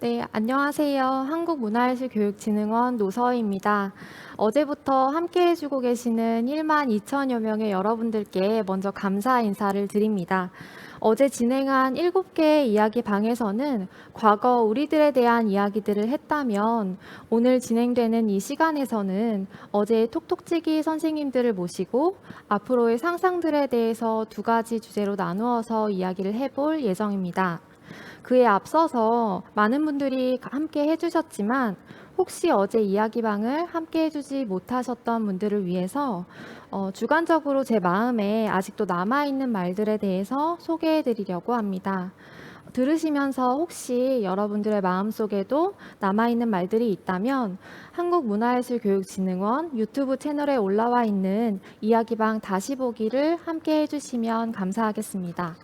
네, 안녕하세요. 한국문화예술교육진흥원 노서희입니다. 어제부터 함께 해주고 계시는 1만 2천여 명의 여러분들께 먼저 감사 인사를 드립니다. 어제 진행한 7개의 이야기 방에서는 과거 우리들에 대한 이야기들을 했다면 오늘 진행되는 이 시간에서는 어제 톡톡치기 선생님들을 모시고 앞으로의 상상들에 대해서 두 가지 주제로 나누어서 이야기를 해볼 예정입니다. 그에 앞서서 많은 분들이 함께 해주셨지만 혹시 어제 이야기방을 함께 해주지 못하셨던 분들을 위해서 주관적으로 제 마음에 아직도 남아있는 말들에 대해서 소개해드리려고 합니다. 들으시면서 혹시 여러분들의 마음속에도 남아있는 말들이 있다면 한국문화예술교육진흥원 유튜브 채널에 올라와 있는 이야기방 다시 보기를 함께 해주시면 감사하겠습니다.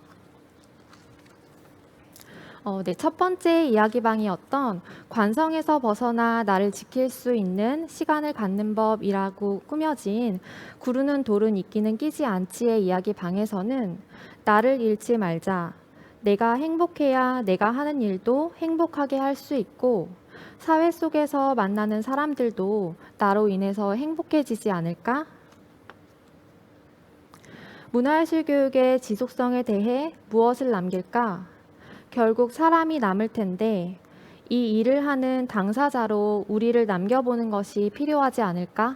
네, 첫 번째 이야기방이었던 관성에서 벗어나 나를 지킬 수 있는 시간을 갖는 법이라고 꾸며진 구르는 돌은 이끼는 끼지 않지의 이야기방에서는 나를 잃지 말자. 내가 행복해야 내가 하는 일도 행복하게 할 수 있고 사회 속에서 만나는 사람들도 나로 인해서 행복해지지 않을까? 문화예술 교육의 지속성에 대해 무엇을 남길까? 결국 사람이 남을 텐데 이 일을 하는 당사자로 우리를 남겨보는 것이 필요하지 않을까?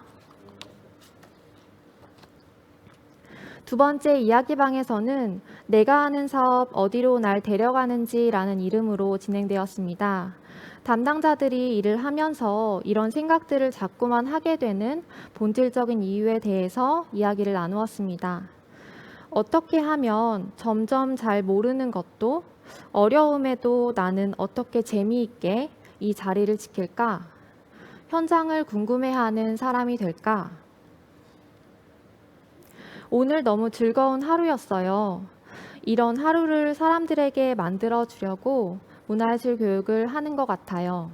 두 번째 이야기방에서는 내가 하는 사업 어디로 날 데려가는지라는 이름으로 진행되었습니다. 담당자들이 일을 하면서 이런 생각들을 자꾸만 하게 되는 본질적인 이유에 대해서 이야기를 나누었습니다. 어떻게 하면 점점 잘 모르는 것도 어려움에도 나는 어떻게 재미있게 이 자리를 지킬까? 현장을 궁금해하는 사람이 될까? 오늘 너무 즐거운 하루였어요. 이런 하루를 사람들에게 만들어 주려고 문화예술 교육을 하는 것 같아요.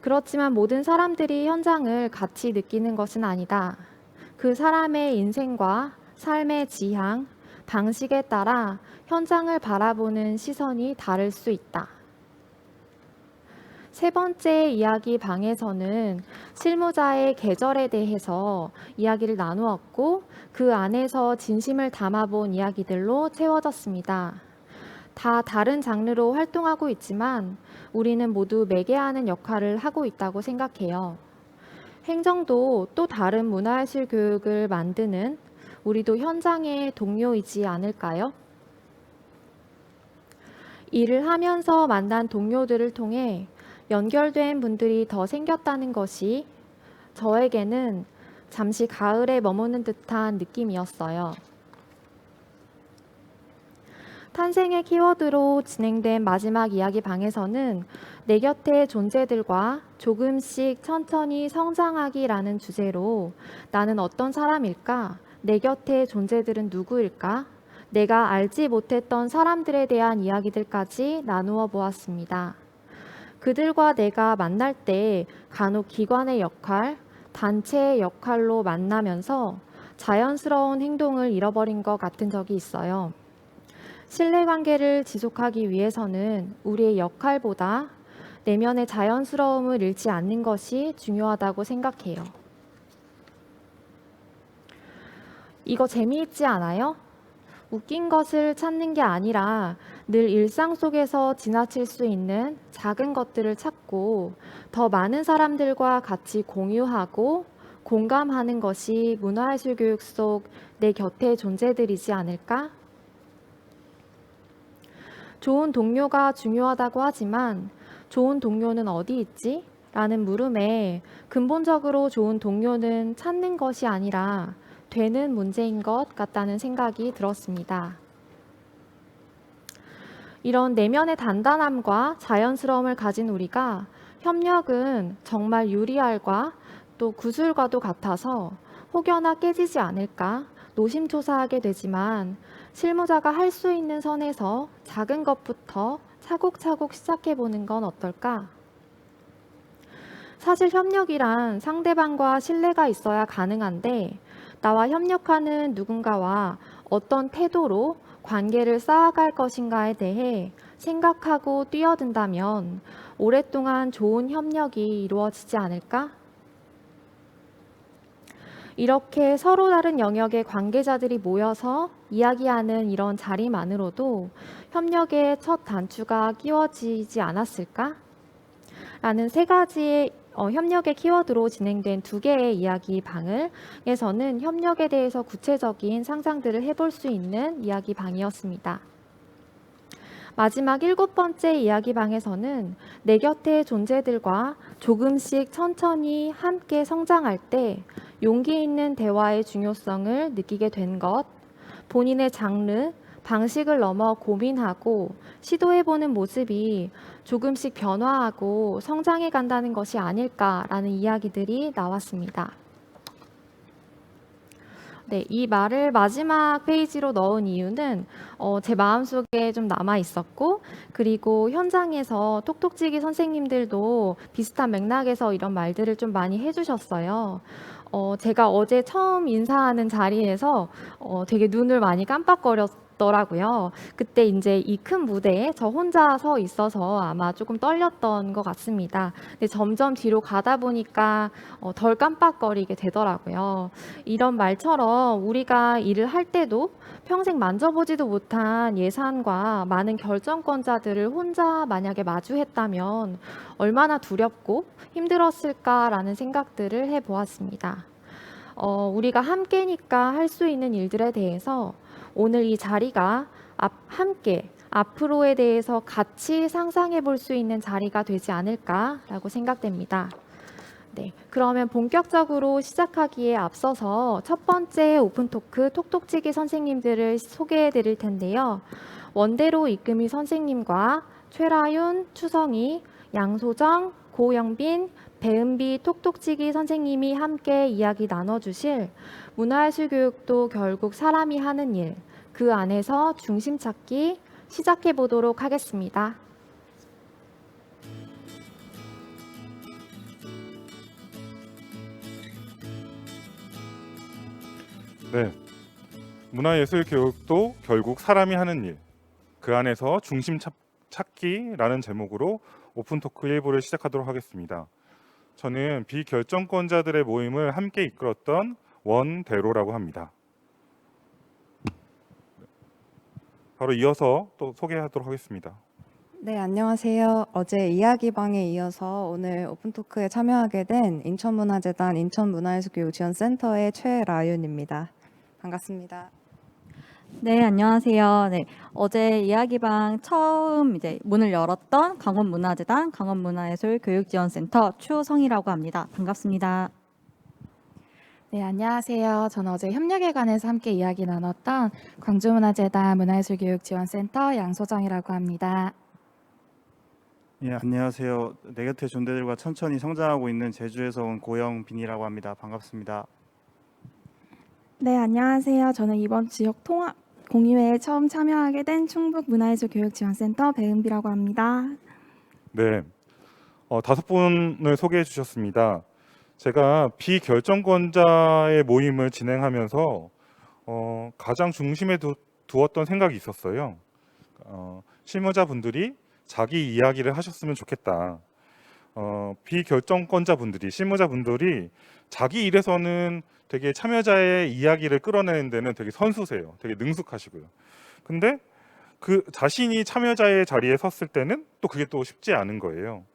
그렇지만 모든 사람들이 현장을 같이 느끼는 것은 아니다. 그 사람의 인생과 삶의 지향, 방식에 따라 현장을 바라보는 시선이 다를 수 있다. 세 번째 이야기 방에서는 실무자의 계절에 대해서 이야기를 나누었고 그 안에서 진심을 담아본 이야기들로 채워졌습니다. 다 다른 장르로 활동하고 있지만 우리는 모두 매개하는 역할을 하고 있다고 생각해요. 행정도 또 다른 문화예술 교육을 만드는 우리도 현장의 동료이지 않을까요? 일을 하면서 만난 동료들을 통해 연결된 분들이 더 생겼다는 것이 저에게는 잠시 가을에 머무는 듯한 느낌이었어요. 탄생의 키워드로 진행된 마지막 이야기 방에서는 내 곁의 존재들과 조금씩 천천히 성장하기라는 주제로 나는 어떤 사람일까? 내 곁의 존재들은 누구일까? 내가 알지 못했던 사람들에 대한 이야기들까지 나누어 보았습니다. 그들과 내가 만날 때 간혹 기관의 역할, 단체의 역할로 만나면서 자연스러운 행동을 잃어버린 것 같은 적이 있어요. 신뢰관계를 지속하기 위해서는 우리의 역할보다 내면의 자연스러움을 잃지 않는 것이 중요하다고 생각해요. 이거 재미있지 않아요? 웃긴 것을 찾는 게 아니라 늘 일상 속에서 지나칠 수 있는 작은 것들을 찾고 더 많은 사람들과 같이 공유하고 공감하는 것이 문화예술 교육 속 내 곁의 존재들이지 않을까? 좋은 동료가 중요하다고 하지만 좋은 동료는 어디 있지? 라는 물음에 근본적으로 좋은 동료는 찾는 것이 아니라 되는 문제인 것 같다는 생각이 들었습니다. 이런 내면의 단단함과 자연스러움을 가진 우리가 협력은 정말 유리알과 또 구슬과도 같아서 혹여나 깨지지 않을까 노심초사하게 되지만 실무자가 할 수 있는 선에서 작은 것부터 차곡차곡 시작해보는 건 어떨까? 사실 협력이란 상대방과 신뢰가 있어야 가능한데 나와 협력하는 누군가와 어떤 태도로 관계를 쌓아갈 것인가에 대해 생각하고 뛰어든다면 오랫동안 좋은 협력이 이루어지지 않을까? 이렇게 서로 다른 영역의 관계자들이 모여서 이야기하는 이런 자리만으로도 협력의 첫 단추가 끼워지지 않았을까? 라는 세 가지의 협력의 키워드로 진행된 두 개의 이야기 방을에서는 협력에 대해서 구체적인 상상들을 해볼 수 있는 이야기 방이었습니다. 마지막 7번째 이야기 방에서는 내 곁의 존재들과 조금씩 천천히 함께 성장할 때 용기 있는 대화의 중요성을 느끼게 된 것, 본인의 장르, 방식을 넘어 고민하고 시도해보는 모습이 조금씩 변화하고 성장해 간다는 것이 아닐까라는 이야기들이 나왔습니다. 네, 이 말을 마지막 페이지로 넣은 이유는 제 마음속에 좀 남아 있었고, 그리고 현장에서 톡톡지기 선생님들도 비슷한 맥락에서 이런 말들을 좀 많이 해주셨어요. 제가 어제 처음 인사하는 자리에서 되게 눈을 많이 깜빡거렸더라고요. 그때 이제 이 큰 무대에 저 혼자 서 있어서 아마 조금 떨렸던 것 같습니다. 근데 점점 뒤로 가다 보니까 덜 깜빡거리게 되더라고요. 이런 말처럼 우리가 일을 할 때도 평생 만져보지도 못한 예산과 많은 결정권자들을 혼자 만약에 마주했다면 얼마나 두렵고 힘들었을까라는 생각들을 해보았습니다. 우리가 함께니까 할 수 있는 일들에 대해서 오늘 이 자리가 함께 앞으로에 대해서 같이 상상해 볼 수 있는 자리가 되지 않을까라고 생각됩니다. 네, 그러면 본격적으로 시작하기에 앞서서 첫 번째 오픈토크 톡톡지기 선생님들을 소개해 드릴 텐데요. 원대로 이금희 선생님과 최라윤, 추성희, 양소정, 고영빈, 배은비 톡톡지기 선생님이 함께 이야기 나눠주실 문화예술 교육도 결국 사람이 하는 일, 그 안에서 중심 찾기 시작해 보도록 하겠습니다. 네, 문화예술 교육도 결국 사람이 하는 일, 그 안에서 중심 찾기라는 제목으로 오픈토크 1부를 시작하도록 하겠습니다. 저는 비결정권자들의 모임을 함께 이끌었던 원대로라고 합니다. 바로 이어서 또 소개하도록 하겠습니다. 네, 안녕하세요. 어제 이야기방에 이어서 오늘 오픈토크에 참여하게 된 인천문화재단 인천문화예술교육지원센터의 최라윤입니다. 반갑습니다. 네, 안녕하세요. 네, 어제 이야기방 처음 이제 문을 열었던 강원문화재단 강원문화예술교육지원센터 추성희라고 합니다. 반갑습니다. 네, 안녕하세요. 저는 어제 협력에 관해서 함께 이야기 나눴던 광주문화재단 문화예술교육지원센터 양소정이라고 합니다. 예, 안녕하세요. 내 곁의 존재들과 천천히 성장하고 있는 제주에서 온 고영빈이라고 합니다. 반갑습니다. 네, 안녕하세요. 저는 이번 지역 통합 공유회에 처음 참여하게 된 충북문화예술교육지원센터 배은비라고 합니다. 네, 5분을 소개해 주셨습니다. 제가 비결정권자의 모임을 진행하면서 가장 중심에 두었던 생각이 있었어요. 실무자분들이 자기 이야기를 하셨으면 좋겠다. 비결정권자분들이, 실무자분들이 자기 일에서는 되게 참여자의 이야기를 끌어내는 데는 되게 선수세요. 되게 능숙하시고요. 근데 그 자신이 참여자의 자리에 섰을 때는 또 그게 또 쉽지 않은 거예요.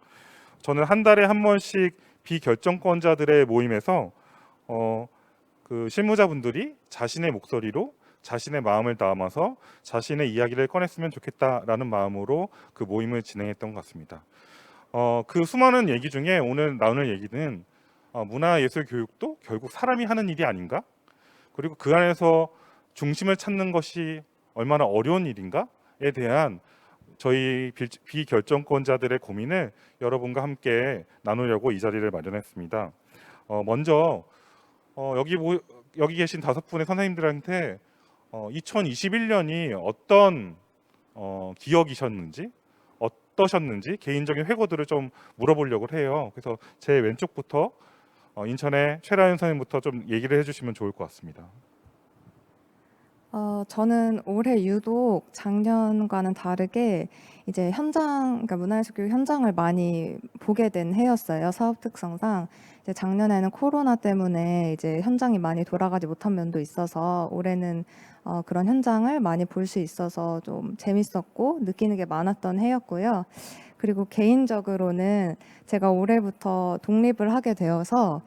저는 한 달에 한 번씩 비결정권자들의 모임에서 그 실무자분들이 자신의 목소리로 자신의 마음을 담아서 자신의 이야기를 꺼냈으면 좋겠다라는 마음으로 그 모임을 진행했던 것 같습니다. 그 수많은 얘기 중에 오늘 나눌 얘기는 문화예술 교육도 결국 사람이 하는 일이 아닌가? 그리고 그 안에서 중심을 찾는 것이 얼마나 어려운 일인가에 대한 저희 비결정권자들의 고민을 여러분과 함께 나누려고 이 자리를 마련했습니다. 먼저 여기 계신 5분의 선생님들한테 2021년이 어떤 기억이셨는지 어떠셨는지 개인적인 회고들을 좀 물어보려고 해요. 그래서 제 왼쪽부터 인천의 최라윤 선생님부터 좀 얘기를 해주시면 좋을 것 같습니다. 저는 올해 유독 작년과는 다르게 이제 그러니까 문화예술교육 현장을 많이 보게 된 해였어요. 사업 특성상. 이제 작년에는 코로나 때문에 이제 현장이 많이 돌아가지 못한 면도 있어서 올해는 그런 현장을 많이 볼 수 있어서 좀 재밌었고 느끼는 게 많았던 해였고요. 그리고 개인적으로는 제가 올해부터 독립을 하게 되어서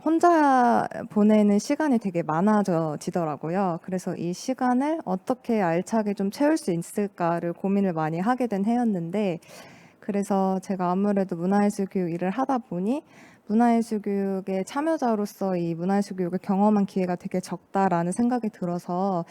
혼자 보내는 시간이 되게 많아지더라고요. 그래서 이 시간을 어떻게 알차게 좀 채울 수 있을까를 고민을 많이 하게 된 해였는데, 그래서 제가 아무래도 문화예술 교육 일을 하다 보니 문화예술 교육의 참여자로서 이 문화예술 교육을 경험한 기회가 되게 적다라는 생각이 들어서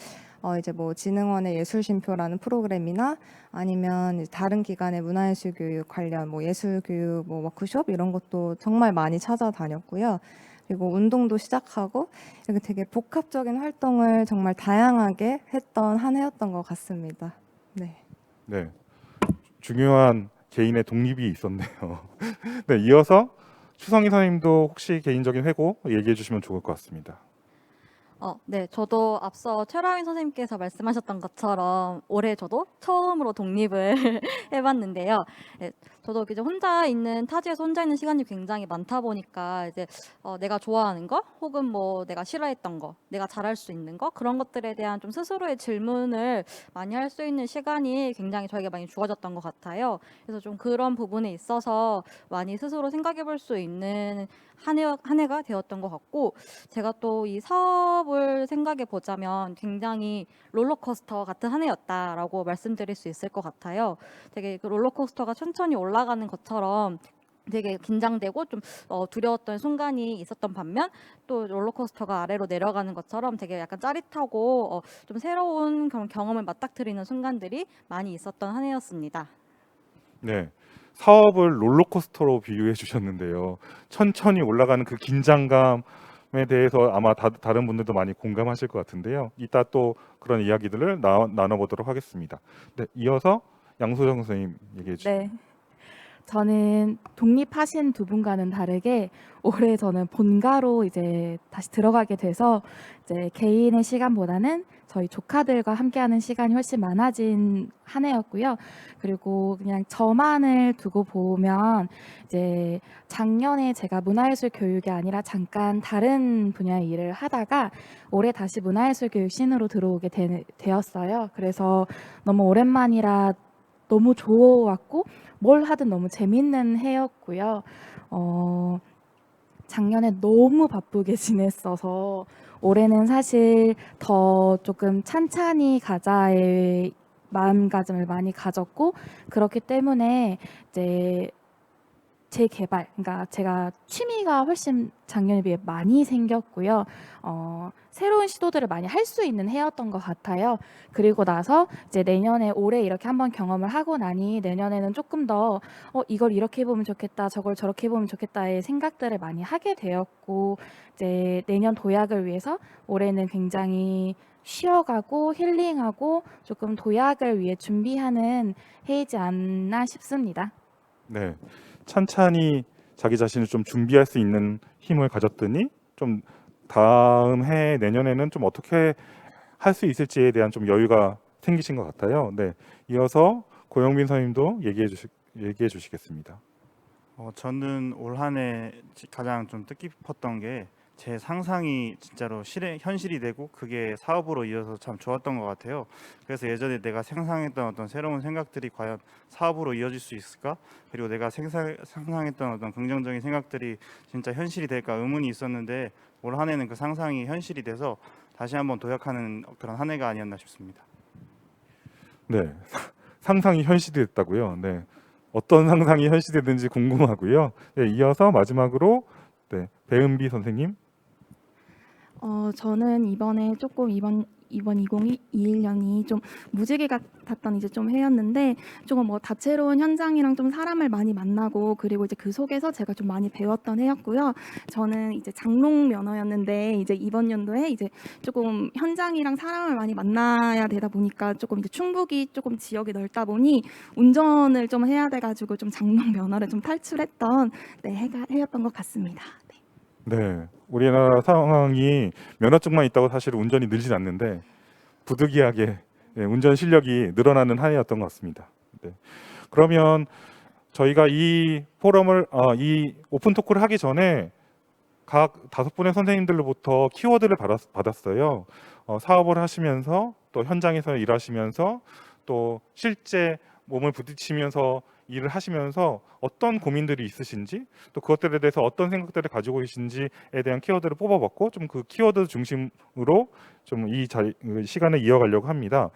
이제 뭐 진흥원의 예술심표라는 프로그램이나 아니면 다른 기관의 문화예술 교육 관련 뭐 예술 교육 뭐 워크숍 이런 것도 정말 많이 찾아다녔고요. 그리고 운동도 시작하고 이렇게 되게 복합적인 활동을 정말 다양하게 했던 한 해였던 것 같습니다. 네. 네, 중요한 개인의 독립이 있었네요. 네, 이어서 추성희 선생님도 혹시 개인적인 회고 얘기해 주시면 좋을 것 같습니다. 네, 저도 앞서 최라윈 선생님께서 말씀하셨던 것처럼 올해 저도 처음으로 독립을 해봤는데요. 네, 저도 이제 혼자 있는 타지에서 혼자 있는 시간이 굉장히 많다 보니까 이제 내가 좋아하는 거, 혹은 뭐 내가 싫어했던 거, 내가 잘할 수 있는 거 그런 것들에 대한 좀 스스로의 질문을 많이 할 수 있는 시간이 굉장히 저에게 많이 주어졌던 것 같아요. 그래서 좀 그런 부분에 있어서 많이 스스로 생각해볼 수 있는 한 해가 되었던 것 같고, 제가 또 이 사업을 생각해 보자면 굉장히 롤러코스터 같은 한 해였다라고 말씀드릴 수 있을 것 같아요. 되게 그 롤러코스터가 천천히 올라가는 것처럼 되게 긴장되고 좀 두려웠던 순간이 있었던 반면, 또 롤러코스터가 아래로 내려가는 것처럼 되게 약간 짜릿하고 좀 새로운 그런 경험을 맞닥뜨리는 순간들이 많이 있었던 한 해였습니다. 네, 사업을 롤러코스터로 비유해 주셨는데요. 천천히 올라가는 그 긴장감에 대해서 아마 다른 분들도 많이 공감하실 것 같은데요. 이따 또 그런 이야기들을 나눠보도록 하겠습니다. 네, 이어서 양소정 선생님 얘기해 주시죠. 네. 저는 독립하신 두 분과는 다르게 올해 저는 본가로 이제 다시 들어가게 돼서 이제 개인의 시간보다는 저희 조카들과 함께하는 시간이 훨씬 많아진 한 해였고요. 그리고 그냥 저만을 두고 보면 이제 작년에 제가 문화예술 교육이 아니라 잠깐 다른 분야의 일을 하다가 올해 다시 문화예술 교육신으로 들어오게 되었어요. 그래서 너무 오랜만이라 너무 좋았고 뭘 하든 너무 재밌는 해였고요. 작년에 너무 바쁘게 지냈어서 올해는 사실 더 조금 찬찬히 가자의 마음가짐을 많이 가졌고, 그렇기 때문에 이제 제 개발, 그러니까 제가 취미가 훨씬 작년에 비해 많이 생겼고요. 새로운 시도들을 많이 할 수 있는 해였던 것 같아요. 그리고 나서 이제 내년에 올해 이렇게 한번 경험을 하고 나니 내년에는 조금 더 이걸 이렇게 해보면 좋겠다, 저걸 저렇게 해보면 좋겠다의 생각들을 많이 하게 되었고, 이제 내년 도약을 위해서 올해는 굉장히 쉬어가고 힐링하고 조금 도약을 위해 준비하는 해이지 않나 싶습니다. 네, 찬찬히 자기 자신을 좀 준비할 수 있는 힘을 가졌더니 좀 다음 해 내년에는 좀 어떻게 할 수 있을지에 대한 좀 여유가 생기신 것 같아요. 네, 이어서 고영빈 선생님도 얘기해 주시겠습니다. 저는 올 한 해 가장 좀 뜻깊었던 게 제 상상이 진짜로 현실이 되고 그게 사업으로 이어서 참 좋았던 것 같아요. 그래서 예전에 내가 상상했던 어떤 새로운 생각들이 과연 사업으로 이어질 수 있을까? 그리고 내가 상상했던 어떤 긍정적인 생각들이 진짜 현실이 될까 의문이 있었는데, 올 한 해는 그 상상이 현실이 돼서 다시 한번 도약하는 그런 한 해가 아니었나 싶습니다. 네, 상상이 현실이 됐다고요. 네, 어떤 상상이 현실이 됐는지 궁금하고요. 네, 이어서 마지막으로 네, 배은비 선생님. 저는 이번에 조금 이번 2021년이 좀 무지개 같았던 이제 좀 해였는데, 조금 뭐 다채로운 현장이랑 좀 사람을 많이 만나고, 그리고 이제 그 속에서 제가 좀 많이 배웠던 해였고요. 저는 이제 장롱 면허였는데 이제 이번 연도에 이제 조금 현장이랑 사람을 많이 만나야 되다 보니까 조금 이제 충북이 조금 지역이 넓다 보니 운전을 좀 해야 돼가지고 좀 장롱 면허를 좀 탈출했던 해였던 것 같습니다. 네. 네, 우리나라 상황이 면허증만 있다고 사실 운전이 늘진 않는데 부득이하게 운전 실력이 늘어나는 한 해였던 것 같습니다. 네. 그러면 저희가 이 포럼을 이 오픈 토크를 하기 전에 각 5분의 선생님들로부터 키워드를 받았어요. 사업을 하시면서 또 현장에서 일하시면서 또 실제 몸을 부딪히면서 일을 하시면서 어떤 고민들이 있으신지 또 그것들에 대해서 어떤 생각들을 가지고 계신지에 대한 키워드를 뽑아봤고 좀 그 키워드 중심으로 좀 이 시간을 이어가려고 합니다.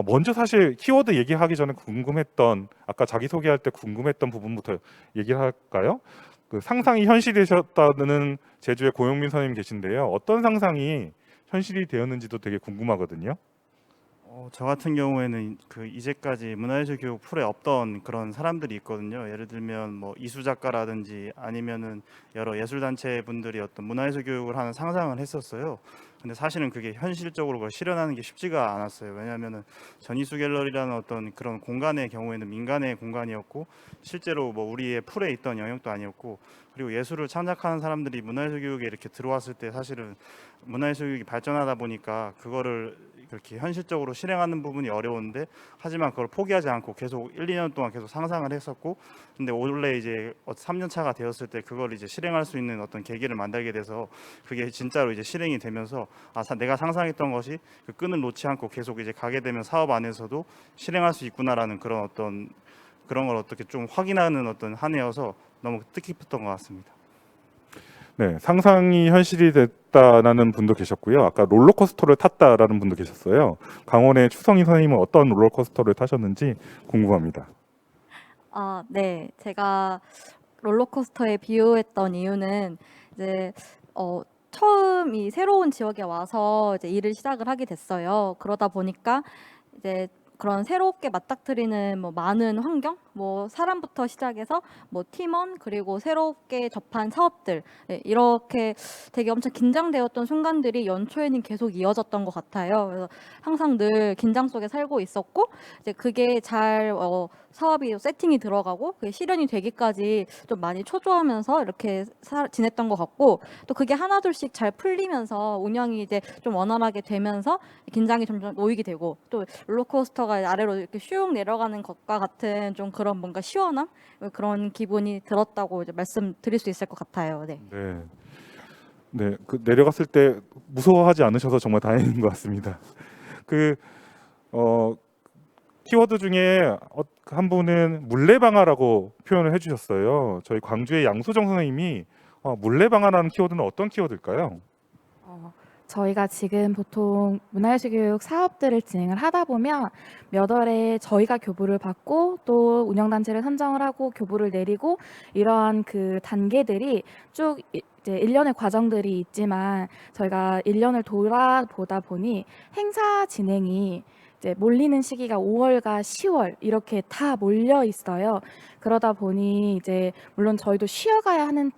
먼저 사실 키워드 얘기하기 전에 궁금했던 아까 자기소개할 때 궁금했던 부분부터 얘기를 할까요? 그 상상이 현실되셨다는 제주의 고영민 선생님 계신데요. 어떤 상상이 현실이 되었는지도 되게 궁금하거든요. 저 같은 경우에는 그 이제까지 문화예술 교육 풀에 없던 그런 사람들이 있거든요. 예를 들면 뭐 이수 작가라든지 아니면은 여러 예술 단체 분들이 어떤 문화예술 교육을 하는 상상을 했었어요. 근데 사실은 그게 현실적으로 그걸 실현하는 게 쉽지가 않았어요. 왜냐하면은 전이수 갤러리라는 어떤 그런 공간의 경우에는 민간의 공간이었고 실제로 뭐 우리의 풀에 있던 영역도 아니었고 그리고 예술을 창작하는 사람들이 문화예술 교육에 이렇게 들어왔을 때 사실은 문화예술 교육이 발전하다 보니까 그거를 그렇게 현실적으로 실행하는 부분이 어려운데 하지만 그걸 포기하지 않고 계속 1, 2년 동안 계속 상상을 했었고 근데 원래 이제 3년 차가 되었을 때 그걸 이제 실행할 수 있는 어떤 계기를 만들게 돼서 그게 진짜로 이제 실행이 되면서 내가 상상했던 것이 그 끈을 놓지 않고 계속 이제 가게 되면 사업 안에서도 실행할 수 있구나라는 그런 어떤 그런 걸 어떻게 좀 확인하는 어떤 한 해여서 너무 뜻깊었던 것 같습니다. 네, 상상이 현실이 됐다라는 분도 계셨고요. 아까 롤러코스터를 탔다라는 분도 계셨어요. 강원의 추성희 선생님은 어떤 롤러코스터를 타셨는지 궁금합니다. 네. 제가 롤러코스터에 비유했던 이유는 이제 처음 이 새로운 지역에 와서 이제 일을 시작을 하게 됐어요. 그러다 보니까 이제 그런 새롭게 맞닥뜨리는 뭐 많은 환경, 뭐 사람부터 시작해서 뭐 팀원 그리고 새롭게 접한 사업들 이렇게 되게 엄청 긴장되었던 순간들이 연초에는 계속 이어졌던 것 같아요. 그래서 항상 늘 긴장 속에 살고 있었고 이제 그게 잘 사업이 세팅이 들어가고 그게 실현이 되기까지 좀 많이 초조하면서 이렇게 지냈던 것 같고 또 그게 하나둘씩 잘 풀리면서 운영이 이제 좀 원활하게 되면서 긴장이 점점 놓이게 되고 또 롤러코스터가 아래로 이렇게 슉 내려가는 것과 같은 좀 그런 뭔가 시원함 그런 기분이 들었다고 이제 말씀드릴 수 있을 것 같아요. 네. 네, 네, 그 내려갔을 때 무서워하지 않으셔서 정말 다행인 것 같습니다. 그 키워드 중에 한 분은 물레방아라고 표현을 해주셨어요. 저희 광주의 양소정 선생님이 물레방아라는 키워드는 어떤 키워드일까요? 저희가 지금 보통 문화예술교육 사업들을 진행을 하다 보면 몇 월에 저희가 교부를 받고 또 운영단체를 선정을 하고 교부를 내리고 이러한 그 단계들이 쭉 이제 일련의 과정들이 있지만 저희가 1년을 돌아보다 보니 행사 진행이 이제 몰리는 시기가 5월과 10월 이렇게 다 몰려 있어요. 그러다 보니 이제 물론 저희도 쉬어가야 하는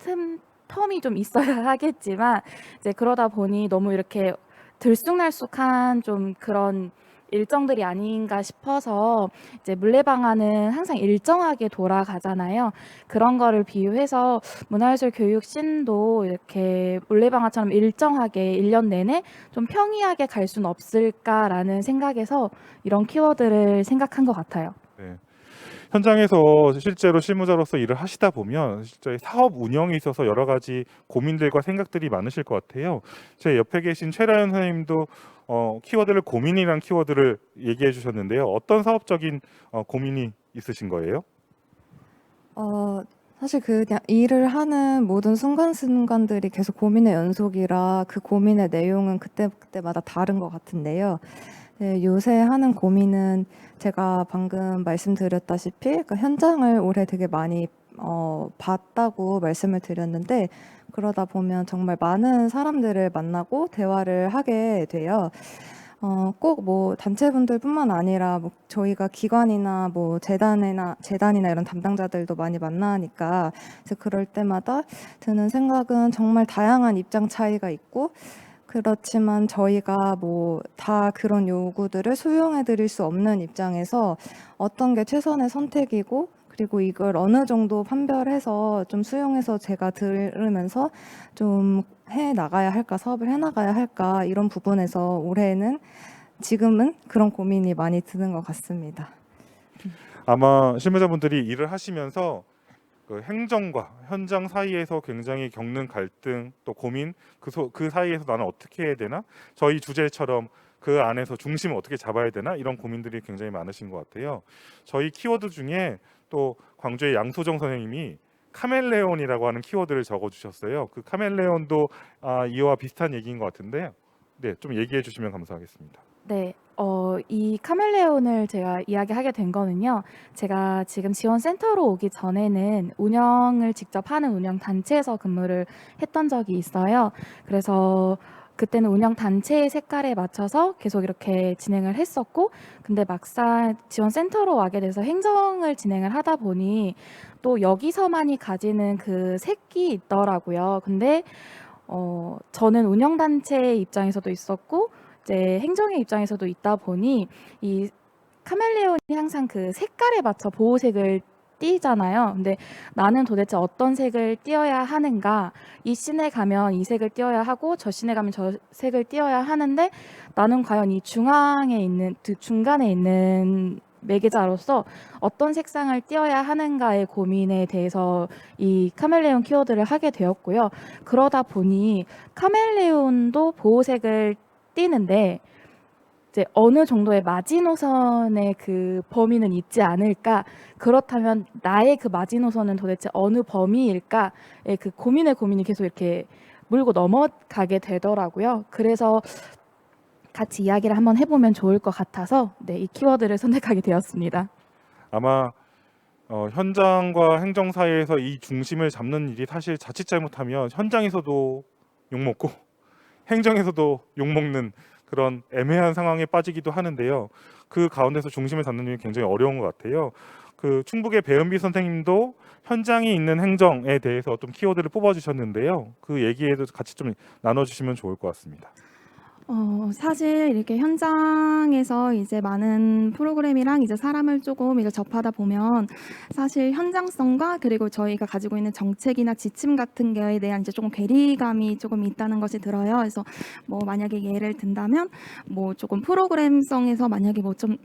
텀이 좀 있어야 하겠지만 이제 그러다 보니 너무 이렇게 들쑥날쑥한 좀 그런 일정들이 아닌가 싶어서 이제 물레방아는 항상 일정하게 돌아가잖아요. 그런 거를 비유해서 문화예술 교육신도 이렇게 물레방아처럼 일정하게 1년 내내 좀 평이하게 갈 수는 없을까라는 생각에서 이런 키워드를 생각한 것 같아요. 네. 현장에서 실제로 실무자로서 일을 하시다 보면 실제 사업 운영에 있어서 여러 가지 고민들과 생각들이 많으실 것 같아요. 제 옆에 계신 최라연 선생님도 키워드를 고민이라는 키워드를 얘기해 주셨는데요. 어떤 사업적인 고민이 있으신 거예요? 사실 그냥 일을 하는 모든 순간순간들이 계속 고민의 연속이라 그 고민의 내용은 그때마다 다른 것 같은데요. 네, 요새 하는 고민은 제가 방금 말씀드렸다시피 그러니까 현장을 올해 되게 많이 봤다고 말씀을 드렸는데 그러다 보면 정말 많은 사람들을 만나고 대화를 하게 돼요. 꼭 뭐 단체분들뿐만 아니라 뭐 저희가 기관이나 뭐 재단이나 이런 담당자들도 많이 만나니까 그래서 그럴 때마다 드는 생각은 정말 다양한 입장 차이가 있고 그렇지만 저희가 뭐 다 그런 요구들을 수용해 드릴 수 없는 입장에서 어떤 게 최선의 선택이고 그리고 이걸 어느 정도 판별해서 좀 수용해서 제가 들으면서 좀 해 나가야 할까, 사업을 해 나가야 할까 이런 부분에서 올해는 지금은 그런 고민이 많이 드는 것 같습니다. 아마 실무자분들이 일을 하시면서 그 행정과 현장 사이에서 굉장히 겪는 갈등 또 고민 그 사이에서 나는 어떻게 해야 되나 저희 주제처럼 그 안에서 중심을 어떻게 잡아야 되나 이런 고민들이 굉장히 많으신 것 같아요. 저희 키워드 중에 또 광주의 양소정 선생님이 카멜레온이라고 하는 키워드를 적어주셨어요. 그 카멜레온도 이와 비슷한 얘기인 것 같은데 네, 좀 얘기해 주시면 감사하겠습니다. 네, 이 카멜레온을 제가 이야기하게 된 거는요. 제가 지금 지원센터로 오기 전에는 운영을 직접 하는 운영 단체에서 근무를 했던 적이 있어요. 그래서 그때는 운영 단체의 색깔에 맞춰서 계속 이렇게 진행을 했었고, 근데 막상 지원센터로 와게 돼서 행정을 진행을 하다 보니 또 여기서만이 가지는 그 색이 있더라고요. 근데 저는 운영 단체의 입장에서도 있었고 이제 행정의 입장에서도 있다 보니 이 카멜레온이 항상 그 색깔에 맞춰 보호색을 띠잖아요. 근데 나는 도대체 어떤 색을 띄어야 하는가? 이 씬에 가면 이 색을 띄어야 하고 저 씬에 가면 저 색을 띄어야 하는데 나는 과연 이 중앙에 있는 그 중간에 있는 매개자로서 어떤 색상을 띄어야 하는가의 고민에 대해서 이 카멜레온 키워드를 하게 되었고요. 그러다 보니 카멜레온도 보호색을 띄는데 이제 어느 정도의 마지노선의 그 범위는 있지 않을까? 그렇다면 나의 그 마지노선은 도대체 어느 범위일까의 그 고민이 계속 이렇게 물고 넘어가게 되더라고요. 그래서 같이 이야기를 한번 해보면 좋을 것 같아서 네, 이 키워드를 선택하게 되었습니다. 아마 현장과 행정 사이에서 이 중심을 잡는 일이 사실 자칫 잘못하면 현장에서도 욕먹고 행정에서도 욕먹는 그런 애매한 상황에 빠지기도 하는데요. 그 가운데서 중심을 잡는 일이 굉장히 어려운 것 같아요. 그 충북의 배은비 선생님도 현장에 있는 행정에 대해서 좀 키워드를 뽑아주셨는데요. 그 얘기에도 같이 좀 나눠주시면 좋을 것 같습니다. 사실 이렇게 현장에서 이제 많은 프로그램이랑 이제 사람을 조금 이렇게 접하다 보면 사실 현장성과 그리고 저희가 가지고 있는 정책이나 지침 같은 거에 대한 이제 조금 괴리감이 조금 있다는 것이 들어요. 그래서 뭐 만약에 예를 든다면 뭐 조금 프로그램성에서 만약에 뭐 좀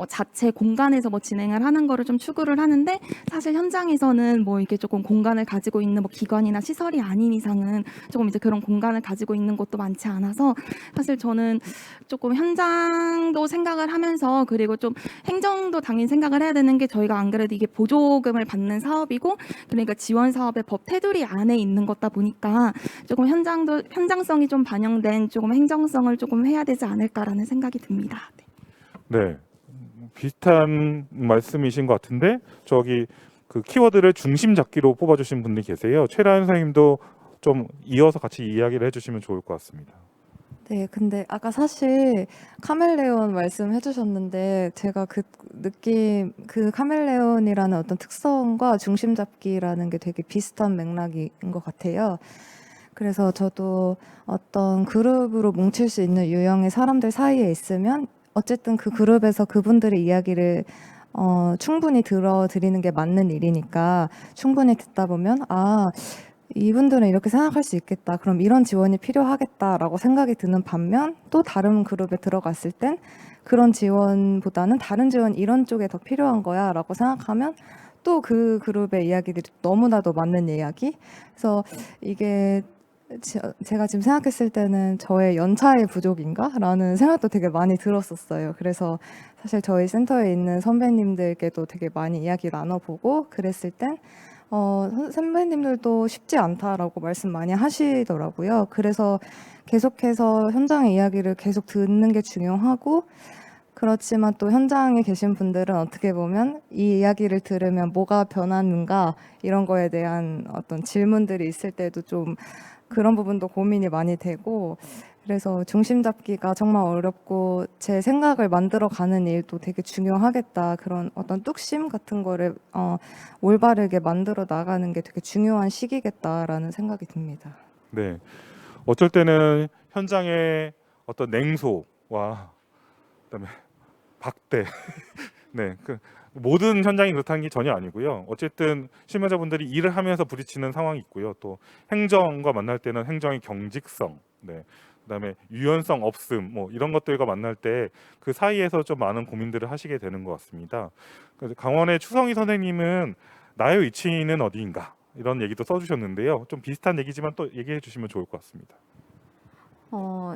자체 공간에서 뭐 진행을 하는 거를 좀 추구를 하는데 사실 현장에서는 뭐 이게 조금 공간을 가지고 있는 뭐 기관이나 시설이 아닌 이상은 조금 이제 그런 공간을 가지고 있는 곳도 많지 않아서 사실 저는 조금 현장도 생각을 하면서 그리고 좀 행정도 당연히 생각을 해야 되는 게 저희가 안 그래도 이게 보조금을 받는 사업이고 그러니까 지원 사업의 법 테두리 안에 있는 것다 보니까 조금 현장성이 좀 반영된 조금 행정성을 조금 해야 되지 않을까라는 생각이 듭니다. 네, 비슷한 말씀이신 것 같은데 저기 그 키워드를 중심 잡기로 뽑아주신 분이 계세요. 최라연 선생님도 좀 이어서 같이 이야기를 해주시면 좋을 것 같습니다. 네, 근데 아까 사실 카멜레온 말씀해 주셨는데 제가 그 느낌, 그 카멜레온이라는 어떤 특성과 중심 잡기라는 게 되게 비슷한 맥락인 것 같아요. 그래서 저도 어떤 그룹으로 뭉칠 수 있는 유형의 사람들 사이에 있으면 어쨌든 그 그룹에서 그분들의 이야기를 충분히 들어드리는 게 맞는 일이니까 충분히 듣다 보면 이분들은 이렇게 생각할 수 있겠다. 그럼 이런 지원이 필요하겠다라고 생각이 드는 반면 또 다른 그룹에 들어갔을 땐 그런 지원보다는 다른 지원 이런 쪽에 더 필요한 거야 라고 생각하면 또 그 그룹의 이야기들이 너무나도 맞는 이야기. 그래서 이게 제가 지금 생각했을 때는 저의 연차의 부족인가? 라는 생각도 되게 많이 들었었어요. 그래서 사실 저희 센터에 있는 선배님들께도 되게 많이 이야기 나눠보고 그랬을 땐 선배님들도 쉽지 않다라고 말씀 많이 하시더라고요. 그래서 계속해서 현장의 이야기를 계속 듣는 게 중요하고 그렇지만 또 현장에 계신 분들은 어떻게 보면 이 이야기를 들으면 뭐가 변하는가 이런 거에 대한 어떤 질문들이 있을 때도 좀 그런 부분도 고민이 많이 되고 그래서 중심 잡기가 정말 어렵고 제 생각을 만들어 가는 일도 되게 중요하겠다. 그런 어떤 뚝심 같은 거를 올바르게 만들어 나가는 게 되게 중요한 시기겠다라는 생각이 듭니다. 네, 어쩔 때는 현장의 어떤 냉소와 그다음에 박대 네, 그 모든 현장이 그렇다는 게 전혀 아니고요. 어쨌든 실무자분들이 일을 하면서 부딪히는 상황이 있고요. 또 행정과 만날 때는 행정의 경직성, 네, 그다음에 유연성 없음, 뭐 이런 것들과 만날 때 그 사이에서 좀 많은 고민들을 하시게 되는 것 같습니다. 그래서 강원의 추성희 선생님은 나의 위치는 어디인가 이런 얘기도 써주셨는데요. 좀 비슷한 얘기지만 또 얘기해 주시면 좋을 것 같습니다.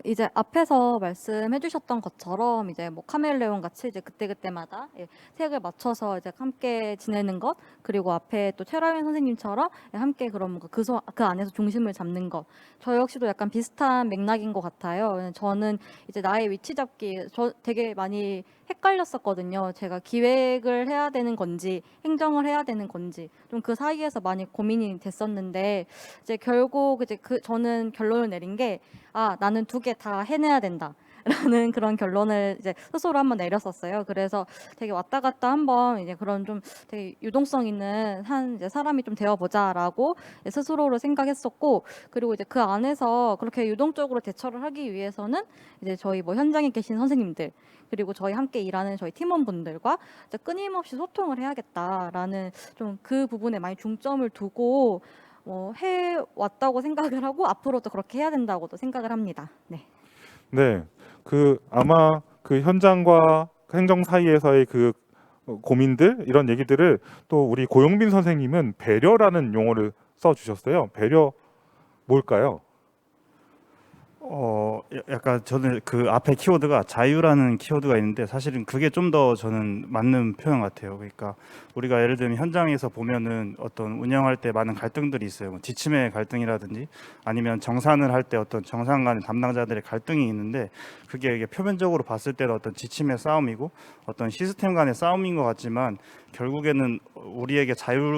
이제 앞에서 말씀해 주셨던 것처럼 이제 뭐 카멜레온 같이 이제 그때그때마다 색을 맞춰서 이제 함께 지내는 것, 그리고 앞에 또 최라윤 선생님처럼 함께 그런 뭔가 그 안에서 중심을 잡는 것. 저 역시도 약간 비슷한 맥락인 것 같아요. 저는 이제 나의 위치 잡기 저 되게 많이 헷갈렸었거든요. 제가 기획을 해야 되는 건지 행정을 해야 되는 건지 좀 그 사이에서 많이 고민이 됐었는데 이제 결국 이제 저는 결론을 내린 게 나는 두 개 다 해내야 된다. 라는 그런 결론을 이제 스스로 한번 내렸었어요. 그래서 되게 왔다 갔다 한번 이제 그런 좀 되게 유동성 있는 한 이제 사람이 좀 되어보자라고 스스로를 생각했었고, 그리고 이제 그 안에서 그렇게 유동적으로 대처를 하기 위해서는 이제 저희 뭐 현장에 계신 선생님들, 그리고 저희 함께 일하는 저희 팀원분들과 이제 끊임없이 소통을 해야겠다라는 좀 그 부분에 많이 중점을 두고 해왔다고 생각을 하고 앞으로도 그렇게 해야 된다고도 생각을 합니다. 네. 네, 그 아마 그 현장과 행정 사이에서의 그 고민들 이런 얘기들을 또 우리 고용빈 선생님은 배려라는 용어를 써 주셨어요. 배려 뭘까요? 약간 저는 그 앞에 키워드가 자유라는 키워드가 있는데 사실은 그게 좀 더 저는 맞는 표현 같아요. 그러니까 우리가 예를 들면 현장에서 보면은 어떤 운영할 때 많은 갈등들이 있어요. 뭐 지침의 갈등이라든지 아니면 정산을 할 때 어떤 정산 간의 담당자들의 갈등이 있는데 그게 이게 표면적으로 봤을 때는 어떤 지침의 싸움이고 어떤 시스템 간의 싸움인 것 같지만 결국에는 우리에게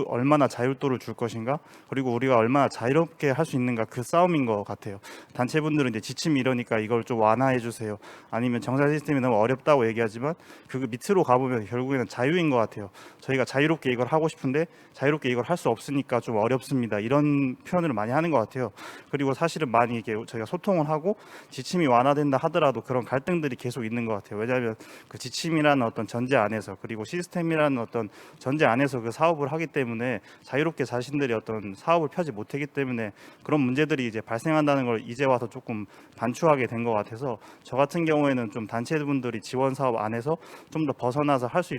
얼마나 자율도를 줄 것인가, 그리고 우리가 얼마나 자유롭게 할 수 있는가, 그 싸움인 것 같아요. 단체분들은 이제 지침이 이러니까 이걸 좀 완화해 주세요, 아니면 정산 시스템이 너무 어렵다고 얘기하지만 그 밑으로 가보면 결국에는 자유인 것 같아요. 저희가 자유롭게 이걸 하고 싶은데 자유롭게 이걸 할 수 없으니까 좀 어렵습니다, 이런 표현을 많이 하는 것 같아요. 그리고 사실은 많이 이게 저희가 소통을 하고 지침이 완화된다 하더라도 그런 갈등들이 계속 있는 것 같아요. 왜냐하면 그 지침이라는 어떤 전제 안에서, 그리고 시스템이라는 어떤 전제 안에서 그 사업을 하기 때문에 자유롭게 자신들이 어떤 사업을 펴지 못하기 때문에 그런 문제들이 이제 발생한다는 걸 이제 와서 조금 반추하게 된 것 같아서, 저 같은 경우에는 좀 단체분들이 지원 사업 안에서 좀 더 벗어나서 할 수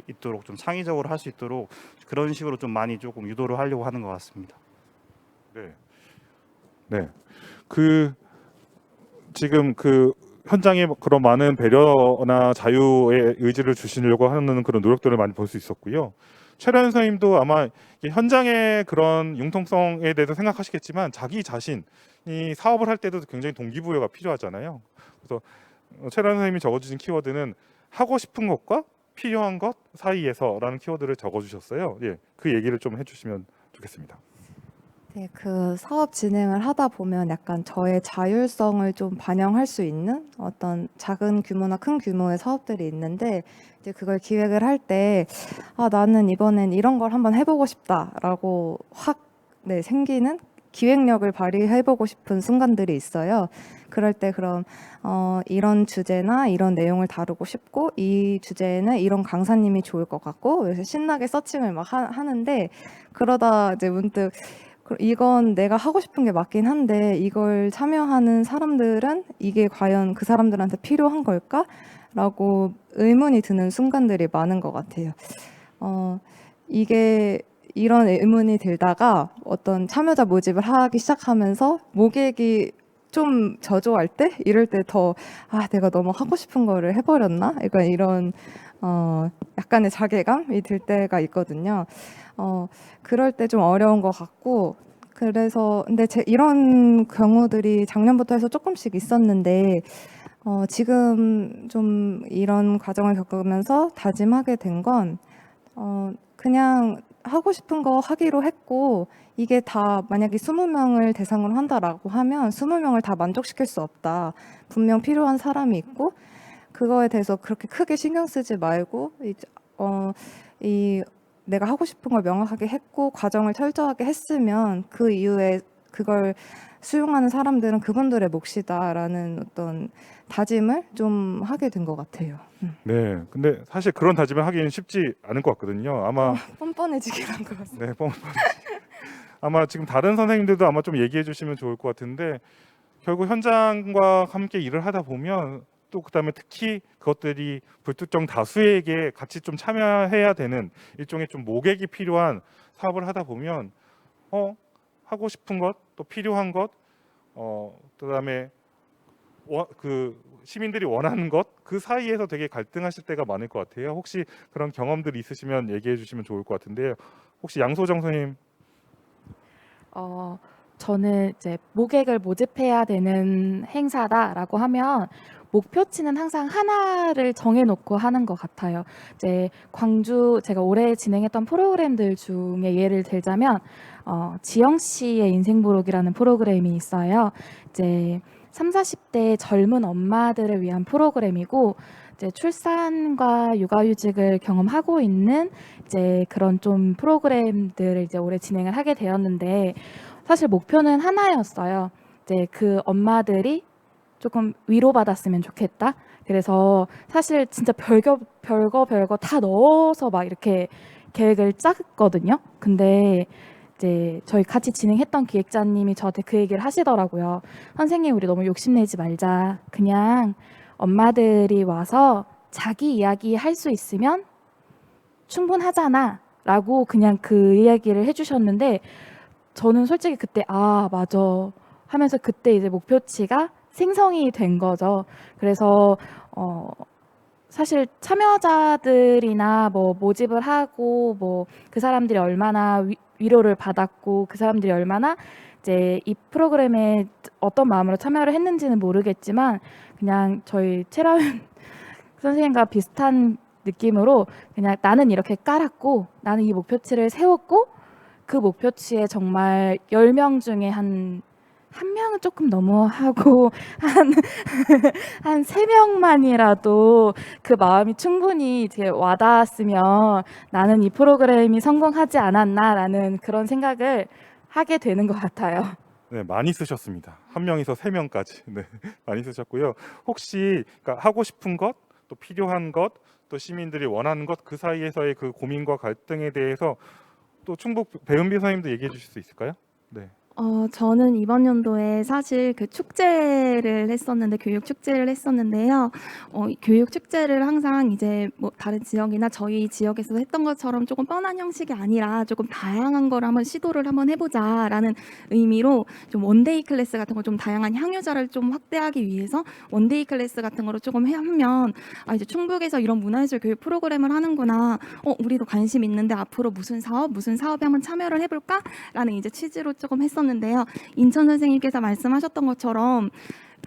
있도록, 좀 창의적으로 할 수 있도록 그런 식으로 좀 많이 조금 유도를 하려고 하는 것 같습니다. 네, 네, 그 지금 그 현장에 그런 많은 배려나 자유의 의지를 주시려고 하는 그런 노력들을 많이 볼 수 있었고요. 최라연 선생님도 아마 현장의 그런 융통성에 대해서 생각하시겠지만 자기 자신이 사업을 할 때도 굉장히 동기부여가 필요하잖아요. 그래서 최라연 선생님이 적어주신 키워드는 하고 싶은 것과 필요한 것 사이에서라는 키워드를 적어주셨어요. 예, 그 얘기를 좀 해주시면 좋겠습니다. 네, 그 사업 진행을 하다 보면 약간 저의 자율성을 좀 반영할 수 있는 어떤 작은 규모나 큰 규모의 사업들이 있는데, 이제 그걸 기획을 할 때 나는 이번엔 이런 걸 한번 해보고 싶다라고 확 생기는 기획력을 발휘해보고 싶은 순간들이 있어요. 그럴 때 그럼 이런 주제나 이런 내용을 다루고 싶고, 이 주제는 이런 강사님이 좋을 것 같고, 그래서 신나게 서칭을 막 하는데, 그러다 이제 문득 이건 내가 하고 싶은 게 맞긴 한데 이걸 참여하는 사람들은 이게 과연 그 사람들한테 필요한 걸까? 라고 의문이 드는 순간들이 많은 것 같아요. 이게 이런 의문이 들다가 어떤 참여자 모집을 하기 시작하면서 모객이 좀 저조할 때, 이럴 때 더 내가 너무 하고 싶은 거를 해버렸나? 약간 이런 약간의 자괴감이 들 때가 있거든요. 그럴 때 좀 어려운 것 같고, 그래서 근데 이런 경우들이 작년부터 해서 조금씩 있었는데 지금 좀 이런 과정을 겪으면서 다짐하게 된 건 그냥 하고 싶은 거 하기로 했고, 이게 다 만약에 20명을 대상으로 한다라고 하면 20명을 다 만족시킬 수 없다. 분명 필요한 사람이 있고, 그거에 대해서 그렇게 크게 신경 쓰지 말고 내가 하고 싶은 걸 명확하게 했고 과정을 철저하게 했으면 그 이후에 그걸 수용하는 사람들은 그분들의 몫이다라는 어떤 다짐을 좀 하게 된 것 같아요. 네, 근데 사실 그런 다짐을 하기는 쉽지 않을 것 같거든요. 아마 뻔뻔해지긴 한 것 같습니다. 네, 아마 지금 다른 선생님들도 아마 좀 얘기해 주시면 좋을 것 같은데 결국 현장과 함께 일을 하다 보면 또 그다음에 특히 그것들이 불특정 다수에게 같이 좀 참여해야 되는 일종의 좀 모객이 필요한 사업을 하다 보면 하고 싶은 것, 또 필요한 것, 그다음에 그 시민들이 원하는 것 그 사이에서 되게 갈등하실 때가 많을 것 같아요. 혹시 그런 경험들이 있으시면 얘기해 주시면 좋을 것 같은데요. 혹시 양소정 선생님. 저는 이제 모객을 모집해야 되는 행사다라고 하면 목표치는 항상 하나를 정해놓고 하는 것 같아요. 이제 광주 제가 올해 진행했던 프로그램들 중에 예를 들자면 지영 씨의 인생 부록이라는 프로그램이 있어요. 이제 3, 40대 젊은 엄마들을 위한 프로그램이고 이제 출산과 육아휴직을 경험하고 있는 이제 그런 좀 프로그램들을 이제 올해 진행을 하게 되었는데 사실 목표는 하나였어요. 이제 그 엄마들이 조금 위로받았으면 좋겠다. 그래서 사실 진짜 별거 다 넣어서 막 이렇게 계획을 짰거든요. 근데 이제 저희 같이 진행했던 기획자님이 저한테 그 얘기를 하시더라고요. 선생님, 우리 너무 욕심내지 말자. 그냥 엄마들이 와서 자기 이야기 할 수 있으면 충분하잖아. 라고 그냥 그 이야기를 해주셨는데 저는 솔직히 그때 맞아 하면서 그때 이제 목표치가 생성이 된 거죠. 그래서 사실 참여자들이나 뭐 모집을 하고 뭐 그 사람들이 얼마나 위로를 받았고 그 사람들이 얼마나 이제 이 프로그램에 어떤 마음으로 참여를 했는지는 모르겠지만 그냥 저희 최라윤 선생님과 비슷한 느낌으로 그냥 나는 이렇게 깔았고 나는 이 목표치를 세웠고 그 목표치에 정말 10명 중에 한 명은 조금 너무하고 한 3명만이라도 그 마음이 충분히 이제 와닿았으면 나는 이 프로그램이 성공하지 않았나라는 그런 생각을 하게 되는 것 같아요. 네, 많이 쓰셨습니다. 1명에서 3명까지. 네, 많이 쓰셨고요. 혹시 그러니까 하고 싶은 것, 또 필요한 것, 또 시민들이 원하는 것 그 사이에서의 그 고민과 갈등에 대해서 또 충북 배은비 선생님도 얘기해 주실 수 있을까요? 네. 저는 이번 연도에 사실 그 축제를 했었는데 교육 축제를 했었는데요. 교육 축제를 항상 이제 뭐 다른 지역이나 저희 지역에서 했던 것처럼 조금 뻔한 형식이 아니라 조금 다양한 걸 한번 시도를 한번 해보자라는 의미로 좀 원데이 클래스 같은 거 좀 다양한 향유자를 좀 확대하기 위해서 원데이 클래스 같은 거를 조금 하면 이제 충북에서 이런 문화예술 교육 프로그램을 하는구나. 우리도 관심 있는데 앞으로 무슨 사업에 한번 참여를 해볼까라는 이제 취지로 조금 했었는데요. 인천 선생님께서 말씀하셨던 것처럼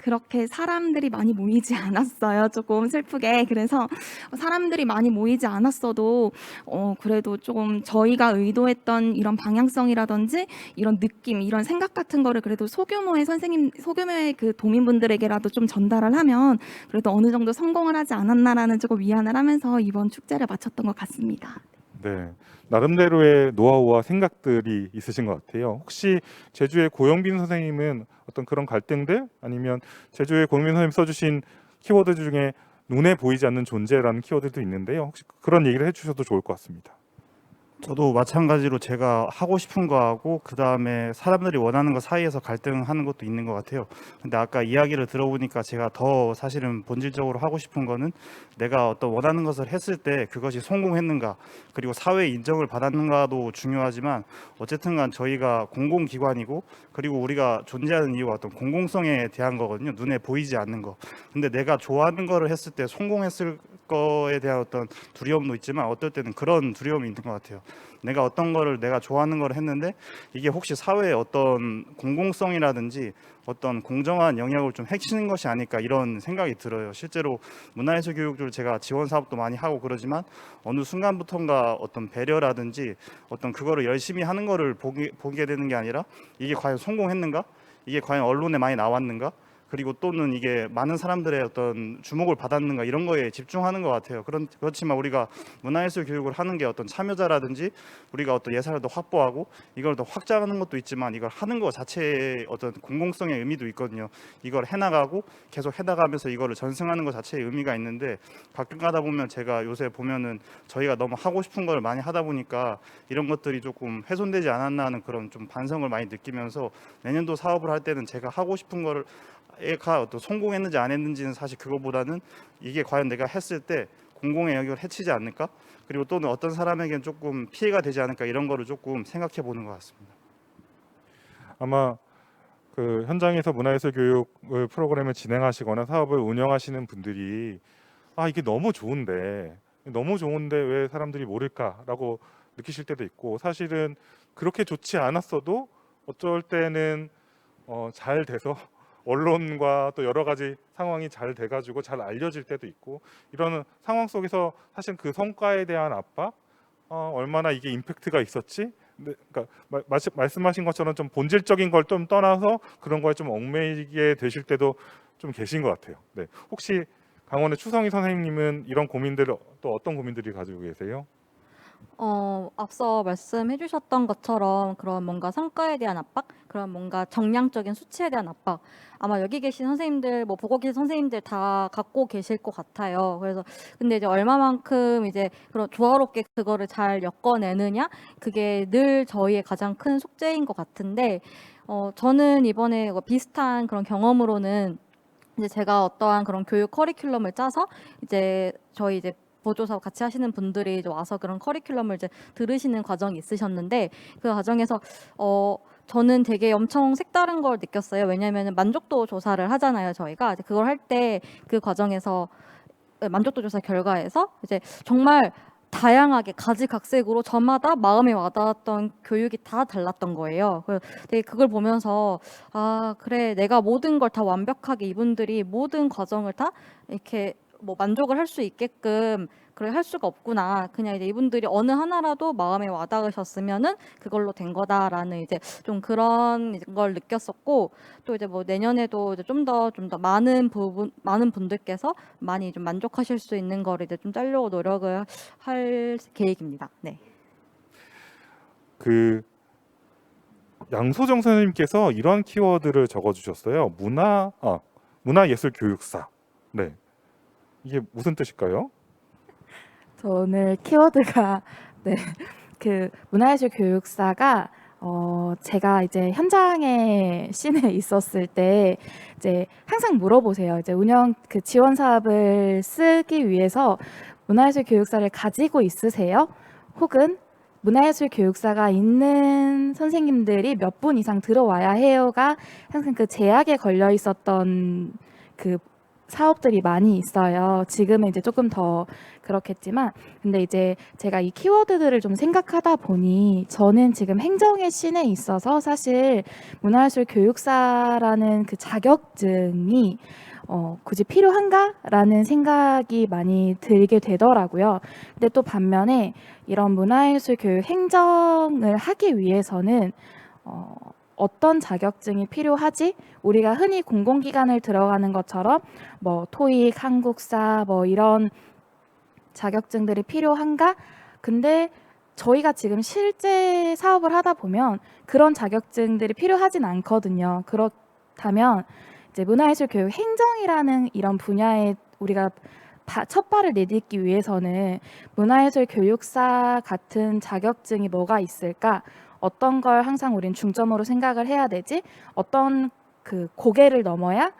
그렇게 사람들이 많이 모이지 않았어요. 조금 슬프게. 그래서 사람들이 많이 모이지 않았어도 그래도 조금 저희가 의도했던 이런 방향성이라든지 이런 느낌, 이런 생각 같은 거를 그래도 소규모의 그 도민분들에게라도 좀 전달을 하면 그래도 어느 정도 성공을 하지 않았나라는 조금 위안을 하면서 이번 축제를 마쳤던 것 같습니다. 네, 나름대로의 노하우와 생각들이 있으신 것 같아요. 혹시 제주의 고영빈 선생님은 어떤 그런 갈등들 아니면 제주의 고영빈 선생님 써주신 키워드 중에 눈에 보이지 않는 존재라는 키워드도 있는데요. 혹시 그런 얘기를 해주셔도 좋을 것 같습니다. 저도 마찬가지로 제가 하고 싶은 거하고 그 다음에 사람들이 원하는 거 사이에서 갈등하는 것도 있는 것 같아요. 근데 아까 이야기를 들어보니까 제가 더 사실은 본질적으로 하고 싶은 거는 내가 어떤 원하는 것을 했을 때 그것이 성공했는가 그리고 사회 인정을 받았는가도 중요하지만 어쨌든간 저희가 공공기관이고 그리고 우리가 존재하는 이유가 어떤 공공성에 대한 거거든요. 눈에 보이지 않는 거. 근데 내가 좋아하는 거를 했을 때 성공했을 거에 대한 어떤 두려움도 있지만 어떨 때는 그런 두려움이 있는 것 같아요. 내가 어떤 거를 내가 좋아하는 걸 했는데 이게 혹시 사회에 어떤 공공성이라든지 어떤 공정한 영역을 좀 해치는 것이 아닐까 이런 생각이 들어요. 실제로 문화예술 교육을 제가 지원 사업도 많이 하고 그러지만 어느 순간부터인가 어떤 배려라든지 어떤 그거를 열심히 하는 거를 보게 되는 게 아니라 이게 과연 성공했는가? 이게 과연 언론에 많이 나왔는가? 그리고 또는 이게 많은 사람들의 어떤 주목을 받았는가 이런 거에 집중하는 것 같아요. 그렇지만 우리가 문화예술 교육을 하는 게 어떤 참여자라든지 우리가 어떤 예산을 더 확보하고 이걸 더 확장하는 것도 있지만 이걸 하는 것 자체의 어떤 공공성의 의미도 있거든요. 이걸 해나가고 계속 해나가면서 이거를 전승하는 것 자체의 의미가 있는데 가끔 가다 보면 제가 요새 보면은 저희가 너무 하고 싶은 걸 많이 하다 보니까 이런 것들이 조금 훼손되지 않았나 하는 그런 좀 반성을 많이 느끼면서 내년도 사업을 할 때는 제가 하고 싶은 거를 가 또 성공했는지 안 했는지는 사실 그거보다는 이게 과연 내가 했을 때 공공의 영역을 해치지 않을까? 그리고 또는 어떤 사람에게는 조금 피해가 되지 않을까 이런 거를 조금 생각해 보는 것 같습니다. 아마 그 현장에서 문화예술 교육 프로그램을 진행하시거나 사업을 운영하시는 분들이 이게 너무 좋은데 왜 사람들이 모를까라고 느끼실 때도 있고 사실은 그렇게 좋지 않았어도 어쩔 때는 잘 돼서 언론과 또 여러 가지 상황이 잘 돼가지고 잘 알려질 때도 있고 이런 상황 속에서 사실 그 성과에 대한 압박 얼마나 이게 임팩트가 있었지? 그러니까 말씀하신 것처럼 좀 본질적인 걸 좀 떠나서 그런 거에 좀 얽매이게 되실 때도 좀 계신 것 같아요. 네. 혹시 강원의 추성희 선생님은 이런 고민들을 또 어떤 고민들이 가지고 계세요? 앞서 말씀해 주셨던 것처럼 그런 뭔가 성과에 대한 압박, 그런 뭔가 정량적인 수치에 대한 압박, 아마 여기 계신 선생님들, 뭐 보고 계신 선생님들 다 갖고 계실 것 같아요. 그래서 근데 이제 얼마만큼 이제 그런 조화롭게 그거를 잘 엮어내느냐, 그게 늘 저희의 가장 큰 숙제인 것 같은데, 저는 이번에 비슷한 그런 경험으로는 이제 제가 어떠한 그런 교육 커리큘럼을 짜서 이제 저희 이제 보조사 같이 하시는 분들이 이제 와서 그런 커리큘럼을 이제 들으시는 과정이 있으셨는데 그 과정에서 저는 되게 엄청 색다른 걸 느꼈어요. 왜냐하면 만족도 조사를 하잖아요. 저희가 이제 그걸 할 때 그 과정에서 만족도 조사 결과에서 이제 정말 다양하게 가지각색으로 저마다 마음에 와닿았던 교육이 다 달랐던 거예요. 되게 그걸 보면서 그래 내가 모든 걸 다 완벽하게 이분들이 모든 과정을 다 이렇게 뭐 만족을 할 수 있게끔 그래 할 수가 없구나. 그냥 이제 이분들이 어느 하나라도 마음에 와닿으셨으면은 그걸로 된 거다라는 이제 좀 그런 걸 느꼈었고 또 이제 뭐 내년에도 이제 좀 더 많은 분들께서 많이 좀 만족하실 수 있는 거를 이제 좀 짜려고 노력을 할 계획입니다. 네. 그 양소정 선생님께서 이런 키워드를 적어주셨어요. 문화예술 교육사. 네. 이게 무슨 뜻일까요? 저 오늘 키워드가 네, 그 문화예술 교육사가 제가 이제 현장에 씬에 있었을 때 이제 항상 물어보세요. 이제 운영 그 지원 사업을 쓰기 위해서 문화예술 교육사를 가지고 있으세요? 혹은 문화예술 교육사가 있는 선생님들이 몇 분 이상 들어와야 해요가 항상 그 제약에 걸려 있었던 그 사업들이 많이 있어요. 지금은 이제 조금 더 그렇겠지만, 근데 이제 제가 이 키워드들을 좀 생각하다 보니 저는 지금 행정의 씬에 있어서 사실 문화예술 교육사라는 그 자격증이 굳이 필요한가라는 생각이 많이 들게 되더라고요. 근데 또 반면에 이런 문화예술 교육 행정을 하기 위해서는 어떤 자격증이 필요하지? 우리가 흔히 공공기관을 들어가는 것처럼 뭐 토익, 한국사 뭐 이런 자격증들이 필요한가? 근데 저희가 지금 실제 사업을 하다 보면 그런 자격증들이 필요하진 않거든요. 그렇다면 이제 문화예술 교육 행정이라는 이런 분야에 우리가 첫 발을 내딛기 위해서는 문화예술 교육사 같은 자격증이 뭐가 있을까? 어떤 걸 항상 우린 중점으로 생각을 해야 되지? 어떤 그 고개를 넘어야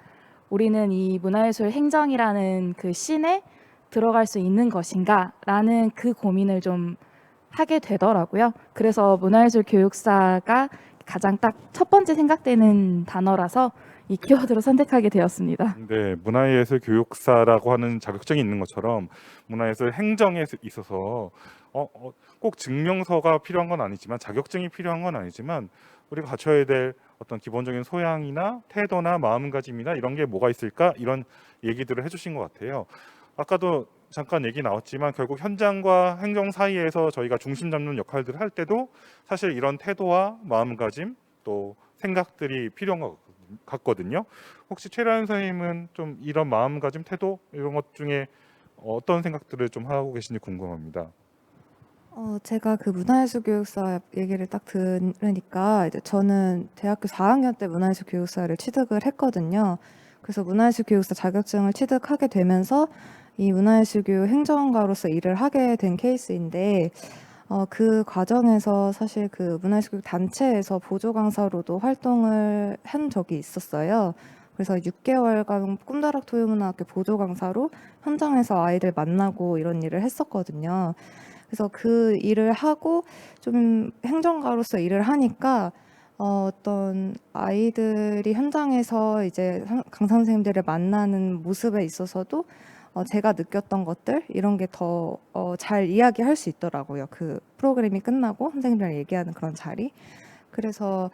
우리는 이 문화예술 행정이라는 그 씬에 들어갈 수 있는 것인가? 라는 그 고민을 좀 하게 되더라고요. 그래서 문화예술 교육사가 가장 딱 첫 번째 생각되는 단어라서 이 키워드로 선택하게 되었습니다. 네, 문화예술 교육사라고 하는 자격증이 있는 것처럼 문화예술 행정에 있어서 꼭 증명서가 필요한 건 아니지만 자격증이 필요한 건 아니지만 우리가 갖춰야 될 어떤 기본적인 소양이나 태도나 마음가짐이나 이런 게 뭐가 있을까 이런 얘기들을 해주신 것 같아요. 아까도 잠깐 얘기 나왔지만 결국 현장과 행정 사이에서 저희가 중심 잡는 역할들을 할 때도 사실 이런 태도와 마음가짐 또 생각들이 필요한 것 같거든요. 같거든요. 혹시 최라연 선생님은 좀 이런 마음가짐, 태도 이런 것 중에 어떤 생각들을 좀 하고 계신지 궁금합니다. 제가 그 문화예술 교육사 얘기를 딱 들으니까 이제 저는 대학교 4학년 때 문화예술 교육사를 취득을 했거든요. 그래서 문화예술 교육사 자격증을 취득하게 되면서 이 문화예술 교육 행정가로서 일을 하게 된 케이스인데 그 과정에서 사실 그 문화예술 교육 단체에서 보조 강사로도 활동을 한 적이 있었어요. 그래서 6개월간 꿈다락 토요문화학교 보조 강사로 현장에서 아이들 만나고 이런 일을 했었거든요. 그래서 그 일을 하고 좀 행정가로서 일을 하니까 어떤 아이들이 현장에서 이제 강사 선생님들을 만나는 모습에 있어서도 제가 느꼈던 것들 이런 게 더 잘 이야기할 수 있더라고요. 그 프로그램이 끝나고 선생님들이랑 얘기하는 그런 자리. 그래서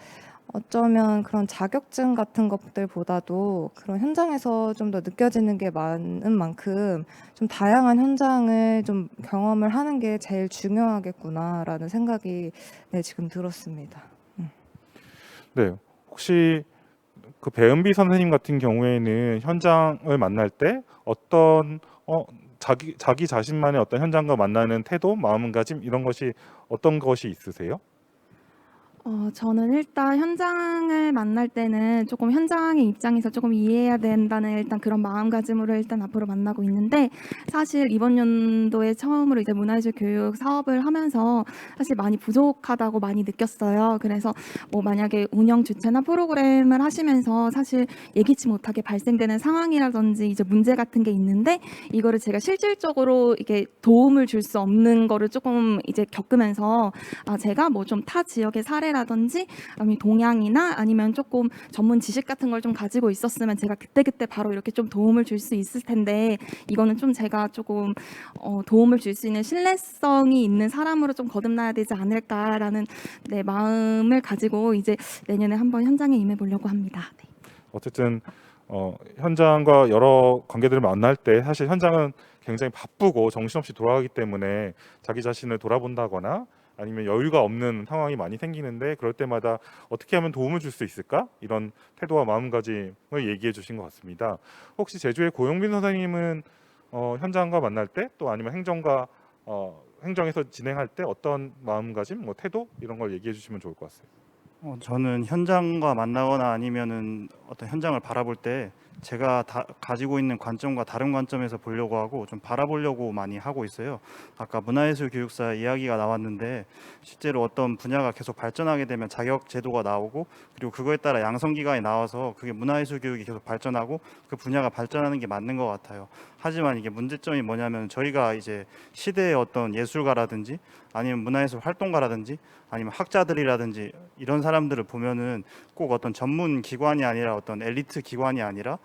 어쩌면 그런 자격증 같은 것들보다도 그런 현장에서 좀 더 느껴지는 게 많은 만큼 좀 다양한 현장을 좀 경험을 하는 게 제일 중요하겠구나라는 생각이 네, 지금 들었습니다. 네, 혹시 그 배은비 선생님 같은 경우에는 현장을 만날 때 어떤 자기 자신만의 어떤 현장과 만나는 태도, 마음가짐 이런 것이 어떤 것이 있으세요? 저는 일단 현장을 만날 때는 조금 현장의 입장에서 조금 이해해야 된다는 일단 그런 마음가짐으로 일단 앞으로 만나고 있는데 사실 이번 연도에 처음으로 이제 문화예술 교육 사업을 하면서 사실 많이 부족하다고 많이 느꼈어요. 그래서 뭐 만약에 운영 주체나 프로그램을 하시면서 사실 예기치 못하게 발생되는 상황이라든지 이제 문제 같은 게 있는데 이거를 제가 실질적으로 이게 도움을 줄 수 없는 거를 조금 이제 겪으면서 제가 뭐 좀 타 지역의 사례라든지 아니면 동향이나 아니면 조금 전문 지식 같은 걸 좀 가지고 있었으면 제가 그때그때 바로 이렇게 좀 도움을 줄 수 있을 텐데 이거는 좀 제가 조금 도움을 줄 수 있는 신뢰성이 있는 사람으로 좀 거듭나야 되지 않을까라는 네, 마음을 가지고 이제 내년에 한번 현장에 임해 보려고 합니다. 네. 어쨌든 현장과 여러 관계들을 만날 때 사실 현장은 굉장히 바쁘고 정신없이 돌아가기 때문에 자기 자신을 돌아본다거나 아니면 여유가 없는 상황이 많이 생기는데 그럴 때마다 어떻게 하면 도움을 줄 수 있을까? 이런 태도와 마음가짐을 얘기해 주신 것 같습니다. 혹시 제주의 고용빈 선생님은 현장과 만날 때 또 아니면 행정에서 진행할 때 어떤 마음가짐, 뭐 태도 이런 걸 얘기해 주시면 좋을 것 같아요. 저는 현장과 만나거나 아니면은 어떤 현장을 바라볼 때 제가 가지고 있는 관점과 다른 관점에서 보려고 하고 좀 바라보려고 많이 하고 있어요. 아까 문화예술 교육사 이야기가 나왔는데 실제로 어떤 분야가 계속 발전하게 되면 자격 제도가 나오고 그리고 그거에 따라 양성기관이 나와서 그게 문화예술 교육이 계속 발전하고 그 분야가 발전하는 게 맞는 것 같아요. 하지만 이게 문제점이 뭐냐면 저희가 이제 시대의 어떤 예술가라든지 아니면 문화예술 활동가라든지 아니면 학자들이라든지 이런 사람들을 보면은 꼭 어떤 전문 기관이 아니라 어떤 엘리트 기관이 아니라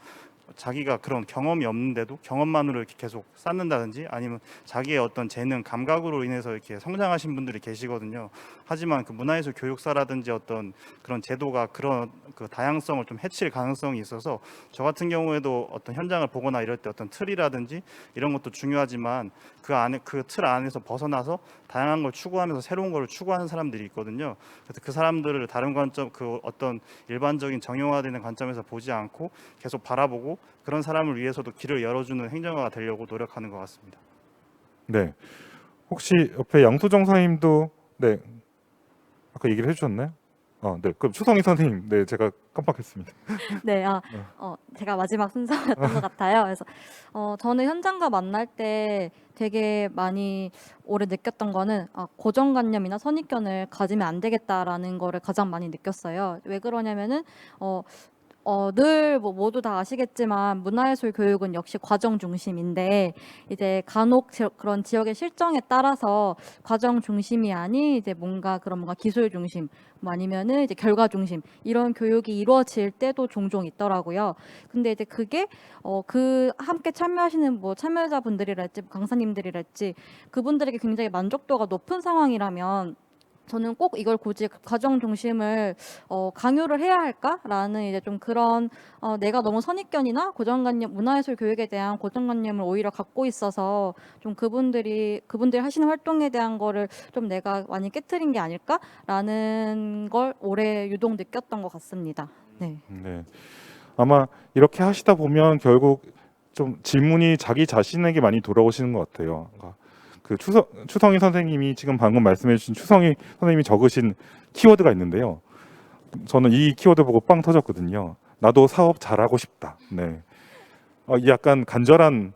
자기가 그런 경험이 없는데도 경험만으로 이렇게 계속 쌓는다든지 아니면 자기의 어떤 재능, 감각으로 인해서 이렇게 성장하신 분들이 계시거든요. 하지만 그 문화예술 교육사라든지 어떤 그런 제도가 그런 그 다양성을 좀 해칠 가능성이 있어서 저 같은 경우에도 어떤 현장을 보거나 이럴 때 어떤 틀이라든지 이런 것도 중요하지만 그 안에 그 틀 안에서 벗어나서 다양한 걸 추구하면서 새로운 걸 추구하는 사람들이 있거든요. 그래서 그 사람들을 다른 관점, 그 어떤 일반적인 정형화되는 관점에서 보지 않고 계속 바라보고 그런 사람을 위해서도 길을 열어주는 행정가가 되려고 노력하는 것 같습니다. 네. 혹시 옆에 양수정 선생님도 네 아까 얘기를 해주셨나요? 네. 그럼 추성희 선생님, 네 제가 깜빡했습니다. 네, 제가 마지막 순서였던 것 같아요. 그래서 저는 현장과 만날 때 되게 많이 오래 느꼈던 거는 고정관념이나 선입견을 가지면 안 되겠다라는 거를 가장 많이 느꼈어요. 왜 그러냐면은 늘 뭐 모두 다 아시겠지만 문화예술 교육은 역시 과정 중심인데 이제 간혹 그런 지역의 실정에 따라서 과정 중심이 아닌 이제 뭔가 기술 중심 뭐 아니면은 이제 결과 중심 이런 교육이 이루어질 때도 종종 있더라고요. 근데 이제 그게 그 함께 참여하시는 뭐 참여자분들이랄지 강사님들이랄지 그분들에게 굉장히 만족도가 높은 상황이라면 저는 꼭 이걸 굳이 과정 중심을 강요를 해야 할까라는 이제 좀 그런 내가 너무 선입견이나 고정관념 문화예술 교육에 대한 고정관념을 오히려 갖고 있어서 좀 그분들이 하시는 활동에 대한 거를 좀 내가 많이 깨트린 게 아닐까라는 걸 올해 유독 느꼈던 것 같습니다. 네. 네. 아마 이렇게 하시다 보면 결국 좀 질문이 자기 자신에게 많이 돌아오시는 것 같아요. 그러니까 그 추성희 선생님이 지금 방금 말씀해주신 추성희 선생님이 적으신 키워드가 있는데요. 저는 이 키워드 보고 빵 터졌거든요. 나도 사업 잘하고 싶다. 네. 이 약간 간절한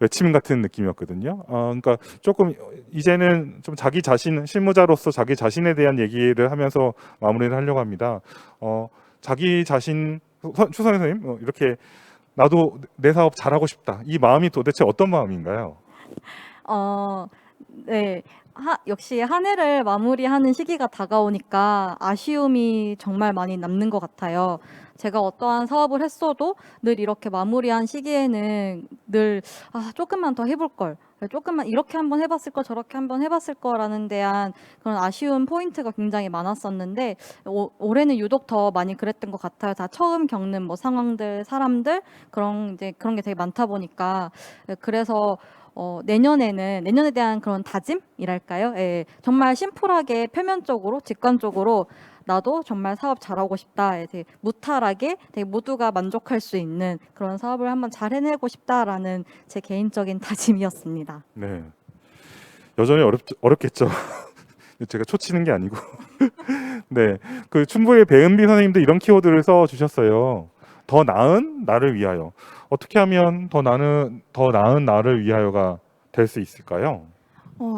외침 같은 느낌이었거든요. 그러니까 조금 이제는 좀 자기 자신, 실무자로서 자기 자신에 대한 얘기를 하면서 마무리를 하려고 합니다. 자기 자신, 추성희 선생님, 이렇게 나도 내 사업 잘하고 싶다. 이 마음이 도대체 어떤 마음인가요? 네. 역시 한 해를 마무리하는 시기가 다가오니까 아쉬움이 정말 많이 남는 것 같아요. 제가 어떠한 사업을 했어도 늘 이렇게 마무리한 시기에는 늘 조금만 더 해볼 걸, 조금만 이렇게 한번 해봤을 걸, 저렇게 한번 해봤을 거라는 대한 그런 아쉬운 포인트가 굉장히 많았었는데 올해는 유독 더 많이 그랬던 것 같아요. 다 처음 겪는 뭐 상황들, 사람들 그런 게 되게 많다 보니까 그래서 내년에 대한 그런 다짐이랄까요? 예, 정말 심플하게 표면적으로 직관적으로 나도 정말 사업 잘하고 싶다. 예, 되게 무탈하게 되게 모두가 만족할 수 있는 그런 사업을 한번 잘 해내고 싶다라는 제 개인적인 다짐이었습니다. 네. 여전히 어렵겠죠. 제가 초치는 게 아니고. 네. 그 춘부의 배은비 선생님도 이런 키워드를 써 주셨어요. 더 나은 나를 위하여. 어떻게 하면 더 나은 나를 위하여가 될 수 있을까요?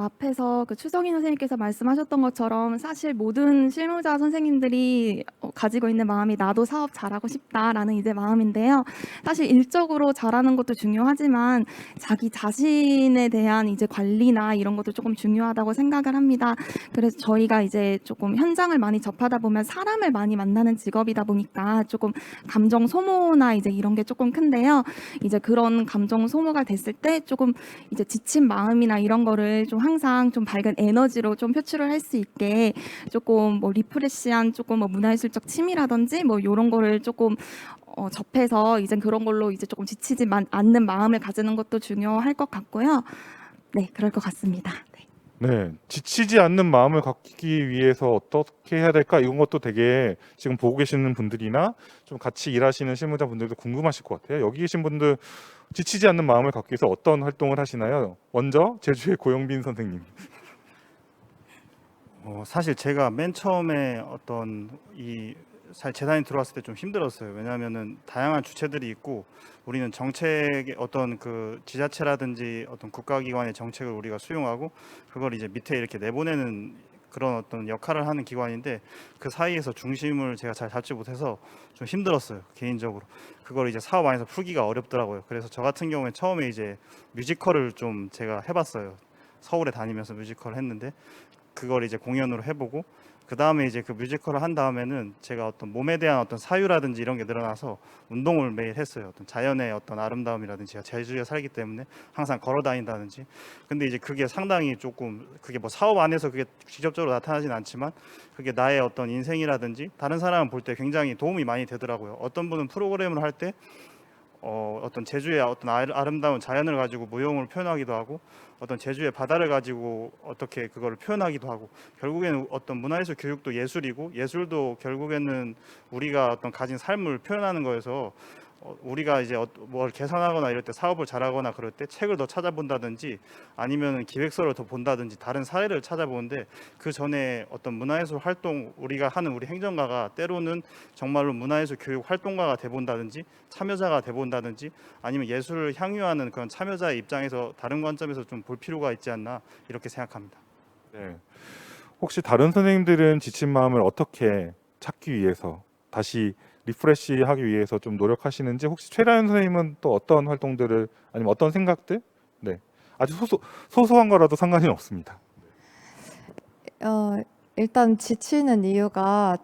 앞에서 그 추성희 선생님께서 말씀하셨던 것처럼 사실 모든 실무자 선생님들이 가지고 있는 마음이 나도 사업 잘하고 싶다라는 이제 마음인데요. 사실 일적으로 잘하는 것도 중요하지만 자기 자신에 대한 이제 관리나 이런 것도 조금 중요하다고 생각을 합니다. 그래서 저희가 이제 조금 현장을 많이 접하다 보면 사람을 많이 만나는 직업이다 보니까 조금 감정 소모나 이제 이런 게 조금 큰데요. 이제 그런 감정 소모가 됐을 때 조금 이제 지친 마음이나 이런 거를 좀 항상 좀 밝은 에너지로 좀 표출을 할 수 있게 조금 뭐 리프레시한 조금 뭐 문화예술적 취미라든지 뭐 이런 거를 조금 접해서 이제 그런 걸로 이제 조금 지치지 않는 마음을 가지는 것도 중요할 것 같고요. 네, 그럴 것 같습니다. 네. 네, 지치지 않는 마음을 갖기 위해서 어떻게 해야 될까? 이런 것도 되게 지금 보고 계시는 분들이나 좀 같이 일하시는 실무자 분들도 궁금하실 것 같아요. 여기 계신 분들 지치지 않는 마음을 갖기 위해서 어떤 활동을 하시나요? 먼저 제주의 고영빈 선생님. 사실 제가 맨 처음에 재단에 들어왔을 때 좀 힘들었어요. 왜냐하면은 다양한 주체들이 있고 우리는 정책의 어떤 그 지자체라든지 어떤 국가기관의 정책을 우리가 수용하고 그걸 이제 밑에 이렇게 내보내는 그런 어떤 역할을 하는 기관인데 그 사이에서 중심을 제가 잘 잡지 못해서 좀 힘들었어요. 개인적으로 그걸 이제 사업 안에서 풀기가 어렵더라고요. 그래서 저 같은 경우에 처음에 이제 뮤지컬을 좀 제가 해봤어요. 서울에 다니면서 뮤지컬을 했는데 그걸 이제 공연으로 해보고 그 다음에 이제 그 뮤지컬을 한 다음에는 제가 어떤 몸에 대한 어떤 사유라든지 이런 게 늘어나서 운동을 매일 했어요. 어떤 자연의 어떤 아름다움이라든지 제가 제주에 살기 때문에 항상 걸어 다닌다든지. 근데 이제 그게 상당히 조금 그게 뭐 사업 안에서 그게 직접적으로 나타나진 않지만 그게 나의 어떤 인생이라든지 다른 사람을 볼 때 굉장히 도움이 많이 되더라고요. 어떤 분은 프로그램을 할 때 어떤 제주의 어떤 아름다운 자연을 가지고 무용을 표현하기도 하고 어떤 제주의 바다를 가지고 어떻게 그거를 표현하기도 하고 결국에는 어떤 문화예술 교육도 예술이고 예술도 결국에는 우리가 어떤 가진 삶을 표현하는 거여서 우리가 이제 뭘 개선하거나 이럴 때 사업을 잘하거나 그럴 때 책을 더 찾아본다든지 아니면 기획서를 더 본다든지 다른 사례를 찾아보는데 그 전에 어떤 문화예술 활동 우리가 하는 우리 행정가가 때로는 정말로 문화예술 교육 활동가가 돼본다든지 참여자가 돼본다든지 아니면 예술을 향유하는 그런 참여자의 입장에서 다른 관점에서 좀 볼 필요가 있지 않나 이렇게 생각합니다. 네. 혹시 다른 선생님들은 지친 마음을 어떻게 찾기 위해서 다시 리프레시하기 위해서 좀 노력하시는지 혹시 최라연 선생님은 또 어떤 활동들을 아니면 어떤 생각들? 네. 아주 소소한 거라도 상관이 없습니다. 일단 지치는 이유가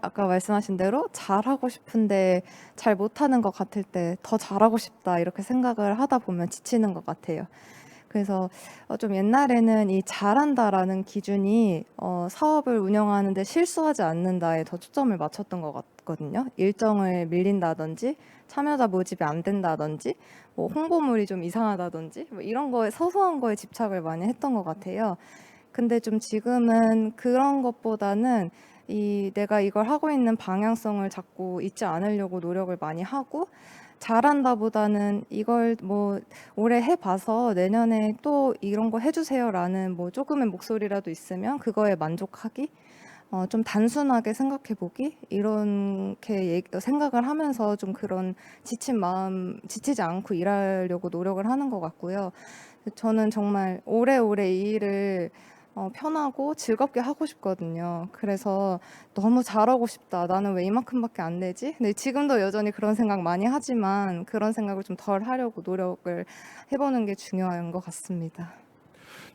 아까 말씀하신 대로 잘하고 싶은데 잘 못하는 것 같을 때 더 잘하고 싶다 이렇게 생각을 하다 보면 지치는 것 같아요. 그래서 좀 옛날에는 이 잘한다라는 기준이 사업을 운영하는데 실수하지 않는다에 더 초점을 맞췄던 것 같거든요. 일정을 밀린다든지 참여자 모집이 안 된다든지 뭐 홍보물이 좀 이상하다든지 뭐 이런 거에 소소한 거에 집착을 많이 했던 것 같아요. 근데 좀 지금은 그런 것보다는 내가 이걸 하고 있는 방향성을 자꾸 잊지 않으려고 노력을 많이 하고, 잘한다보다는 이걸 뭐 올해 해봐서 내년에 또 이런 거 해주세요라는 뭐 조금의 목소리라도 있으면 그거에 만족하기, 좀 단순하게 생각해보기, 이렇게 생각을 하면서 좀 그런 지친 마음, 지치지 않고 일하려고 노력을 하는 것 같고요. 저는 정말 오래오래 이 일을 편하고 즐겁게 하고 싶거든요. 그래서 너무 잘하고 싶다. 나는 왜 이만큼밖에 안 되지? 근데 지금도 여전히 그런 생각 많이 하지만 그런 생각을 좀 덜 하려고 노력을 해보는 게 중요한 것 같습니다.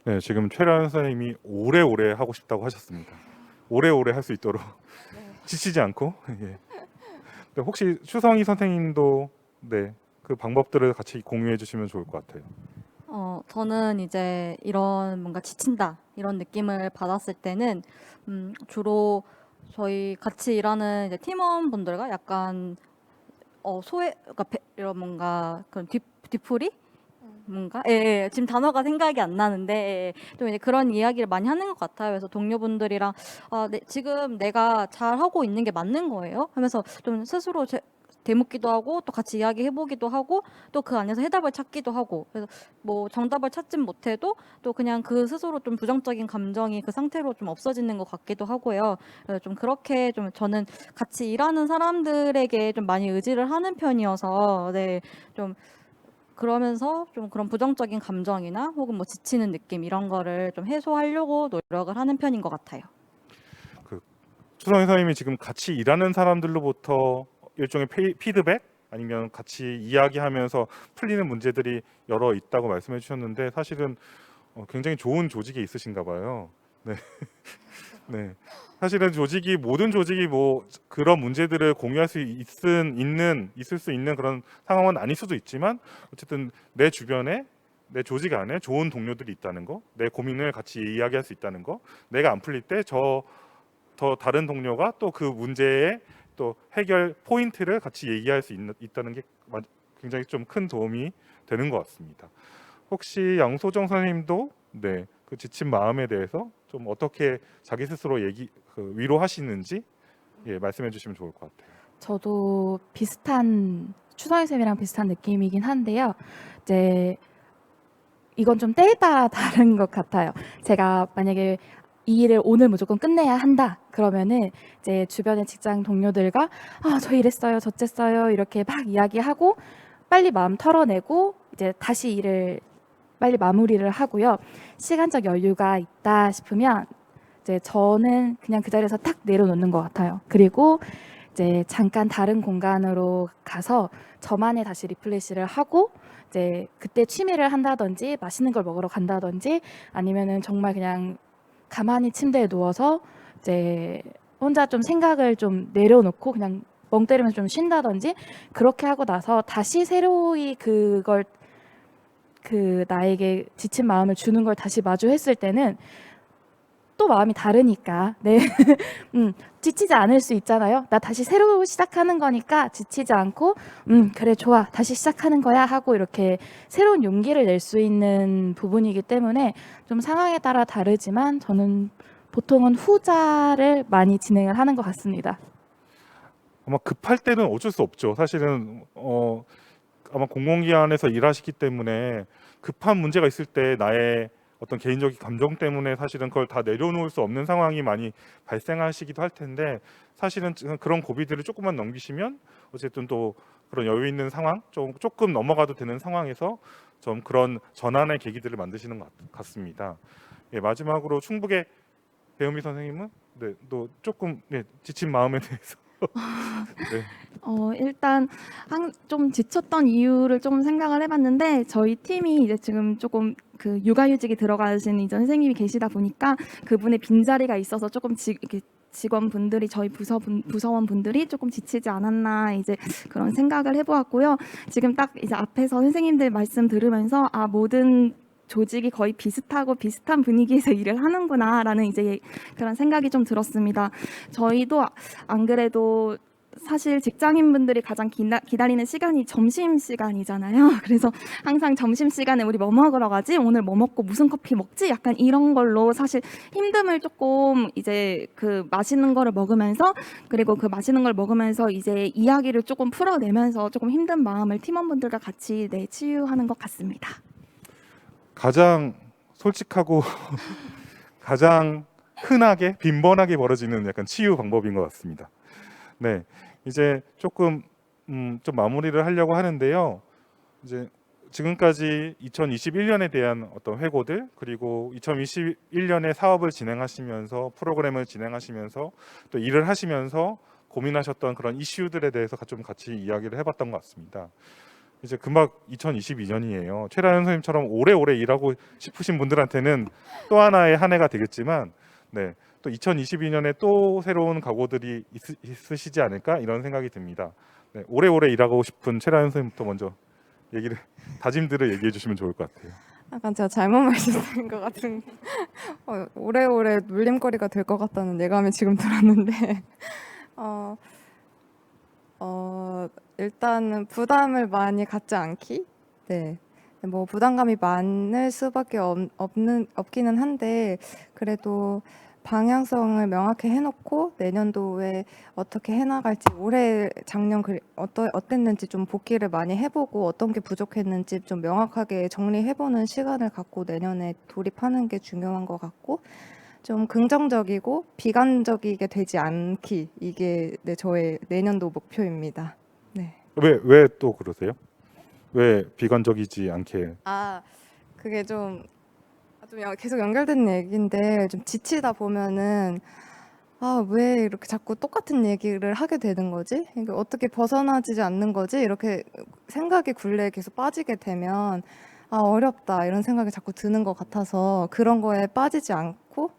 네, 지금 최라연 선생님이 오래오래 하고 싶다고 하셨습니다. 오래오래 할 수 있도록 지치지 않고. 예. 네, 혹시 추성희 선생님도 네, 그 방법들을 같이 공유해 주시면 좋을 것 같아요. 저는 이제 이런 뭔가 지친다 이런 느낌을 받았을 때는 주로 저희 같이 일하는 이제 팀원분들과 약간 그러니까 이런 뭔가 그런 뒤풀이 뭔가 지금 단어가 생각이 안 나는데 좀 이제 그런 이야기를 많이 하는 것 같아요. 그래서 동료분들이랑 지금 내가 잘 하고 있는 게 맞는 거예요? 하면서 좀 스스로 되묻기도 하고 또 같이 이야기해보기도 하고 또 그 안에서 해답을 찾기도 하고, 그래서 뭐 정답을 찾진 못해도 또 그냥 그 스스로 좀 부정적인 감정이 그 상태로 좀 없어지는 것 같기도 하고요. 그래서 좀 그렇게 좀 저는 같이 일하는 사람들에게 좀 많이 의지를 하는 편이어서 좀 그러면서 좀 그런 부정적인 감정이나 혹은 뭐 지치는 느낌 이런 거를 좀 해소하려고 노력을 하는 편인 것 같아요. 추성희 선생님이 지금 같이 일하는 사람들로부터 일종의 피드백 아니면 같이 이야기하면서 풀리는 문제들이 여러 있다고 말씀해 주셨는데 사실은 굉장히 좋은 조직에 있으신가 봐요. 네. 네. 사실은 모든 조직이 뭐 그런 문제들을 공유할 수 있을 수 있는 그런 상황은 아닐 수도 있지만 어쨌든 내 주변에 내 조직 안에 좋은 동료들이 있다는 거, 내 고민을 같이 이야기할 수 있다는 거, 내가 안 풀릴 때 더 다른 동료가 또 그 문제의 또 해결 포인트를 같이 얘기할 수 있다는 게 굉장히 좀 큰 도움이 되는 것 같습니다. 혹시 양소정 선생님도 네, 그 지친 마음에 대해서 좀 어떻게 자기 스스로 위로하시는지 말씀해 주시면 좋을 것 같아요. 저도 추성희 쌤이랑 비슷한 느낌이긴 한데요. 이제 이건 좀 때에 따라 다른 것 같아요. 제가 만약에 이 일을 오늘 무조건 끝내야 한다. 그러면은 이제 주변의 직장 동료들과 저 이랬어요, 저쨌어요 이렇게 막 이야기하고 빨리 마음 털어내고 이제 다시 일을 빨리 마무리를 하고요. 시간적 여유가 있다 싶으면 이제 저는 그냥 그 자리에서 탁 내려놓는 것 같아요. 그리고 이제 잠깐 다른 공간으로 가서 저만의 다시 리플레시를 하고 이제 그때 취미를 한다든지 맛있는 걸 먹으러 간다든지 아니면은 정말 그냥 가만히 침대에 누워서 이제 혼자 좀 생각을 좀 내려놓고 그냥 멍 때리면서 좀 쉰다든지 그렇게 하고 나서 다시 새로이 그걸 나에게 지친 마음을 주는 걸 다시 마주했을 때는 또 마음이 다르니까 지치지 않을 수 있잖아요. 나 다시 새로 시작하는 거니까 지치지 않고 그래 좋아 다시 시작하는 거야 하고 이렇게 새로운 용기를 낼 수 있는 부분이기 때문에 좀 상황에 따라 다르지만 저는 보통은 후자를 많이 진행을 하는 것 같습니다. 아마 급할 때는 어쩔 수 없죠. 사실은 아마 공공기관에서 일하시기 때문에 급한 문제가 있을 때 나의 어떤 개인적인 감정 때문에 사실은 그걸 다 내려놓을 수 없는 상황이 많이 발생하시기도 할 텐데 사실은 그런 고비들을 조금만 넘기시면 어쨌든 또 그런 여유 있는 상황, 조금 넘어가도 되는 상황에서 좀 그런 전환의 계기들을 만드시는 것 같습니다. 마지막으로 충북의 배은미 선생님은 또 조금 지친 마음에 대해서 네. 일단 좀 지쳤던 이유를 좀 생각을 해봤는데 저희 팀이 이제 지금 조금 그 육아휴직이 들어가신 이제 선생님이 계시다 보니까 그분의 빈자리가 있어서 조금 이렇게 직원분들이 저희 부서원분들이 조금 지치지 않았나 이제 그런 생각을 해보았고요. 지금 딱 이제 앞에서 선생님들 말씀 들으면서 모든 조직이 거의 비슷하고 비슷한 분위기에서 일을 하는구나라는 이제 그런 생각이 좀 들었습니다. 저희도 안 그래도 사실 직장인분들이 가장 기다리는 시간이 점심 시간이잖아요. 그래서 항상 점심 시간에 우리 뭐 먹으러 가지? 오늘 뭐 먹고 무슨 커피 먹지? 약간 이런 걸로 사실 힘듦을 조금 이제 그 맛있는 거를 먹으면서 그리고 그 맛있는 걸 먹으면서 이제 이야기를 조금 풀어내면서 조금 힘든 마음을 팀원분들과 같이 네, 치유하는 것 같습니다. 가장 솔직하고 가장 흔하게 빈번하게 벌어지는 약간 치유 방법인 것 같습니다. 네, 이제 조금 좀 마무리를 하려고 하는데요. 이제 지금까지 2021년에 대한 어떤 회고들 그리고 2021년에 사업을 진행하시면서 프로그램을 진행하시면서 또 일을 하시면서 고민하셨던 그런 이슈들에 대해서 좀 같이 이야기를 해봤던 것 같습니다. 이제 금방 2022년이에요. 최라연 선생님처럼 오래오래 일하고 싶으신 분들한테는 또 하나의 한 해가 되겠지만, 네, 또 2022년에 또 새로운 각오들이 있으시지 않을까 이런 생각이 듭니다. 네, 오래오래 일하고 싶은 최라연 선생님부터 먼저 다짐들을 얘기해 주시면 좋을 것 같아요. 약간 제가 잘못 말씀드린 것 같은 오래오래 놀림거리가 될 것 같다는 예감이 지금 들었는데 일단은 부담을 많이 갖지 않기. 네. 뭐 부담감이 많을 수밖에 없기는 한데 그래도 방향성을 명확히 해놓고 내년도에 어떻게 해나갈지 올해 작년 어땠는지 좀 복기를 많이 해보고 어떤 게 부족했는지 좀 명확하게 정리해보는 시간을 갖고 내년에 돌입하는 게 중요한 것 같고 좀 긍정적이고 비관적이게 되지 않기 이게 저의 내년도 목표입니다. 네. 왜 또 그러세요? 왜 비관적이지 않게? 그게 좀 계속 연결된 얘기인데 좀 지치다 보면은 왜 이렇게 자꾸 똑같은 얘기를 하게 되는 거지? 이게 어떻게 벗어나지 않는 거지? 이렇게 생각의 굴레에 계속 빠지게 되면 어렵다 이런 생각이 자꾸 드는 것 같아서 그런 거에 빠지지 않고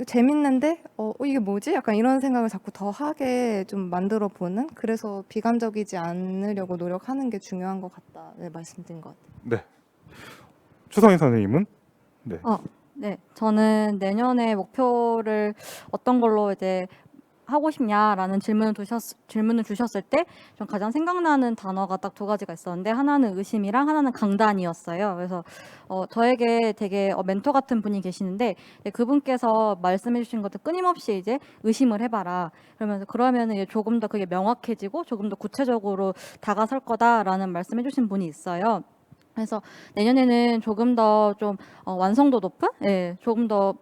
재밌는데 이게 뭐지? 약간 이런 생각을 자꾸 더 하게 좀 만들어 보는 그래서 비관적이지 않으려고 노력하는 게 중요한 것 같다. 네, 말씀드린 것 같아요. 네. 추성희 선생님은? 네. 네, 저는 내년에 목표를 어떤 걸로 이제 하고 싶냐라는 질문을 주셨을 때 좀 가장 생각나는 단어가 딱 두 가지가 있었는데 하나는 의심이랑 하나는 강단이었어요. 그래서 저에게 되게 멘토 같은 분이 계시는데 그분께서 말씀해 주신 것들 끊임없이 이제 의심을 해봐라. 그러면 이제 조금 더 그게 명확해지고 조금 더 구체적으로 다가설 거다라는 말씀해 주신 분이 있어요. 그래서 내년에는 조금 더 좀 완성도 높은, 조금 더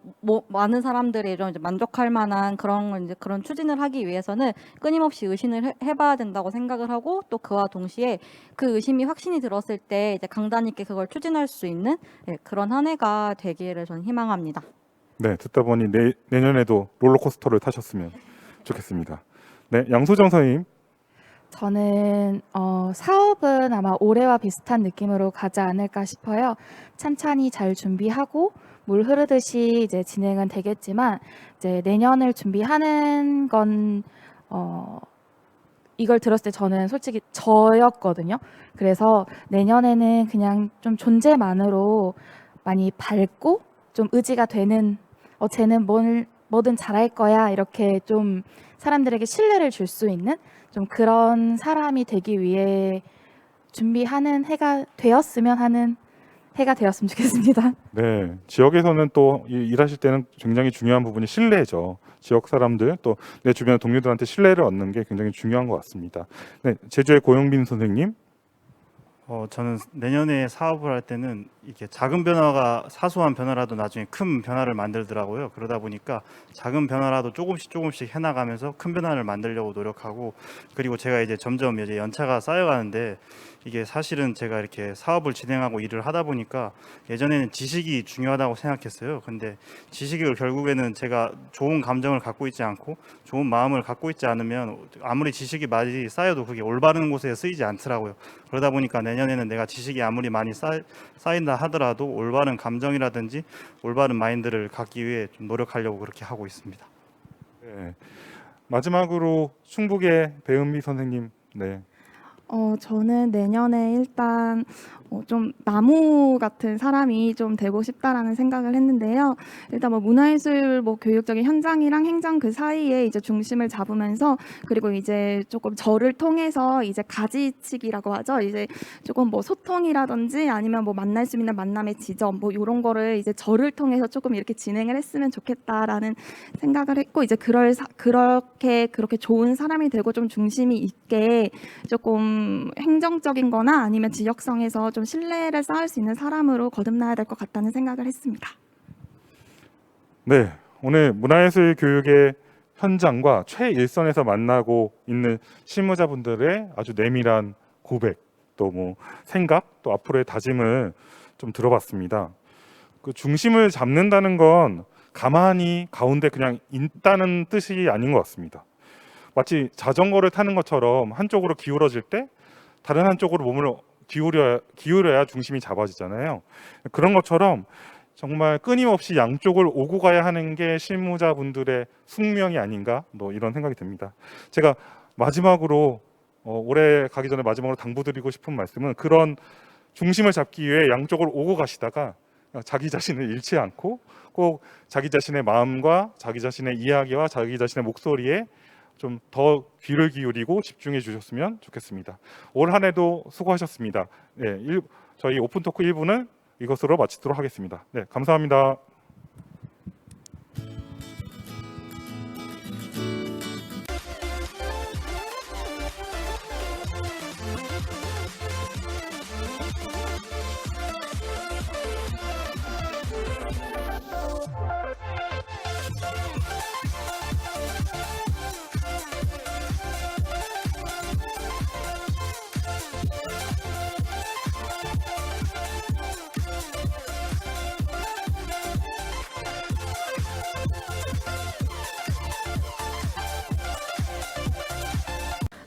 많은 사람들이 좀 이제 만족할 만한 그런 추진을 하기 위해서는 끊임없이 의심을 해봐야 된다고 생각을 하고 또 그와 동시에 그 의심이 확신이 들었을 때 이제 강단 있게 그걸 추진할 수 있는 그런 한 해가 되기를 저는 희망합니다. 네, 듣다 보니 내년에도 롤러코스터를 타셨으면 좋겠습니다. 네, 양소정 선생님. 저는 사업은 아마 올해와 비슷한 느낌으로 가지 않을까 싶어요. 찬찬히 잘 준비하고 물 흐르듯이 이제 진행은 되겠지만 이제 내년을 준비하는 건 이걸 들었을 때 저는 솔직히 저였거든요. 그래서 내년에는 그냥 좀 존재만으로 많이 밝고 좀 의지가 되는 쟤는 뭐든 잘할 거야 이렇게 좀 사람들에게 신뢰를 줄 수 있는 좀 그런 사람이 되기 위해 준비하는 해가 되었으면 하는 해가 되었으면 좋겠습니다. 네, 지역에서는 또 일하실 때는 굉장히 중요한 부분이 신뢰죠. 지역 사람들 또 내 주변 동료들한테 신뢰를 얻는 게 굉장히 중요한 것 같습니다. 네, 제주의 고영빈 선생님. 저는 내년에 사업을 할 때는 이게 작은 변화가 사소한 변화라도 나중에 큰 변화를 만들더라고요. 그러다 보니까 작은 변화라도 조금씩 해나가면서 큰 변화를 만들려고 노력하고 그리고 제가 이제 점점 이제 연차가 쌓여가는데 이게 사실은 제가 이렇게 사업을 진행하고 일을 하다 보니까 예전에는 지식이 중요하다고 생각했어요. 근데 지식을 결국에는 제가 좋은 감정을 갖고 있지 않고 좋은 마음을 갖고 있지 않으면 아무리 지식이 많이 쌓여도 그게 올바른 곳에 쓰이지 않더라고요. 그러다 보니까 내년에는 내가 지식이 아무리 많이 쌓인다 하더라도 올바른 감정이라든지 올바른 마인드를 갖기 위해 좀 노력하려고 그렇게 하고 있습니다. 네, 마지막으로 충북의 배은미 선생님. 네. 저는 내년에 일단 좀 나무 같은 사람이 좀 되고 싶다라는 생각을 했는데요. 일단 뭐 문화예술 뭐 교육적인 현장이랑 행정 그 사이에 이제 중심을 잡으면서 그리고 이제 조금 저를 통해서 이제 가지치기라고 하죠. 이제 조금 뭐 소통이라든지 아니면 뭐 만날 수 있는 만남의 지점 뭐 이런 거를 이제 저를 통해서 조금 이렇게 진행을 했으면 좋겠다라는 생각을 했고 이제 그렇게 좋은 사람이 되고 좀 중심이 있게 조금 행정적인 거나 아니면 지역성에서 좀 신뢰를 쌓을 수 있는 사람으로 거듭나야 될 것 같다는 생각을 했습니다. 네, 오늘 문화예술 교육의 현장과 최일선에서 만나고 있는 실무자분들의 아주 내밀한 고백, 또 뭐 생각, 또 앞으로의 다짐을 좀 들어봤습니다. 그 중심을 잡는다는 건 가만히 가운데 그냥 있다는 뜻이 아닌 것 같습니다. 마치 자전거를 타는 것처럼 한쪽으로 기울어질 때 다른 한쪽으로 몸을 기울여야 중심이 잡아지잖아요. 그런 것처럼 정말 끊임없이 양쪽을 오고 가야 하는 게 실무자분들의 숙명이 아닌가, 뭐 이런 생각이 듭니다. 제가 마지막으로 올해 가기 전에 마지막으로 당부드리고 싶은 말씀은 그런 중심을 잡기 위해 양쪽을 오고 가시다가 자기 자신을 잃지 않고 꼭 자기 자신의 마음과 자기 자신의 이야기와 자기 자신의 목소리에 좀 더 귀를 기울이고 집중해 주셨으면 좋겠습니다. 올 한 해도 수고하셨습니다. 네, 저희 오픈토크 1부는 이것으로 마치도록 하겠습니다. 네, 감사합니다.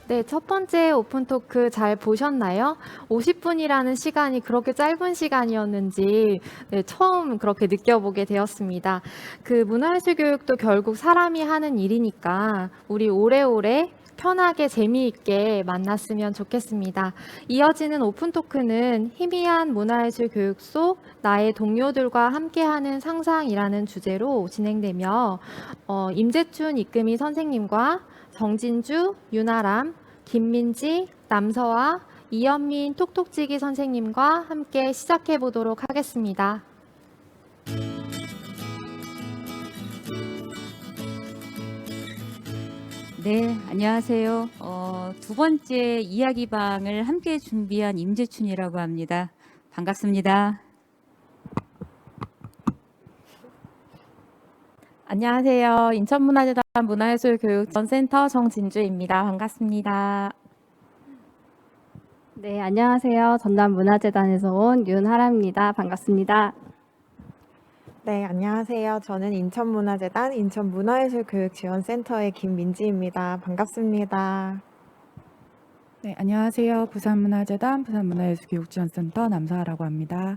네, 첫 번째 오픈토크 잘 보셨나요? 50분이라는 시간이 그렇게 짧은 시간이었는지 처음 그렇게 느껴보게 되었습니다. 그 문화예술 교육도 결국 사람이 하는 일이니까 우리 오래오래 편하게 재미있게 만났으면 좋겠습니다. 이어지는 오픈토크는 희미한 문화예술 교육 속 나의 동료들과 함께하는 상상이라는 주제로 진행되며 임재춘 이금희 선생님과 정진주, 윤아람, 김민지, 남서아, 이연민 톡톡지기 선생님과 함께 시작해 보도록 하겠습니다. 네, 안녕하세요. 두 번째 이야기방을 함께 준비한 임재춘이라고 합니다. 반갑습니다. 안녕하세요. 인천문화재단 문화예술교육전센터 정진주입니다. 반갑습니다. 네, 안녕하세요. 전남문화재단에서 온 윤하라입니다. 반갑습니다. 네, 안녕하세요. 저는 인천문화재단 인천문화예술교육지원센터의 김민지입니다. 반갑습니다. 네, 안녕하세요. 부산문화재단 부산문화예술교육지원센터 남서아라고 합니다.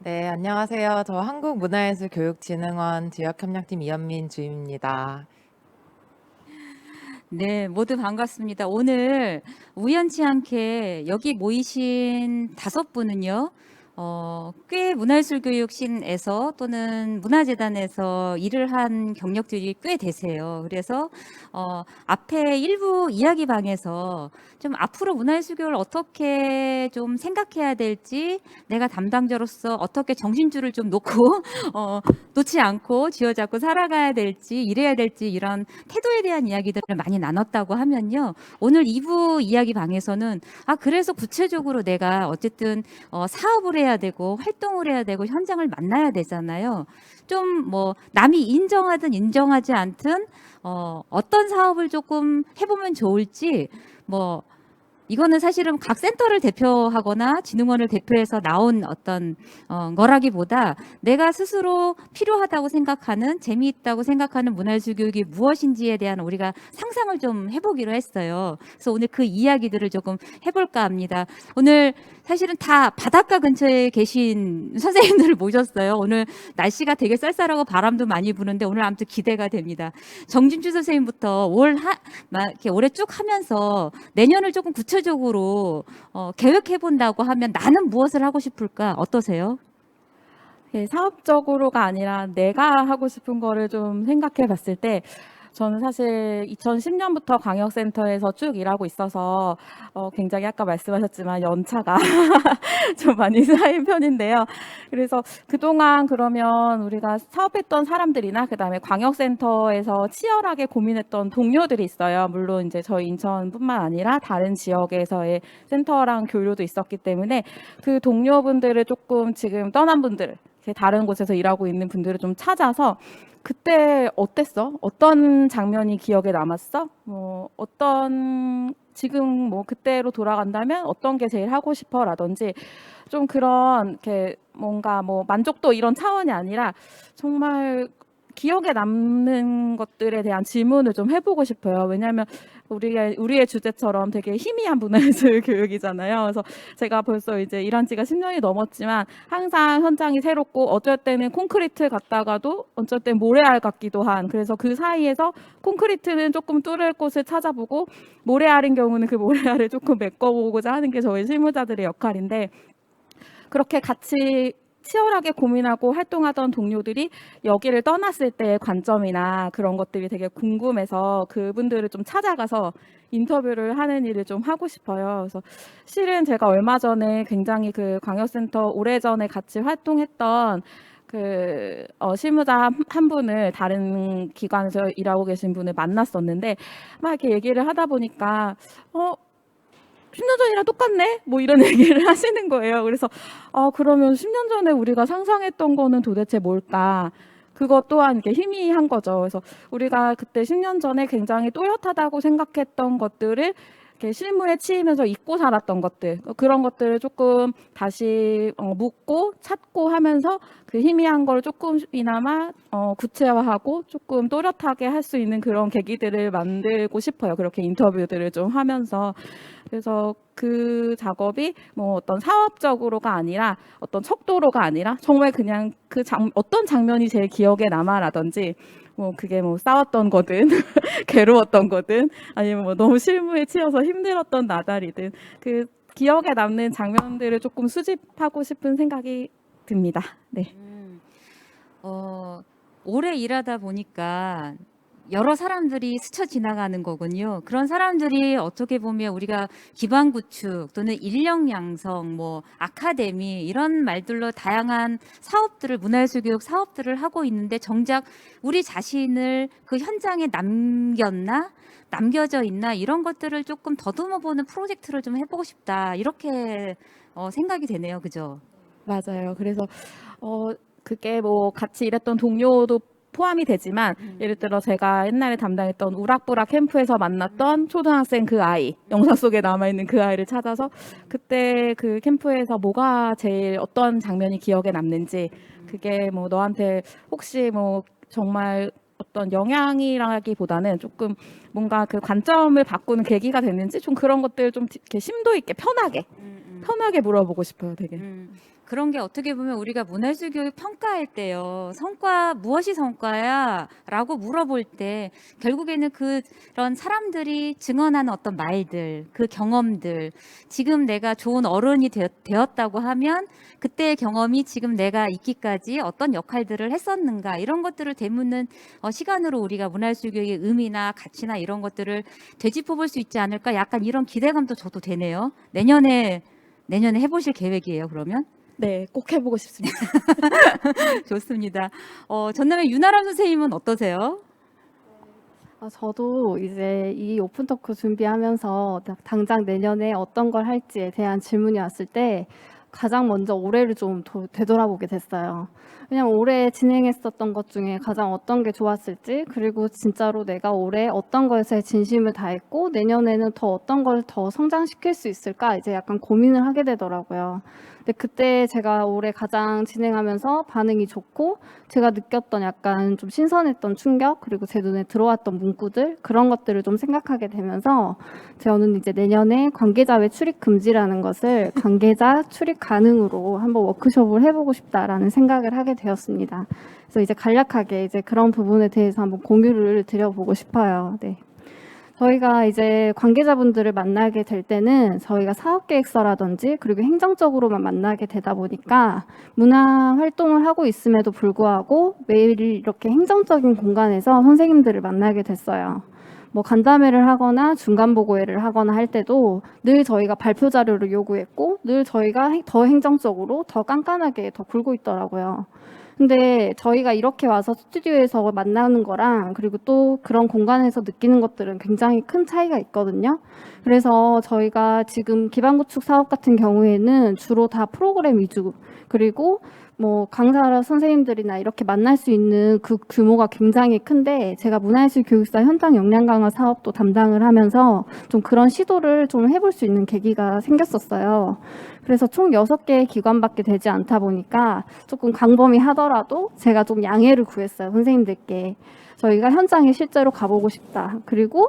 네, 안녕하세요. 저 한국문화예술교육진흥원 지역협력팀 이연민 주임입니다. 네, 모두 반갑습니다. 오늘 우연치 않게 여기 모이신 5분은요. 꽤 문화예술교육신에서 또는 문화재단에서 일을 한 경력들이 꽤 되세요. 그래서 앞에 일부 이야기방에서 좀 앞으로 문화예술교육을 어떻게 좀 생각해야 될지 내가 담당자로서 어떻게 정신줄을 좀 놓고 놓지 않고 쥐어잡고 살아가야 될지 일해야 될지 이런 태도에 대한 이야기들을 많이 나눴다고 하면요. 오늘 2부 이야기방에서는 그래서 구체적으로 내가 어쨌든 사업을 해야 되고 활동을 해야 되고 현장을 만나야 되잖아요. 좀 뭐 남이 인정하든 인정하지 않든 어떤 사업을 조금 해보면 좋을지 뭐 이거는 사실은 각 센터를 대표하거나 진흥원을 대표해서 나온 어떤 거라기보다 내가 스스로 필요하다고 생각하는 재미있다고 생각하는 문화예술 교육이 무엇인지에 대한 우리가 상상을 좀 해보기로 했어요. 그래서 오늘 그 이야기들을 조금 해볼까 합니다. 오늘 사실은 다 바닷가 근처에 계신 선생님들을 모셨어요. 오늘 날씨가 되게 쌀쌀하고 바람도 많이 부는데 오늘 아무튼 기대가 됩니다. 정진주 선생님부터 이렇게 올해 쭉 하면서 내년을 조금 구체적으로 계획해 본다고 하면 나는 무엇을 하고 싶을까? 어떠세요? 예, 사업적으로가 아니라 내가 하고 싶은 거를 좀 생각해 봤을 때 저는 사실 2010년부터 광역센터에서 쭉 일하고 있어서 굉장히 아까 말씀하셨지만 연차가 좀 많이 쌓인 편인데요. 그래서 그동안 그러면 우리가 사업했던 사람들이나 그다음에 광역센터에서 치열하게 고민했던 동료들이 있어요. 물론 이제 저희 인천뿐만 아니라 다른 지역에서의 센터랑 교류도 있었기 때문에 그 동료분들을 조금 지금 떠난 분들, 다른 곳에서 일하고 있는 분들을 좀 찾아서 그때 어땠어? 어떤 장면이 기억에 남았어? 지금 그때로 돌아간다면 어떤 게 제일 하고 싶어? 라든지 좀 그런 이렇게 뭔가 만족도 이런 차원이 아니라 정말 기억에 남는 것들에 대한 질문을 좀 해보고 싶어요. 왜냐하면 우리의 주제처럼 되게 희미한 문화예술 교육이잖아요. 그래서 제가 벌써 이제 일한 지가 10년이 넘었지만 항상 현장이 새롭고 어쩔 때는 콘크리트 같다가도 어쩔 땐 모래알 같기도 한, 그래서 그 사이에서 콘크리트는 조금 뚫을 곳을 찾아보고 모래알인 경우는 그 모래알을 조금 메꿔보고자 하는 게 저희 실무자들의 역할인데, 그렇게 같이 치열하게 고민하고 활동하던 동료들이 여기를 떠났을 때의 관점이나 그런 것들이 되게 궁금해서 그분들을 좀 찾아가서 인터뷰를 하는 일을 좀 하고 싶어요. 그래서 실은 제가 얼마 전에 굉장히 그 광역센터 오래전에 같이 활동했던 그 실무자 한 분을 다른 기관에서 일하고 계신 분을 만났었는데 막 이렇게 얘기를 하다 보니까 10년 전이랑 똑같네? 이런 얘기를 하시는 거예요. 그래서 그러면 10년 전에 우리가 상상했던 거는 도대체 뭘까? 그것 또한 이렇게 희미한 거죠. 그래서 우리가 그때 10년 전에 굉장히 또렷하다고 생각했던 것들을 이렇게 실무에 치이면서 잊고 살았던 것들, 그런 것들을 조금 다시 묻고 찾고 하면서 그 희미한 걸 조금이나마 구체화하고 조금 또렷하게 할 수 있는 그런 계기들을 만들고 싶어요. 그렇게 인터뷰들을 좀 하면서. 그래서 그 작업이 어떤 사업적으로가 아니라 어떤 척도로가 아니라 정말 그냥 어떤 장면이 제일 기억에 남아라든지 그게 싸웠던 거든 괴로웠던 거든 아니면 너무 실무에 치여서 힘들었던 나날이든 그 기억에 남는 장면들을 조금 수집하고 싶은 생각이 듭니다. 네. 오래 일하다 보니까 여러 사람들이 스쳐 지나가는 거군요. 그런 사람들이 어떻게 보면 우리가 기반 구축 또는 인력 양성, 아카데미 이런 말들로 다양한 사업들을 문화예술 교육 사업들을 하고 있는데 정작 우리 자신을 그 현장에 남겨져 있나 이런 것들을 조금 더듬어 보는 프로젝트를 좀 해보고 싶다 이렇게 생각이 되네요. 그죠? 맞아요. 그래서 그게 같이 일했던 동료도 포함이 되지만 예를 들어 제가 옛날에 담당했던 우락부락 캠프에서 만났던 초등학생 그 아이, 영상 속에 남아있는 그 아이를 찾아서 그때 그 캠프에서 뭐가 제일 어떤 장면이 기억에 남는지, 그게 너한테 혹시 정말 어떤 영향이라기보다는 조금 뭔가 그 관점을 바꾸는 계기가 됐는지 좀 그런 것들 좀 이렇게 심도 있게 편하게 물어보고 싶어요. 되게. 그런 게 어떻게 보면 우리가 문화예술 교육 평가할 때요. 무엇이 성과야? 라고 물어볼 때 결국에는 그런 사람들이 증언하는 어떤 말들, 그 경험들, 지금 내가 좋은 어른이 되었다고 하면 그때의 경험이 지금 내가 있기까지 어떤 역할들을 했었는가 이런 것들을 되묻는 시간으로 우리가 문화예술 교육의 의미나 가치나 이런 것들을 되짚어볼 수 있지 않을까, 약간 이런 기대감도 저도 되네요. 내년에 해보실 계획이에요, 그러면? 네, 꼭 해보고 싶습니다. 좋습니다. 전남의 윤아람 선생님은 어떠세요? 저도 이제 이 오픈 토크 준비하면서 당장 내년에 어떤 걸 할지에 대한 질문이 왔을 때 가장 먼저 올해를 좀 되돌아보게 됐어요. 왜냐면 올해 진행했었던 것 중에 가장 어떤 게 좋았을지, 그리고 진짜로 내가 올해 어떤 것에 진심을 다했고 내년에는 더 어떤 걸 더 성장시킬 수 있을까 이제 약간 고민을 하게 되더라고요. 근데 그때 제가 올해 가장 진행하면서 반응이 좋고 제가 느꼈던 약간 좀 신선했던 충격, 그리고 제 눈에 들어왔던 문구들, 그런 것들을 좀 생각하게 되면서 저는 이제 내년에 관계자 외 출입 금지라는 것을 관계자 출입 가능으로 한번 워크숍을 해보고 싶다라는 생각을 하게 되었습니다. 그래서 이제 간략하게 이제 그런 부분에 대해서 한번 공유를 드려보고 싶어요. 네. 저희가 이제 관계자분들을 만나게 될 때는 저희가 사업계획서라든지 그리고 행정적으로만 만나게 되다 보니까 문화 활동을 하고 있음에도 불구하고 매일 이렇게 행정적인 공간에서 선생님들을 만나게 됐어요. 뭐 간담회를 하거나 중간 보고회를 하거나 할 때도 늘 저희가 발표 자료를 요구했고 늘 저희가 더 행정적으로 더 깐깐하게 더 굴고 있더라고요. 근데 저희가 이렇게 와서 스튜디오에서 만나는 거랑 그리고 또 그런 공간에서 느끼는 것들은 굉장히 큰 차이가 있거든요. 그래서 저희가 지금 기반구축 사업 같은 경우에는 주로 다 프로그램 위주, 그리고 뭐 강사 선생님들이나 이렇게 만날 수 있는 그 규모가 굉장히 큰데, 제가 문화예술 교육사 현장 역량 강화 사업도 담당을 하면서 좀 그런 시도를 좀 해볼 수 있는 계기가 생겼었어요. 그래서 총 6개의 기관밖에 되지 않다 보니까 조금 광범위하더라도 제가 좀 양해를 구했어요, 선생님들께. 저희가 현장에 실제로 가보고 싶다. 그리고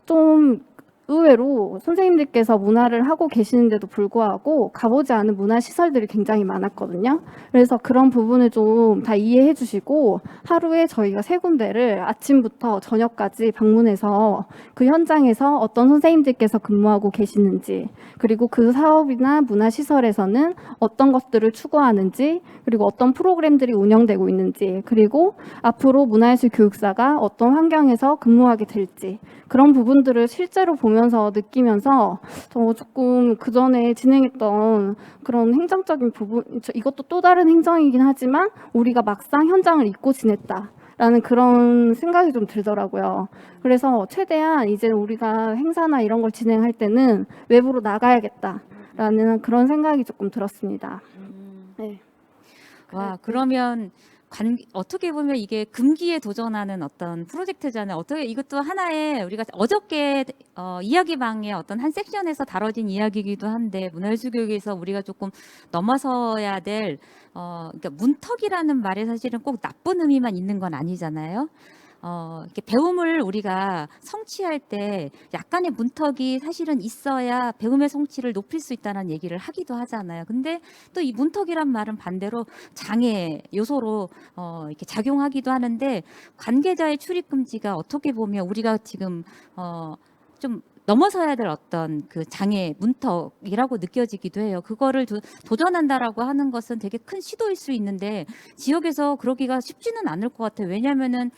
좀 의외로 선생님들께서 문화를 하고 계시는데도 불구하고 가보지 않은 문화시설들이 굉장히 많았거든요. 그래서 그런 부분을 좀 다 이해해 주시고 하루에 저희가 3군데를 아침부터 저녁까지 방문해서 그 현장에서 어떤 선생님들께서 근무하고 계시는지, 그리고 그 사업이나 문화시설에서는 어떤 것들을 추구하는지, 그리고 어떤 프로그램들이 운영되고 있는지, 그리고 앞으로 문화예술 교육사가 어떤 환경에서 근무하게 될지, 그런 부분들을 실제로 보면서 느끼면서 조금 그전에 진행했던 그런 행정적인 부분, 이것도 또 다른 행정이긴 하지만 우리가 막상 현장을 잊고 지냈다라는 그런 생각이 좀 들더라고요. 그래서 최대한 이제 우리가 행사나 이런 걸 진행할 때는 외부로 나가야겠다라는 그런 생각이 조금 들었습니다. 네. 와, 그러면 어떻게 보면 이게 금기에 도전하는 어떤 프로젝트잖아요. 어떻게 이것도 하나의 우리가 어저께 이야기방의 어떤 한 섹션에서 다뤄진 이야기이기도 한데, 문화예술교육에서 우리가 조금 넘어서야 될 그러니까 문턱이라는 말에 사실은 꼭 나쁜 의미만 있는 건 아니잖아요. 이렇게 배움을 우리가 성취할 때 약간의 문턱이 사실은 있어야 배움의 성취를 높일 수 있다는 얘기를 하기도 하잖아요. 근데 또 이 문턱이란 말은 반대로 장애 요소로 이렇게 작용하기도 하는데, 관계자의 출입 금지가 어떻게 보면 우리가 지금 좀 넘어서야 될 어떤 그 장애 문턱이라고 느껴지기도 해요. 그거를 도전한다라고 하는 것은 되게 큰 시도일 수 있는데 지역에서 그러기가 쉽지는 않을 것 같아요. 왜냐하면은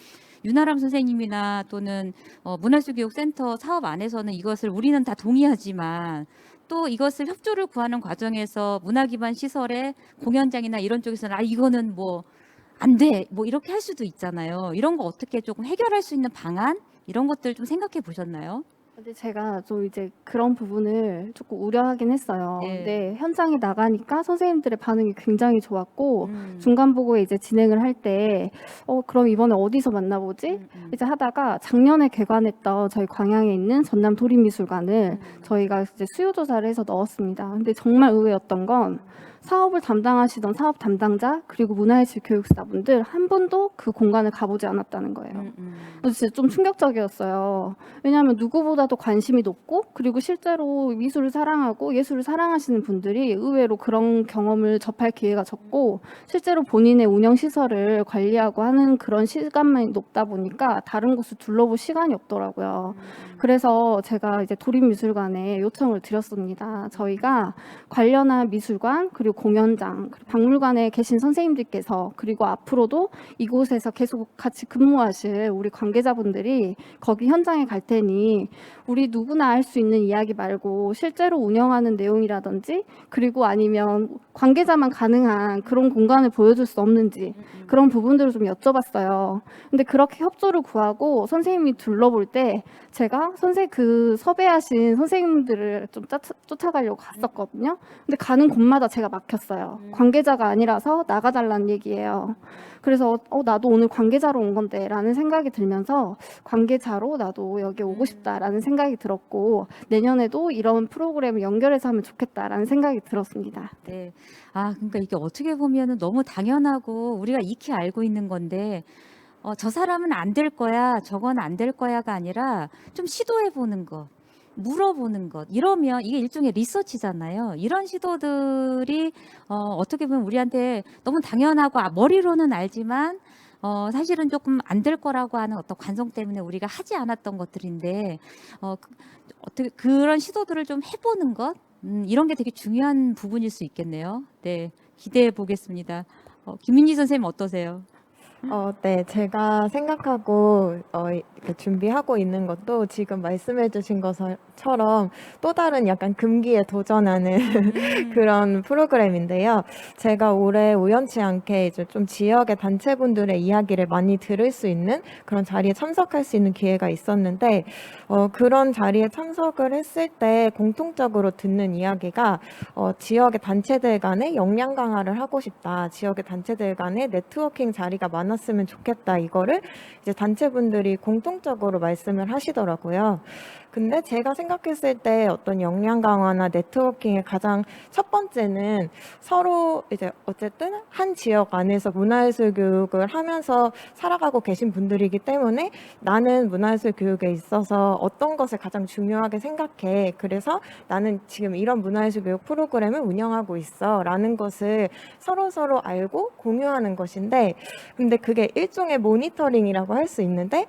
윤아람 선생님이나 또는 문화예술교육센터 사업 안에서는 이것을 우리는 다 동의하지만, 또 이것을 협조를 구하는 과정에서 문화기반 시설의 공연장이나 이런 쪽에서는 이거는 뭐 안 돼, 뭐 이렇게 할 수도 있잖아요. 이런 거 어떻게 조금 해결할 수 있는 방안, 이런 것들 좀 생각해 보셨나요? 근데 제가 좀 이제 그런 부분을 조금 우려하긴 했어요. 네. 근데 현장에 나가니까 선생님들의 반응이 굉장히 좋았고 중간 보고에 이제 진행을 할 때 그럼 이번에 어디서 만나보지? 이제 하다가 작년에 개관했던 저희 광양에 있는 전남 도립미술관을 저희가 이제 수요 조사를 해서 넣었습니다. 근데 정말 의외였던 건 사업을 담당하시던 사업 담당자 그리고 문화예술 교육사분들 한 분도 그 공간을 가보지 않았다는 거예요. 그래서 진짜 좀 충격적이었어요. 왜냐하면 누구보다도 관심이 높고 그리고 실제로 미술을 사랑하고 예술을 사랑하시는 분들이 의외로 그런 경험을 접할 기회가 적고 실제로 본인의 운영시설을 관리하고 하는 그런 시간만 높다 보니까 다른 곳을 둘러볼 시간이 없더라고요. 그래서 제가 이제 도립미술관에 요청을 드렸습니다. 저희가 관련한 미술관 그리고 공연장, 그리고 박물관에 계신 선생님들께서 그리고 앞으로도 이곳에서 계속 같이 근무하실 우리 관계자분들이 거기 현장에 갈 테니 우리 누구나 알 수 있는 이야기 말고 실제로 운영하는 내용이라든지 그리고 아니면 관계자만 가능한 그런 공간을 보여줄 수 없는지 그런 부분들을 좀 여쭤봤어요. 근데 그렇게 협조를 구하고 선생님이 둘러볼 때 제가 섭외하신 선생님들을 좀 쫓아가려고 갔었거든요. 근데 가는 곳마다 제가 막 막혔어요. 관계자가 아니라서 나가달라는 얘기예요. 그래서 나도 오늘 관계자로 온 건데 라는 생각이 들면서 관계자로 나도 여기 오고 싶다라는 생각이 들었고 내년에도 이런 프로그램을 연결해서 하면 좋겠다라는 생각이 들었습니다. 네. 그러니까 이게 어떻게 보면은 너무 당연하고 우리가 익히 알고 있는 건데 저 사람은 안 될 거야, 저건 안 될 거야가 아니라 좀 시도해 보는 것, 물어보는 것, 이러면 이게 일종의 리서치잖아요. 이런 시도들이 어떻게 보면 우리한테 너무 당연하고 머리로는 알지만 사실은 조금 안 될 거라고 하는 어떤 관성 때문에 우리가 하지 않았던 것들인데 어떻게 그런 시도들을 좀 해보는 것, 이런 게 되게 중요한 부분일 수 있겠네요. 네, 기대해 보겠습니다. 김민지 선생님 어떠세요? 네, 제가 생각하고 이렇게 준비하고 있는 것도 지금 말씀해주신 것처럼 또 다른 약간 금기에 도전하는 그런 프로그램인데요. 제가 올해 우연치 않게 이제 좀 지역의 단체분들의 이야기를 많이 들을 수 있는 그런 자리에 참석할 수 있는 기회가 있었는데 그런 자리에 참석을 했을 때 공통적으로 듣는 이야기가 지역의 단체들 간의 역량 강화를 하고 싶다. 지역의 단체들 간의 네트워킹 자리가 많았으면 좋겠다. 이거를 이제 단체분들이 공통적으로 말씀을 하시더라고요. 근데 제가 생각했을 때 어떤 역량 강화나 네트워킹의 가장 첫 번째는 서로 이제 어쨌든 한 지역 안에서 문화예술 교육을 하면서 살아가고 계신 분들이기 때문에 나는 문화예술 교육에 있어서 어떤 것을 가장 중요하게 생각해. 그래서 나는 지금 이런 문화예술 교육 프로그램을 운영하고 있어. 라는 것을 서로 알고 공유하는 것인데 근데 그게 일종의 모니터링이라고 할 수 있는데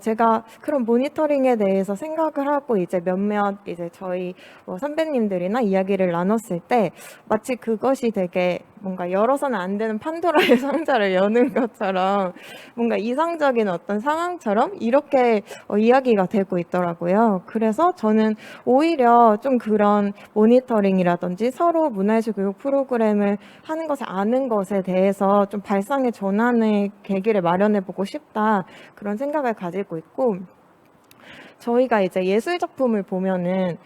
제가 그런 모니터링에 대해서 생각을 하고 이제 몇몇 이제 저희 선배님들이나 이야기를 나눴을 때 마치 그것이 되게 뭔가 열어서는 안 되는 판도라의 상자를 여는 것처럼 뭔가 이상적인 어떤 상황처럼 이렇게 이야기가 되고 있더라고요. 그래서 저는 오히려 좀 그런 모니터링이라든지 서로 문화예술 교육 프로그램을 하는 것을 아는 것에 대해서 좀 발상의 전환의 계기를 마련해 보고 싶다. 그런 생각을 가지고 있고 저희가 이제 예술 작품을 보면은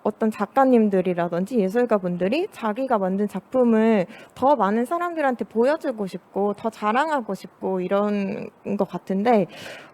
어떤 작가님들이라든지 예술가분들이 자기가 만든 작품을 더 많은 사람들한테 보여주고 싶고 더 자랑하고 싶고 이런 것 같은데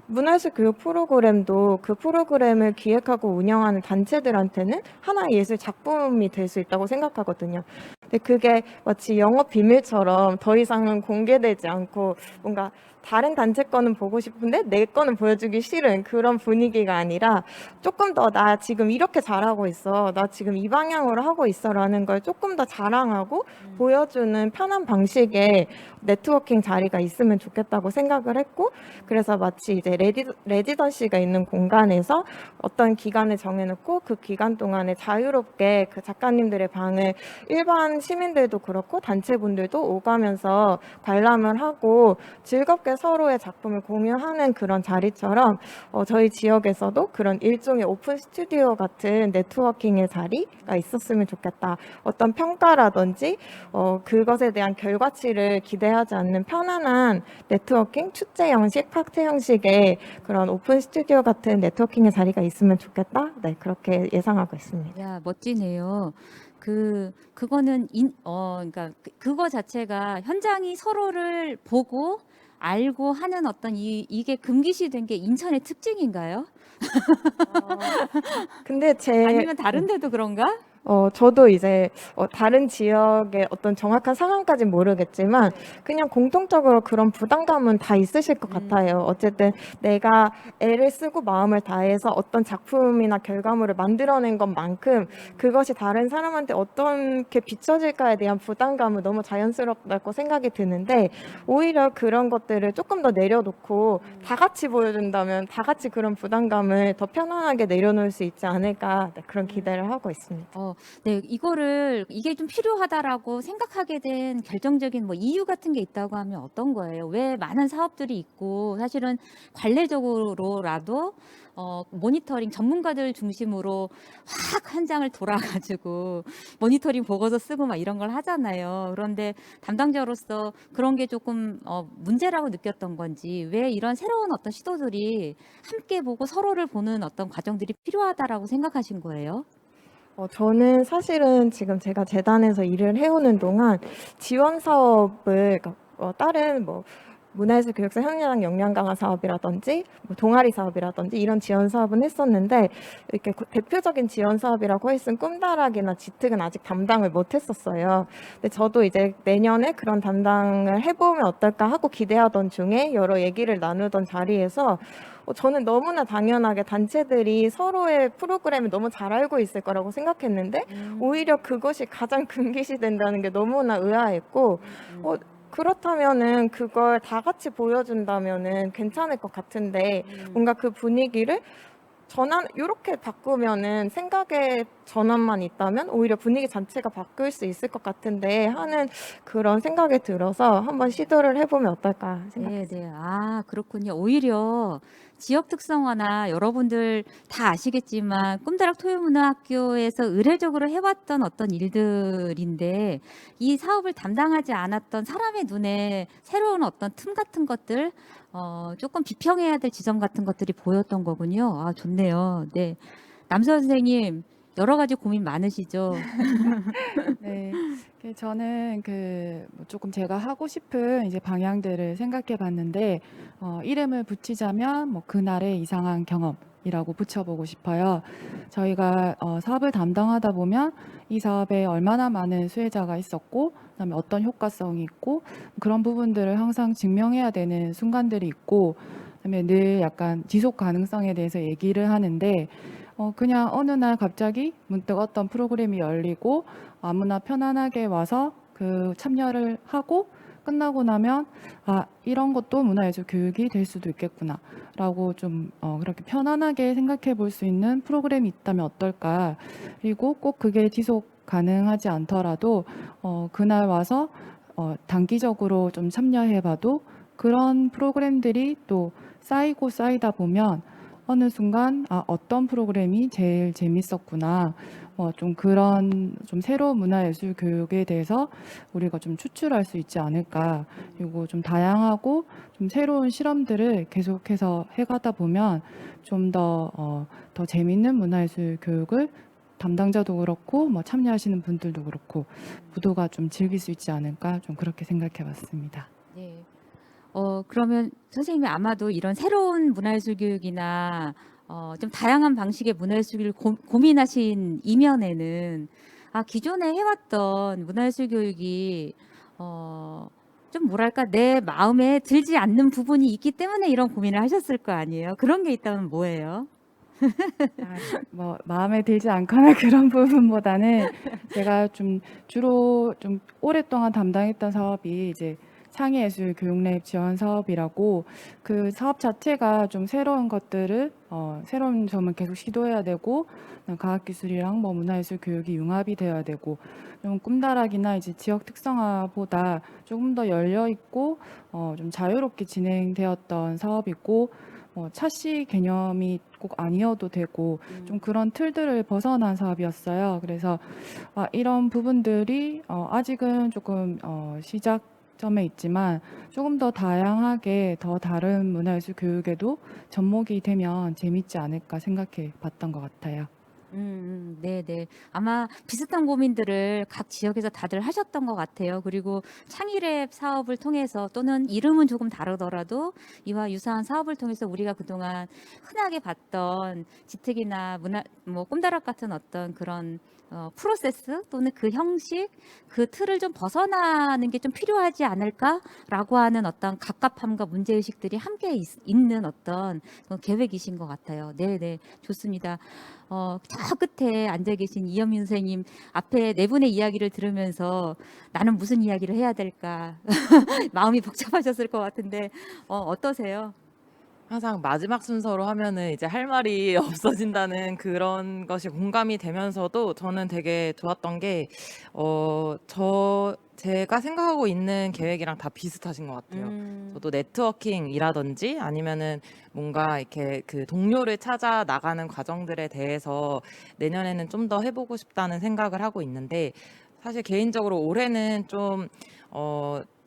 문화예술 교육 프로그램도 그 프로그램을 기획하고 운영하는 단체들한테는 하나의 예술 작품이 될 수 있다고 생각하거든요. 근데 그게 마치 영업 비밀처럼 더 이상은 공개되지 않고 뭔가 다른 단체 거는 보고 싶은데 내 거는 보여주기 싫은 그런 분위기가 아니라 조금 더 나 지금 이렇게 잘하고 있어. 나 지금 이 방향으로 하고 있어라는 걸 조금 더 자랑하고 보여주는 편한 방식의 네트워킹 자리가 있으면 좋겠다고 생각을 했고 그래서 마치 이제 레지던시가 있는 공간에서 어떤 기간을 정해놓고 그 기간 동안에 자유롭게 그 작가님들의 방을 일반 시민들도 그렇고 단체분들도 오가면서 관람을 하고 즐겁게 서로의 작품을 공유하는 그런 자리처럼 저희 지역에서도 그런 일종의 오픈 스튜디오 같은 네트워킹의 자리가 있었으면 좋겠다. 어떤 평가라든지 그것에 대한 결과치를 기대하지 않는 편안한 네트워킹, 축제 형식, 칵테일 형식의 그런 오픈 스튜디오 같은 네트워킹의 자리가 있으면 좋겠다. 네, 그렇게 예상하고 있습니다. 야, 멋지네요. 그거는 그러니까 그거 자체가 현장이 서로를 보고 알고 하는 어떤 이게 금기시 된 게 인천의 특징인가요? 근데 아니면 다른 데도 그런가? 저도 이제 다른 지역의 어떤 정확한 상황까지는 모르겠지만 그냥 공통적으로 그런 부담감은 다 있으실 것 같아요. 어쨌든 내가 애를 쓰고 마음을 다해서 어떤 작품이나 결과물을 만들어낸 것만큼 그것이 다른 사람한테 어떻게 비춰질까에 대한 부담감은 너무 자연스럽다고 생각이 드는데 오히려 그런 것들을 조금 더 내려놓고 다 같이 보여준다면 다 같이 그런 부담감을 더 편안하게 내려놓을 수 있지 않을까 그런 기대를 하고 있습니다. 네, 이게 좀 필요하다라고 생각하게 된 결정적인 이유 같은 게 있다고 하면 어떤 거예요? 왜 많은 사업들이 있고 사실은 관례적으로라도 모니터링 전문가들 중심으로 확 현장을 돌아가지고 모니터링 보고서 쓰고 막 이런 걸 하잖아요. 그런데 담당자로서 그런 게 조금 문제라고 느꼈던 건지 왜 이런 새로운 어떤 시도들이 함께 보고 서로를 보는 어떤 과정들이 필요하다라고 생각하신 거예요? 저는 사실은 지금 제가 재단에서 일을 해오는 동안 지원 사업을 그러니까 다른 뭐 문화예술 교육사 현장 역량 강화 사업이라든지 뭐 동아리 사업이라든지 이런 지원 사업은 했었는데 이렇게 대표적인 지원 사업이라고 했은 꿈다락이나 지특은 아직 담당을 못 했었어요. 근데 저도 이제 내년에 그런 담당을 해보면 어떨까 하고 기대하던 중에 여러 얘기를 나누던 자리에서 저는 너무나 당연하게 단체들이 서로의 프로그램을 너무 잘 알고 있을 거라고 생각했는데 오히려 그것이 가장 금기시된다는 게 너무나 의아했고 그렇다면은 그걸 다 같이 보여준다면은 괜찮을 것 같은데 뭔가 그 분위기를 이렇게 바꾸면은 생각의 전환만 있다면 오히려 분위기 자체가 바뀔 수 있을 것 같은데 하는 그런 생각이 들어서 한번 시도를 해보면 어떨까 생각했어요. 네, 네. 아, 그렇군요. 오히려 지역 특성화나 여러분들 다 아시겠지만 꿈다락 토요문화학교에서 의례적으로 해왔던 어떤 일들인데 이 사업을 담당하지 않았던 사람의 눈에 새로운 어떤 틈 같은 것들 조금 비평해야 될 지점 같은 것들이 보였던 거군요. 아, 좋네요. 네. 남서 선생님 여러 가지 고민 많으시죠? 네, 저는 조금 제가 하고 싶은 이제 방향들을 생각해 봤는데, 이름을 붙이자면 뭐 그날의 이상한 경험이라고 붙여보고 싶어요. 저희가 사업을 담당하다 보면 이 사업에 얼마나 많은 수혜자가 있었고, 그다음에 어떤 효과성이 있고, 그런 부분들을 항상 증명해야 되는 순간들이 있고, 그다음에 늘 약간 지속 가능성에 대해서 얘기를 하는데, 그냥 어느 날 갑자기 문득 어떤 프로그램이 열리고 아무나 편안하게 와서 참여를 하고 끝나고 나면 이런 것도 문화예술 교육이 될 수도 있겠구나라고 좀 그렇게 편안하게 생각해 볼 수 있는 프로그램이 있다면 어떨까. 그리고 꼭 그게 지속 가능하지 않더라도 그날 와서 단기적으로 좀 참여해 봐도 그런 프로그램들이 또 쌓이고 쌓이다 보면 어느 순간 어떤 프로그램이 제일 재밌었구나. 좀 그런 좀 새로운 문화예술 교육에 대해서 우리가 좀 추출할 수 있지 않을까. 그리고 좀 다양하고 좀 새로운 실험들을 계속해서 해가다 보면 좀 더 재밌는 문화예술 교육을 담당자도 그렇고 참여하시는 분들도 그렇고 모두가 좀 즐길 수 있지 않을까. 좀 그렇게 생각해 봤습니다. 네. 그러면 선생님이 아마도 이런 새로운 문화예술 교육이나 좀 다양한 방식의 문화예술 교육을 고민하신 이면에는 기존에 해왔던 문화예술 교육이 좀 뭐랄까 내 마음에 들지 않는 부분이 있기 때문에 이런 고민을 하셨을 거 아니에요. 그런 게 있다면 뭐예요? 마음에 들지 않거나 그런 부분보다는 제가 좀 주로 좀 오랫동안 담당했던 사업이 이제 창의예술 교육래입 지원 사업이라고 그 사업 자체가 좀 새로운 것들을 새로운 점을 계속 시도해야 되고 과학기술이랑 문화예술 교육이 융합이 되어야 되고 좀 꿈다락이나 이제 지역 특성화보다 조금 더 열려 있고 좀 자유롭게 진행되었던 사업이고 차시 개념이 꼭 아니어도 되고 좀 그런 틀들을 벗어난 사업이었어요. 그래서 이런 부분들이 아직은 조금 시작점에 있지만 조금 더 다양하게 더 다른 문화예술 교육에도 접목이 되면 재밌지 않을까 생각해 봤던 것 같아요. 네네. 아마 비슷한 고민들을 각 지역에서 다들 하셨던 것 같아요. 그리고 창의랩 사업을 통해서 또는 이름은 조금 다르더라도 이와 유사한 사업을 통해서 우리가 그동안 흔하게 봤던 지특이나 꿈다락 같은 어떤 그런 프로세스 또는 그 형식, 그 틀을 좀 벗어나는 게 좀 필요하지 않을까라고 하는 어떤 갑갑함과 문제의식들이 함께 있는 어떤 계획이신 것 같아요. 네네. 좋습니다. 저 끝에 앉아 계신 이현민 선생님 앞에 네 분의 이야기를 들으면서 나는 무슨 이야기를 해야 될까 마음이 복잡하셨을 것 같은데 어떠세요? 항상 마지막 순서로 하면은 이제 할 말이 없어진다는 그런 것이 공감이 되면서도 저는 되게 좋았던 게 제가 생각하고 있는 계획이랑 다 비슷하신 것 같아요. 저도 네트워킹이라든지 아니면은 뭔가 이렇게 그 동료를 찾아 나가는 과정들에 대해서 내년에는 좀 더 해보고 싶다는 생각을 하고 있는데 사실 개인적으로 올해는 좀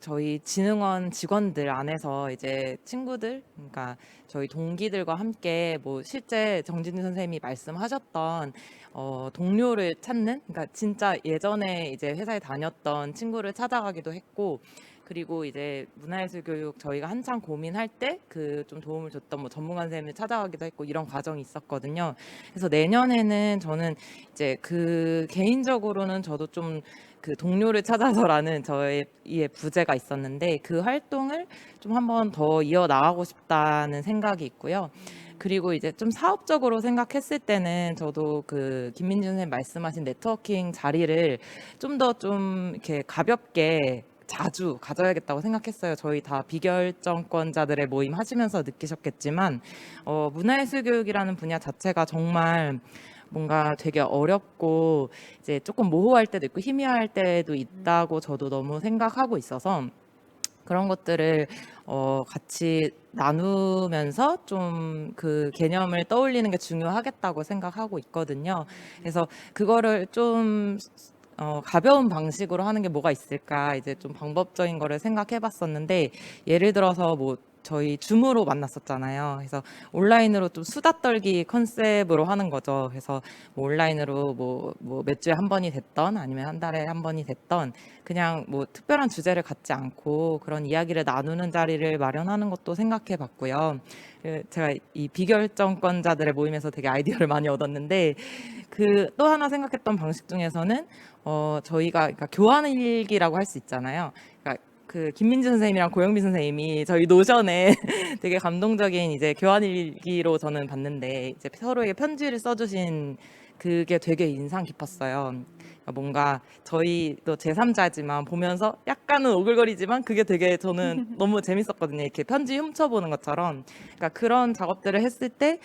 저희 진흥원 직원들 안에서 이제 친구들, 그러니까 저희 동기들과 함께 뭐 실제 정진우 선생님이 말씀하셨던 동료를 찾는, 그러니까 진짜 예전에 이제 회사에 다녔던 친구를 찾아가기도 했고, 그리고 이제 문화예술 교육 저희가 한창 고민할 때 그 좀 도움을 줬던 뭐 전문가 선생님을 찾아가기도 했고 이런 과정이 있었거든요. 그래서 내년에는 저는 이제 그 개인적으로는 저도 좀 그 동료를 찾아서라는 저의 부제가 있었는데 그 활동을 좀 한번 더 이어 나가고 싶다는 생각이 있고요. 그리고 이제 좀 사업적으로 생각했을 때는 저도 그 김민준 선생님 말씀하신 네트워킹 자리를 좀 더 좀 이렇게 가볍게 자주 가져야겠다고 생각했어요. 저희 다 비결정권자들의 모임 하시면서 느끼셨겠지만 문화예술교육이라는 분야 자체가 정말 뭔가 되게 어렵고 이제 조금 모호할 때도 있고 희미할 때도 있다고 저도 너무 생각하고 있어서 그런 것들을 같이 나누면서 좀 그 개념을 떠올리는 게 중요하겠다고 생각하고 있거든요. 그래서 그거를 좀 가벼운 방식으로 하는 게 뭐가 있을까 이제 좀 방법적인 거를 생각해 봤었는데 예를 들어서 뭐 저희 줌으로 만났었잖아요. 그래서 온라인으로 좀 수다 떨기 컨셉으로 하는 거죠. 그래서 뭐 온라인으로 뭐 몇 주에 한 번이 됐던 아니면 한 달에 한 번이 됐던 그냥 뭐 특별한 주제를 갖지 않고 그런 이야기를 나누는 자리를 마련하는 것도 생각해 봤고요. 제가 이 비결정권자들의 모임에서 되게 아이디어를 많이 얻었는데 그 또 하나 생각했던 방식 중에서는 저희가 그러니까 교환일기라고 할 수 있잖아요. 그러니까 그 김민준 선생님이랑 고영빈 선생님이 저희 노션에 되게 감동적인 이제 교환일기로 저는 봤는데 이제 서로에게 편지를 써주신 그게 되게 인상 깊었어요. 그러니까 뭔가 저희도 제3자지만 보면서 약간은 오글거리지만 그게 되게 저는 너무 재밌었거든요. 이렇게 편지 훔쳐보는 것처럼. 그러니까 그런 작업들을 했을 때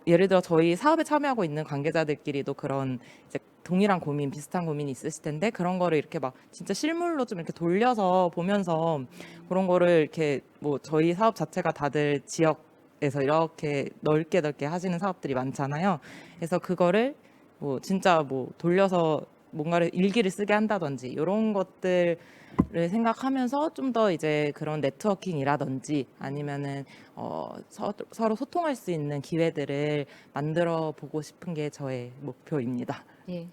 예를 들어 저희 사업에 참여하고 있는 관계자들끼리도 그런 이제 동일한 고민, 비슷한 고민이 있으실 텐데 그런 거를 이렇게 막 진짜 실물로 좀 이렇게 돌려서 보면서 그런 거를 이렇게 뭐 저희 사업 자체가 다들 지역에서 이렇게 넓게 하시는 사업들이 많잖아요. 그래서 그거를 뭐 진짜 뭐 돌려서 뭔가를 일기를 쓰게 한다든지 이런 것들을 생각하면서 좀 더 이제 그런 네트워킹이라든지 아니면은 서로 소통할 수 있는 기회들을 만들어 보고 싶은 게 저의 목표입니다. 예.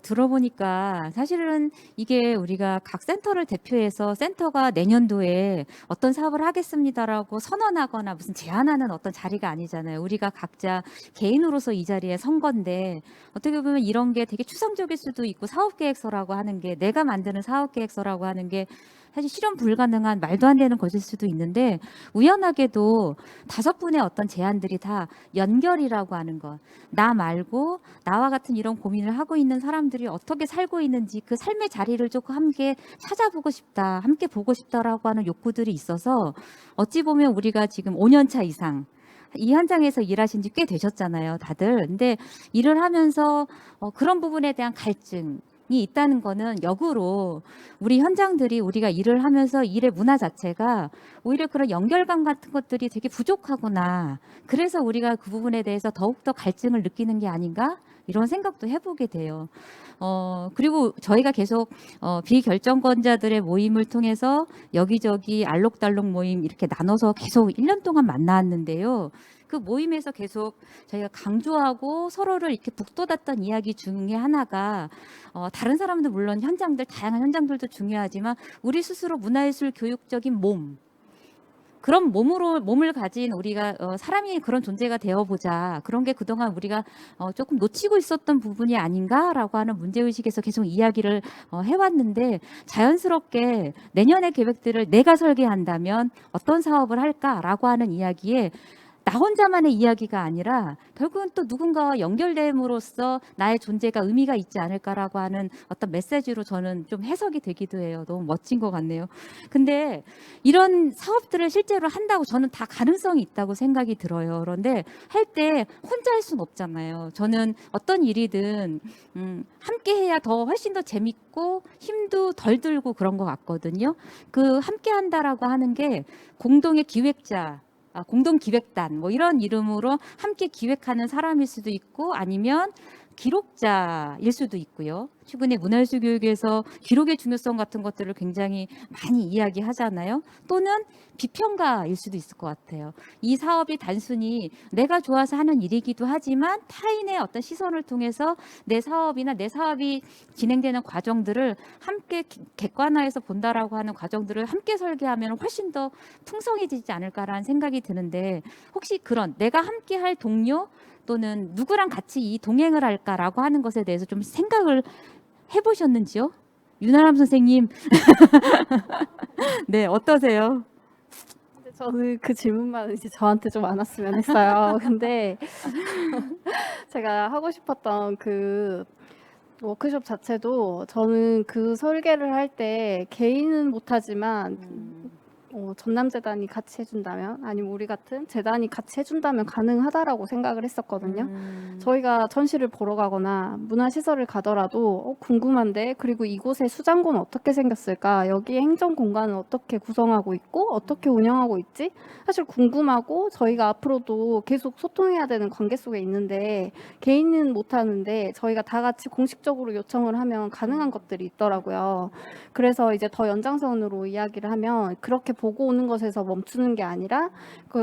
들어보니까 사실은 이게 우리가 각 센터를 대표해서 센터가 내년도에 어떤 사업을 하겠습니다라고 선언하거나 무슨 제안하는 어떤 자리가 아니잖아요. 우리가 각자 개인으로서 이 자리에 선 건데 어떻게 보면 이런 게 되게 추상적일 수도 있고 사업계획서라고 하는 게 내가 만드는 사업계획서라고 하는 게 사실 실현 불가능한 말도 안 되는 것일 수도 있는데 우연하게도 5분의 어떤 제안들이 다 연결이라고 하는 것. 나 말고 나와 같은 이런 고민을 하고 있는 사람들이 어떻게 살고 있는지 그 삶의 자리를 조금 함께 찾아보고 싶다. 함께 보고 싶다라고 하는 욕구들이 있어서 어찌 보면 우리가 지금 5년 차 이상 이 현장에서 일하신 지 꽤 되셨잖아요, 다들. 근데 일을 하면서 그런 부분에 대한 갈증 이 있다는 거는 역으로 우리 현장들이 우리가 일을 하면서 일의 문화 자체가 오히려 그런 연결감 같은 것들이 되게 부족하구나. 그래서 우리가 그 부분에 대해서 더욱더 갈증을 느끼는 게 아닌가? 이런 생각도 해보게 돼요. 그리고 저희가 계속 비결정권자들의 모임을 통해서 여기저기 알록달록 모임 이렇게 나눠서 계속 1년 동안 만나왔는데요. 그 모임에서 계속 저희가 강조하고 서로를 이렇게 북돋았던 이야기 중에 하나가 다른 사람들 물론 현장들 다양한 현장들도 중요하지만 우리 스스로 문화예술 교육적인 몸 그런 몸을 가진 우리가 사람이 그런 존재가 되어보자. 그런 게 그동안 우리가 조금 놓치고 있었던 부분이 아닌가라고 하는 문제의식에서 계속 이야기를 해왔는데 자연스럽게 내년의 계획들을 내가 설계한다면 어떤 사업을 할까라고 하는 이야기에 나 혼자만의 이야기가 아니라 결국은 또 누군가와 연결됨으로써 나의 존재가 의미가 있지 않을까라고 하는 어떤 메시지로 저는 좀 해석이 되기도 해요. 너무 멋진 것 같네요. 근데 이런 사업들을 실제로 한다고 저는 다 가능성이 있다고 생각이 들어요. 그런데 할 때 혼자 할 수는 없잖아요. 저는 어떤 일이든 함께 해야 더 훨씬 더 재밌고 힘도 덜 들고 그런 것 같거든요. 그 함께 한다라고 하는 게 공동의 기획자 공동기획단 뭐 이런 이름으로 함께 기획하는 사람일 수도 있고 아니면 기록자일 수도 있고요. 최근에 문화예술 교육에서 기록의 중요성 같은 것들을 굉장히 많이 이야기하잖아요. 또는 비평가일 수도 있을 것 같아요. 이 사업이 단순히 내가 좋아서 하는 일이기도 하지만 타인의 어떤 시선을 통해서 내 사업이나 내 사업이 진행되는 과정들을 함께 객관화해서 본다라고 하는 과정들을 함께 설계하면 훨씬 더 풍성해지지 않을까라는 생각이 드는데, 혹시 그런 내가 함께 할 동료 또는 누구랑 같이 이 동행을 할까라고 하는 것에 대해서 좀 생각을 해보셨는지요? 윤아람 선생님. 네, 어떠세요? 근데 저는 그 질문만 이제 저한테 좀 안 왔으면 했어요. 근데 제가 하고 싶었던 그 워크숍 자체도 저는 그 설계를 할 때 개인은 못하지만 전남재단이 같이 해준다면, 아니면 우리 같은 재단이 같이 해준다면 가능하다라고 생각을 했었거든요. 저희가 전시를 보러 가거나 문화시설을 가더라도 궁금한데, 그리고 이곳의 수장고는 어떻게 생겼을까, 여기 행정 공간은 어떻게 구성하고 있고 어떻게 운영하고 있지, 사실 궁금하고 저희가 앞으로도 계속 소통해야 되는 관계 속에 있는데 개인은 못하는데 저희가 다 같이 공식적으로 요청을 하면 가능한 것들이 있더라고요. 그래서 이제 더 연장선으로 이야기를 하면, 그렇게 보고 오는 것에서 멈추는 게 아니라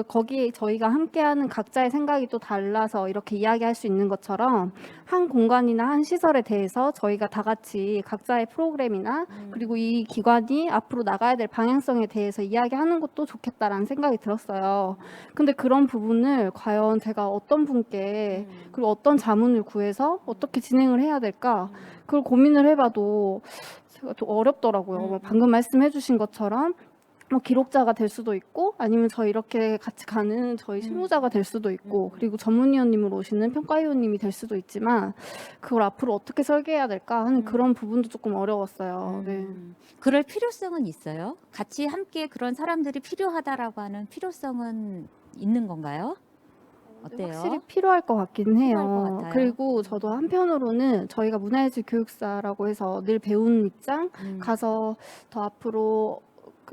거기에 저희가 함께하는 각자의 생각이 또 달라서 이렇게 이야기할 수 있는 것처럼, 한 공간이나 한 시설에 대해서 저희가 다 같이 각자의 프로그램이나 그리고 이 기관이 앞으로 나가야 될 방향성에 대해서 이야기하는 것도 좋겠다라는 생각이 들었어요. 근데 그런 부분을 과연 제가 어떤 분께 그리고 어떤 자문을 구해서 어떻게 진행을 해야 될까, 그걸 고민을 해봐도 제가 좀 어렵더라고요. 방금 말씀해 주신 것처럼 기록자가 될 수도 있고, 아니면 저희 이렇게 같이 가는 저희 실무자가 될 수도 있고, 그리고 전문위원님으로 오시는 평가위원님이 될 수도 있지만, 그걸 앞으로 어떻게 설계해야 될까 하는 그런 부분도 조금 어려웠어요. 네. 그럴 필요성은 있어요? 같이 함께 그런 사람들이 필요하다라고 하는 필요성은 있는 건가요? 어때요? 확실히 필요할 것 같긴 필요할 것 해요. 같아요. 그리고 저도 한편으로는 저희가 문화예술 교육사라고 해서 늘 배우는 입장, 가서 더 앞으로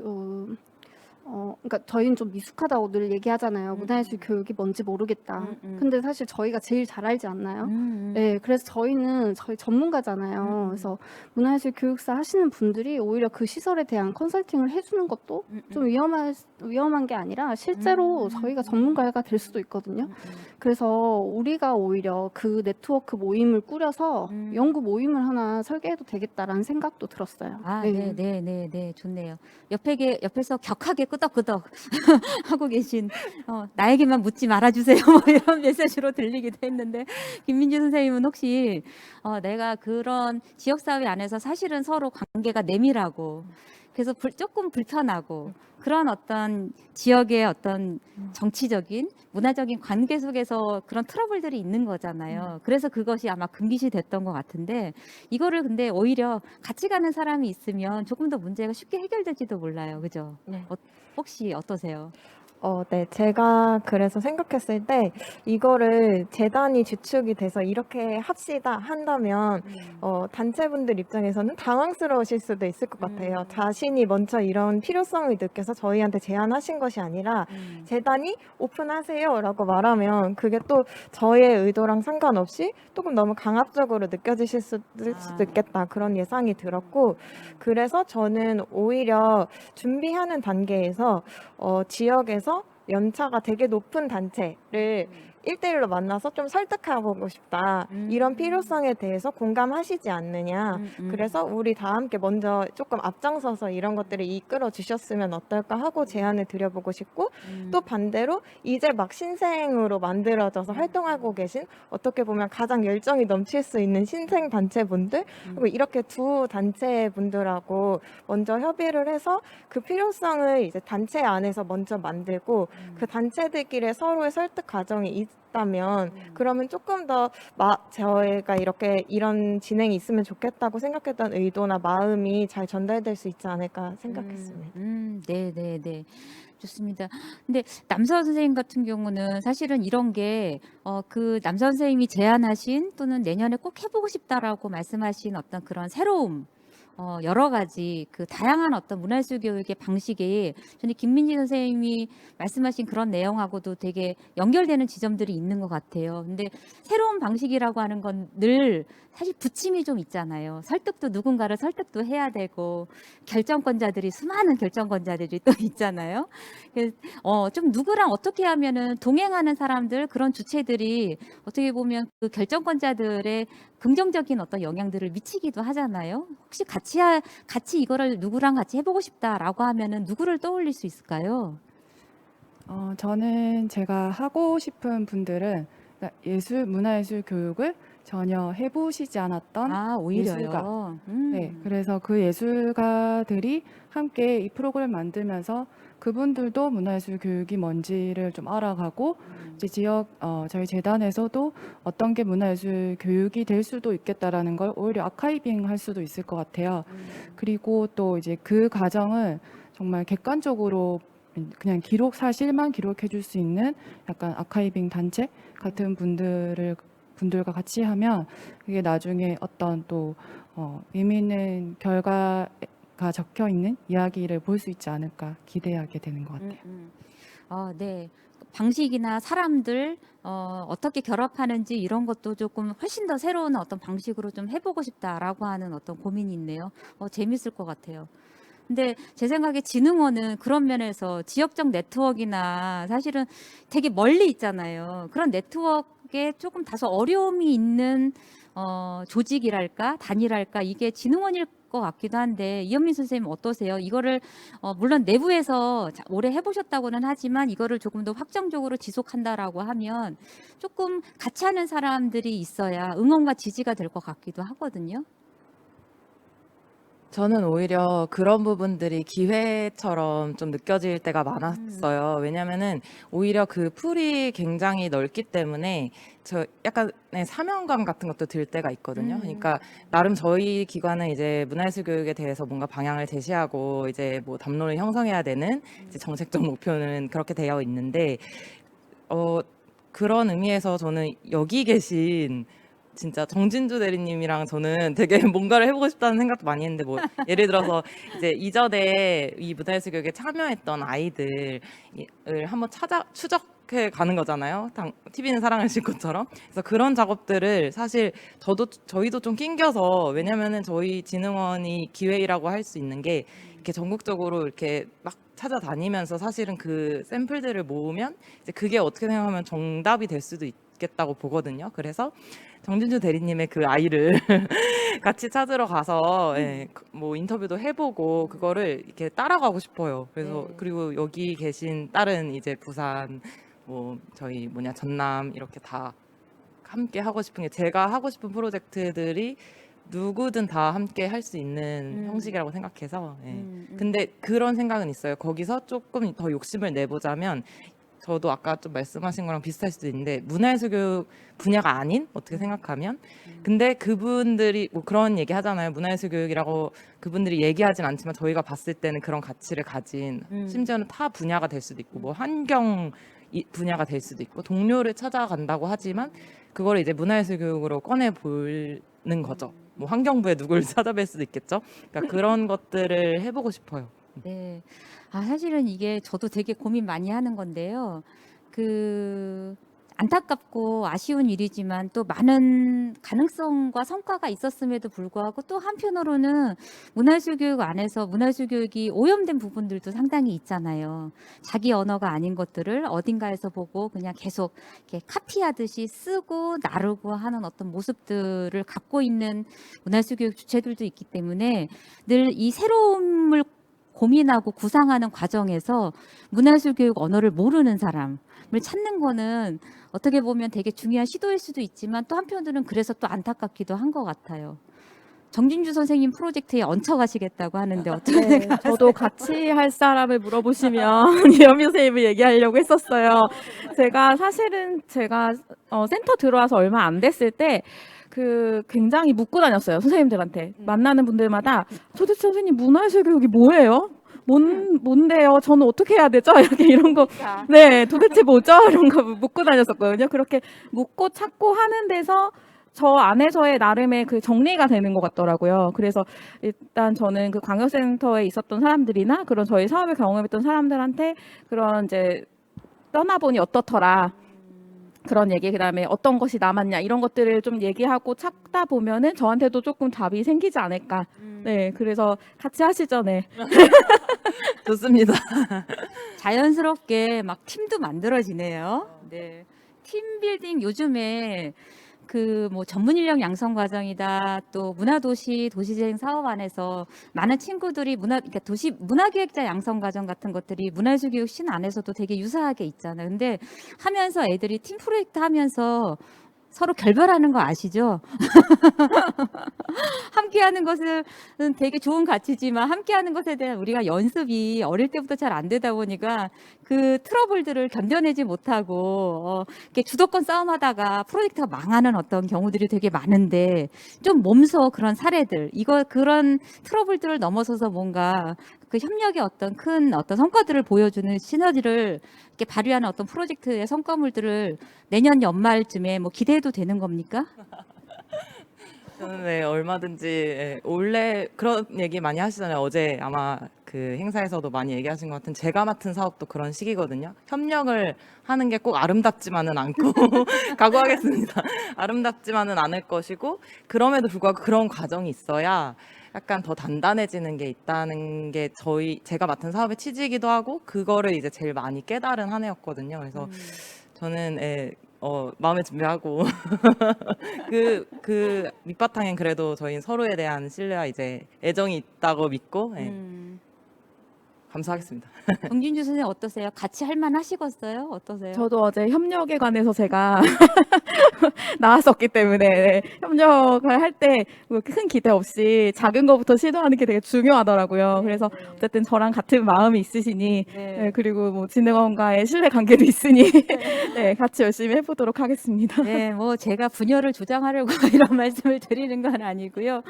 그러니까 저희는 좀 미숙하다고 늘 얘기하잖아요. 문화예술 교육이 뭔지 모르겠다. 근데 사실 저희가 제일 잘 알지 않나요? 네, 그래서 저희는 저희 전문가잖아요. 그래서 문화예술 교육사 하시는 분들이 오히려 그 시설에 대한 컨설팅을 해주는 것도 좀 위험한 게 아니라 실제로 저희가 전문가가 될 수도 있거든요. 그래서 우리가 오히려 그 네트워크 모임을 꾸려서 연구 모임을 하나 설계해도 되겠다라는 생각도 들었어요. 아, 네. 네, 좋네요. 옆에서 격하게 끄덕끄덕 하고 계신, 나에게만 묻지 말아주세요. 뭐 이런 메시지로 들리기도 했는데, 김민주 선생님은 혹시 내가 그런 지역사회 안에서 사실은 서로 관계가 내밀하고, 그래서 조금 불편하고, 그런 어떤 지역의 어떤 정치적인, 문화적인 관계 속에서 그런 트러블들이 있는 거잖아요. 그래서 그것이 아마 금기시 됐던 것 같은데, 이거를 근데 오히려 같이 가는 사람이 있으면 조금 더 문제가 쉽게 해결될지도 몰라요. 그죠? 네. 혹시 어떠세요? 네. 제가 그래서 생각했을 때 이거를 재단이 주축이 돼서 이렇게 합시다 한다면 단체분들 입장에서는 당황스러우실 수도 있을 것 같아요. 자신이 먼저 이런 필요성을 느껴서 저희한테 제안하신 것이 아니라 재단이 오픈하세요라고 말하면 그게 또 저의 의도랑 상관없이 조금 너무 강압적으로 느껴지실 수도 있겠다, 그런 예상이 들었고, 그래서 저는 오히려 준비하는 단계에서 지역에서 연차가 되게 높은 단체를 1대1로 만나서 좀 설득하고 싶다. 이런 필요성에 대해서 공감하시지 않느냐. 그래서 우리 다 함께 먼저 조금 앞장서서 이런 것들을 이끌어 주셨으면 어떨까 하고 제안을 드려보고 싶고, 또 반대로 이제 막 신생으로 만들어져서 활동하고 계신, 어떻게 보면 가장 열정이 넘칠 수 있는 신생 단체분들, 그리고 이렇게 두 단체분들하고 먼저 협의를 해서 그 필요성을 이제 단체 안에서 먼저 만들고, 그 단체들끼리 서로의 설득 과정이 있다면 그러면 조금 더 저희가 이런 진행이 있으면 좋겠다고 생각했던 의도나 마음이 잘 전달될 수 있지 않을까 생각했습니다. 네. 좋습니다. 근데 남서 선생님 같은 경우는 사실은 이런 게 그 남서 선생님이 제안하신 또는 내년에 꼭 해보고 싶다라고 말씀하신 어떤 그런 새로움, 여러 가지 그 다양한 어떤 문화예술 교육의 방식이 저는 김민지 선생님이 말씀하신 그런 내용하고도 되게 연결되는 지점들이 있는 것 같아요. 근데 새로운 방식이라고 하는 건 늘 사실 부침이 좀 있잖아요. 설득도 누군가를 설득도 해야 되고 결정권자들이 수많은 결정권자들이 또 있잖아요. 좀 누구랑 어떻게 하면은 동행하는 사람들 그런 주체들이 어떻게 보면 그 결정권자들의 긍정적인 어떤 영향들을 미치기도 하잖아요. 혹시 같이 이거를 누구랑 같이 해보고 싶다라고 하면은 누구를 떠올릴 수 있을까요? 저는 제가 하고 싶은 분들은 그러니까 문화예술 교육을 전혀 해보시지 않았던 오히려요. 예술가. 네, 그래서 그 예술가들이 함께 이 프로그램을 만들면서 그분들도 문화예술 교육이 뭔지를 좀 알아가고 이제 저희 재단에서도 어떤 게 문화예술 교육이 될 수도 있겠다라는 걸 오히려 아카이빙 할 수도 있을 것 같아요. 그리고 또 이제 그 과정을 정말 객관적으로 그냥 사실만 기록해 줄 수 있는 약간 아카이빙 단체 같은 분들과 같이 하면 그게 나중에 어떤 또 의미 있는 결과가 적혀 있는 이야기를 볼 수 있지 않을까 기대하게 되는 것 같아요. 네. 방식이나 사람들 어떻게 결합하는지 이런 것도 조금 훨씬 더 새로운 어떤 방식으로 좀 해보고 싶다라고 하는 어떤 고민이 있네요. 재밌을 것 같아요. 근데 제 생각에 진흥원은 그런 면에서 지역적 네트워크나 사실은 되게 멀리 있잖아요. 그런 네트워크에 조금 다소 어려움이 있는 조직이랄까 단위랄까 이게 진흥원일 것 같기도 한데 이현민 선생님 어떠세요? 이거를 물론 내부에서 오래 해보셨다고는 하지만 이거를 조금 더 확정적으로 지속한다라고 하면 조금 같이 하는 사람들이 있어야 응원과 지지가 될 것 같기도 하거든요. 저는 오히려 그런 부분들이 기회처럼 좀 느껴질 때가 많았어요. 왜냐면은 오히려 그 풀이 굉장히 넓기 때문에 저 약간의 사명감 같은 것도 들 때가 있거든요. 그러니까 나름 저희 기관은 이제 문화예술 교육에 대해서 뭔가 방향을 제시하고 이제 뭐 담론을 형성해야 되는 이제 정책적 목표는 그렇게 되어 있는데 그런 의미에서 저는 여기 계신 진짜 정진주 대리님이랑 저는 되게 뭔가를 해보고 싶다는 생각도 많이 했는데 뭐 예를 들어서 이제 이전에 이 문화예술 교육에 참여했던 아이들을 한번 추적해 가는 거잖아요. TV는 사랑을 싣 것처럼. 그래서 그런 작업들을 사실 저희도 좀 낑겨서 왜냐면은 저희 진흥원이 기회라고 할 수 있는 게 이렇게 전국적으로 이렇게 막 찾아다니면서 사실은 그 샘플들을 모으면 이제 그게 어떻게 생각하면 정답이 될 수도 있겠다고 보거든요. 그래서 정진주 대리님의 그 아이를 같이 찾으러 가서 뭐 인터뷰도 해보고 그거를 이렇게 따라가고 싶어요. 그래서 그리고 여기 계신 다른 이제 부산 뭐 저희 전남 이렇게 다 함께 하고 싶은 게 제가 하고 싶은 프로젝트들이 누구든 다 함께 할 수 있는 형식이라고 생각해서 근데 그런 생각은 있어요. 거기서 조금 더 욕심을 내보자면 저도 아까 좀 말씀하신 거랑 비슷할 수도 있는데 문화예술 교육 분야가 아닌 어떻게 생각하면 근데 그분들이 뭐 그런 얘기 하잖아요. 문화예술 교육이라고 그분들이 얘기하진 않지만 저희가 봤을 때는 그런 가치를 가진 심지어는 타 분야가 될 수도 있고 뭐 환경 분야가 될 수도 있고 동료를 찾아간다고 하지만 그걸 이제 문화예술 교육으로 꺼내 보는 거죠. 뭐 환경부에 누굴 찾아뵐 수도 있겠죠. 그러니까 그런 것들을 해보고 싶어요. 네. 사실은 이게 저도 되게 고민 많이 하는 건데요. 안타깝고 아쉬운 일이지만 또 많은 가능성과 성과가 있었음에도 불구하고 또 한편으로는 문화예술 교육 안에서 문화예술 교육이 오염된 부분들도 상당히 있잖아요. 자기 언어가 아닌 것들을 어딘가에서 보고 그냥 계속 이렇게 카피하듯이 쓰고 나르고 하는 어떤 모습들을 갖고 있는 문화예술 교육 주체들도 있기 때문에 늘 이 새로움을 고민하고 구상하는 과정에서 문화예술 교육 언어를 모르는 사람을 찾는 거는 어떻게 보면 되게 중요한 시도일 수도 있지만 또 한편으로는 그래서 또 안타깝기도 한 것 같아요. 정진주 선생님 프로젝트에 얹혀가시겠다고 하는데 어떻게 생각하세요? 저도 같이 할 사람을 물어보시면 이현미 선생님을 얘기하려고 했었어요. 사실은 제가 센터 들어와서 얼마 안 됐을 때 굉장히 묻고 다녔어요. 선생님들한테. 만나는 분들마다 도대체 선생님 문화예술 교육이 뭐예요? 뭔데요? 저는 어떻게 해야 되죠? 이렇게 이런 거. 네, 도대체 뭐죠? 이런 거 묻고 다녔었거든요. 그렇게 묻고 찾고 하는 데서 저 안에서의 나름의 그 정리가 되는 것 같더라고요. 그래서 일단 저는 그 광역센터에 있었던 사람들이나 그런 저희 사업을 경험했던 사람들한테 그런 이제 떠나보니 어떻더라. 그런 얘기, 그다음에 어떤 것이 남았냐 이런 것들을 좀 얘기하고 찾다 보면은 저한테도 조금 답이 생기지 않을까. 네, 그래서 같이 하시죠, 네. 좋습니다. 자연스럽게 막 팀도 만들어지네요. 네. 팀 빌딩 요즘에 그 뭐 전문 인력 양성 과정이다, 또 문화도시 도시재생 사업 안에서 많은 친구들이 그러니까 도시 문화기획자 양성 과정 같은 것들이 문화예술교육신 안에서도 되게 유사하게 있잖아요. 근데 하면서 애들이 팀 프로젝트 하면서 서로 결별하는 거 아시죠? 함께하는 것은 되게 좋은 가치지만 함께하는 것에 대한 우리가 연습이 어릴 때부터 잘 안 되다 보니까 그 트러블들을 견뎌내지 못하고 이렇게 주도권 싸움하다가 프로젝트가 망하는 어떤 경우들이 되게 많은데, 좀 몸소 그런 사례들, 그런 트러블들을 넘어서서 뭔가 그 협력의 어떤 큰 어떤 성과들을 보여주는 시너지를 이렇게 발휘하는 어떤 프로젝트의 성과물들을 내년 연말쯤에 뭐 기대해도 되는 겁니까? 저는 네, 얼마든지 원래 그런 얘기 많이 하시잖아요. 어제 아마 그 행사에서도 많이 얘기하신 것 같은 제가 맡은 사업도 그런 시기거든요. 협력을 하는 게 꼭 아름답지만은 않고 각오하겠습니다. 아름답지만은 않을 것이고, 그럼에도 불구하고 그런 과정이 있어야 약간 더 단단해지는 게 있다는 게 제가 맡은 사업의 취지이기도 하고, 그거를 이제 제일 많이 깨달은 한 해였거든요. 그래서 저는 마음의 준비하고 그 밑바탕엔 그래도 저희 서로에 대한 신뢰와 이제 애정이 있다고 믿고 감사하겠습니다. 정진주 선생님 어떠세요? 같이 할 만하시겠어요? 어떠세요? 저도 어제 협력에 관해서 제가 나왔었기 때문에 네, 협력을 할 때 큰 기대 없이 작은 것부터 시도하는 게 되게 중요하더라고요. 그래서 어쨌든 저랑 같은 마음이 있으시니 네, 그리고 뭐 진흥원과의 신뢰 관계도 있으니 네, 같이 열심히 해보도록 하겠습니다. 네, 뭐 제가 분열을 조장하려고 이런 말씀을 드리는 건 아니고요.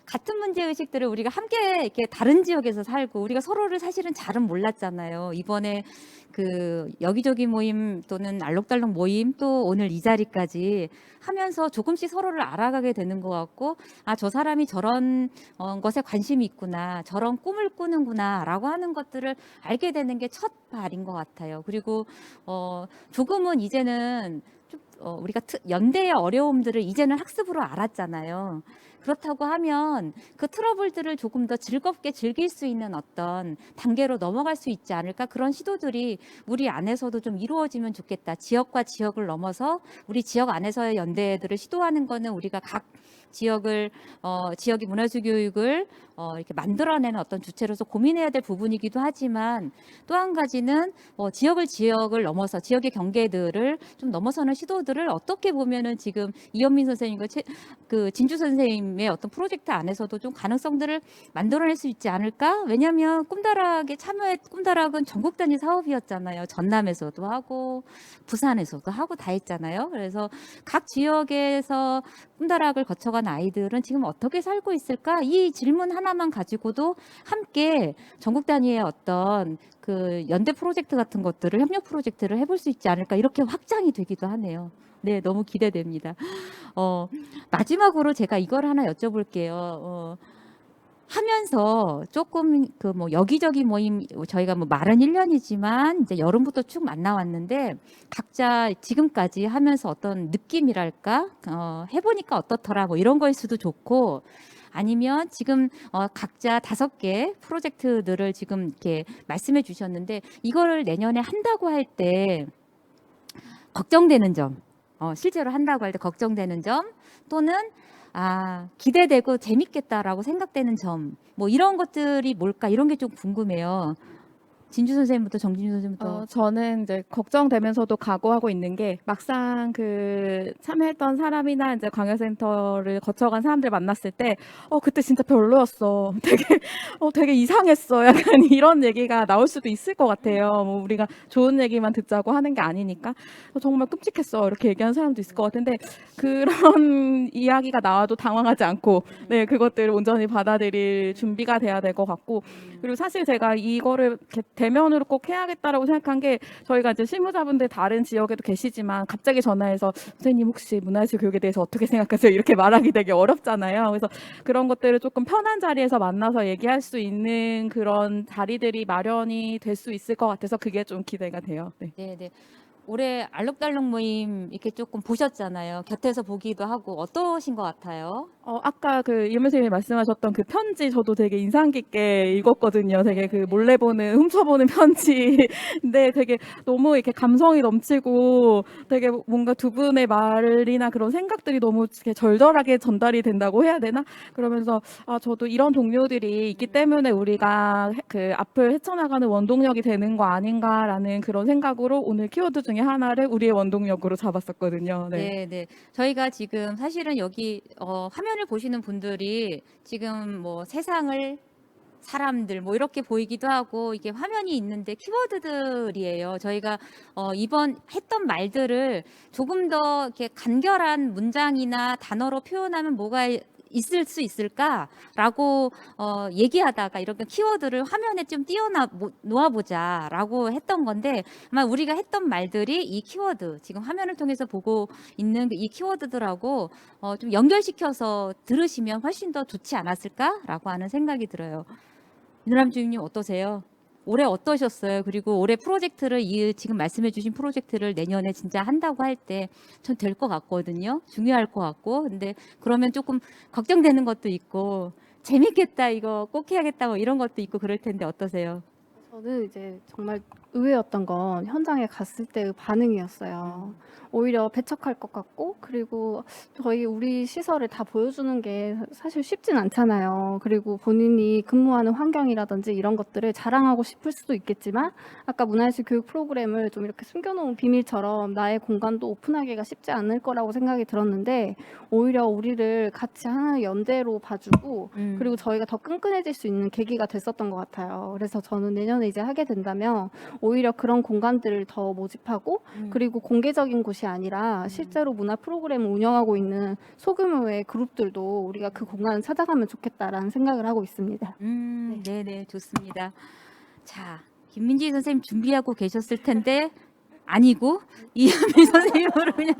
같은 문제 의식들을 우리가 함께 이렇게 다른 지역에서 살고 우리가 서로를 사실은 잘은 몰랐잖아요. 이번에 그 여기저기 모임 또는 알록달록 모임, 또 오늘 이 자리까지 하면서 조금씩 서로를 알아가게 되는 것 같고, 아, 저 사람이 저런 것에 관심이 있구나, 저런 꿈을 꾸는구나라고 하는 것들을 알게 되는 게 첫 발인 것 같아요. 그리고 조금은 이제는 우리가 연대의 어려움들을 이제는 학습으로 알았잖아요. 그렇다고 하면 그 트러블들을 조금 더 즐겁게 즐길 수 있는 어떤 단계로 넘어갈 수 있지 않을까, 그런 시도들이 우리 안에서도 좀 이루어지면 좋겠다. 지역과 지역을 넘어서 우리 지역 안에서의 연대들을 시도하는 거는 우리가 각 지역의 문화예술 교육을 이렇게 만들어내는 어떤 주체로서 고민해야 될 부분이기도 하지만, 또 한 가지는 지역을 넘어서 지역의 경계들을 좀 넘어서는 시도들을 어떻게 보면은 지금 이현민 선생님과 그 진주 선생님의 어떤 프로젝트 안에서도 좀 가능성들을 만들어낼 수 있지 않을까? 왜냐하면 꿈다락은 전국 단위 사업이었잖아요. 전남에서도 하고 부산에서도 하고 다 했잖아요. 그래서 각 지역에서 꿈다락을 거쳐간 아이들은 지금 어떻게 살고 있을까? 이 질문 하나만 가지고도 함께 전국 단위의 어떤 그 연대 프로젝트 같은 것들을, 협력 프로젝트를 해볼 수 있지 않을까, 이렇게 확장이 되기도 하네요. 네, 너무 기대됩니다. 마지막으로 제가 이걸 하나 여쭤볼게요. 하면서 조금 그 뭐 여기저기 모임, 저희가 뭐 말은 1년이지만 이제 여름부터 쭉 만나왔는데, 각자 지금까지 하면서 어떤 느낌이랄까, 해보니까 어떻더라, 뭐 이런 거일 수도 좋고, 아니면 지금 각자 5개 프로젝트들을 지금 이렇게 말씀해 주셨는데, 이거를 내년에 한다고 할 때 걱정되는 점, 실제로 한다고 할 때 걱정되는 점, 또는 기대되고 재밌겠다라고 생각되는 점, 뭐 이런 것들이 뭘까, 이런 게 좀 궁금해요. 진주 선생님부터, 정진주 선생님부터. 저는 이제 걱정되면서도 각오하고 있는 게, 막상 그 참여했던 사람이나 이제 광역센터를 거쳐간 사람들 만났을 때, 그때 진짜 별로였어. 되게 이상했어. 약간 이런 얘기가 나올 수도 있을 것 같아요. 뭐 우리가 좋은 얘기만 듣자고 하는 게 아니니까. 정말 끔찍했어. 이렇게 얘기하는 사람도 있을 것 같은데, 그런 이야기가 나와도 당황하지 않고, 네, 그것들을 온전히 받아들일 준비가 돼야 될 것 같고, 그리고 사실 제가 이거를 이렇게 대면으로 꼭 해야겠다라고 생각한 게 저희가 이제 실무자분들 다른 지역에도 계시지만 갑자기 전화해서 선생님 혹시 문화예술 교육에 대해서 어떻게 생각하세요? 이렇게 말하기 되게 어렵잖아요. 그래서 그런 것들을 조금 편한 자리에서 만나서 얘기할 수 있는 그런 자리들이 마련이 될 수 있을 것 같아서 그게 좀 기대가 돼요. 네. 네. 올해 알록달록 모임 이렇게 조금 보셨잖아요. 곁에서 보기도 하고 어떠신 것 같아요? 아까 그 이은미 선생님이 말씀하셨던 그 편지 저도 되게 인상 깊게 읽었거든요. 되게 그 몰래 보는, 훔쳐보는 편지인데 되게 너무 이렇게 감성이 넘치고 되게 뭔가 두 분의 말이나 그런 생각들이 너무 이렇게 절절하게 전달이 된다고 해야 되나? 그러면서 저도 이런 동료들이 있기 때문에 우리가 그 앞을 헤쳐나가는 원동력이 되는 거 아닌가라는 그런 생각으로 오늘 키워드 중에 하나를 우리의 원동력으로 잡았었거든요. 네. 네. 저희가 지금 사실은 여기 화면을 보시는 분들이 지금 뭐 세상을 사람들 뭐 이렇게 보이기도 하고 이게 화면이 있는데 키워드들이에요. 저희가 이번 했던 말들을 조금 더 이렇게 간결한 문장이나 단어로 표현하면 뭐가 있을 수 있을까라고 얘기하다가 이렇게 키워드를 화면에 좀 놓아보자라고 했던 건데 아마 우리가 했던 말들이 이 키워드 지금 화면을 통해서 보고 있는 이 키워드들하고 좀 연결시켜서 들으시면 훨씬 더 좋지 않았을까라고 하는 생각이 들어요. 윤람 주임님 어떠세요? 올해 어떠셨어요? 그리고 올해 프로젝트를 지금 말씀해주신 프로젝트를 내년에 진짜 한다고 할 때 전 될 것 같거든요. 중요할 것 같고 근데 그러면 조금 걱정되는 것도 있고 재밌겠다 이거 꼭 해야겠다 뭐 이런 것도 있고 그럴 텐데 어떠세요? 저는 이제 정말 의외였던 건 현장에 갔을 때의 반응이었어요. 오히려 배척할 것 같고 그리고 우리 시설을 다 보여주는 게 사실 쉽진 않잖아요. 그리고 본인이 근무하는 환경이라든지 이런 것들을 자랑하고 싶을 수도 있겠지만 아까 문화예술 교육 프로그램을 좀 이렇게 숨겨놓은 비밀처럼 나의 공간도 오픈하기가 쉽지 않을 거라고 생각이 들었는데 오히려 우리를 같이 하나의 연대로 봐주고 그리고 저희가 더 끈끈해질 수 있는 계기가 됐었던 것 같아요. 그래서 저는 내년에 이제 하게 된다면 오히려 그런 공간들을 더 모집하고 그리고 공개적인 곳이 아니라 실제로 문화 프로그램을 운영하고 있는 소규모의 그룹들도 우리가 그 공간을 찾아가면 좋겠다라는 생각을 하고 있습니다. 네, 좋습니다. 자, 김민지 선생님 준비하고 계셨을 텐데 아니고 이한미 선생님으로 그냥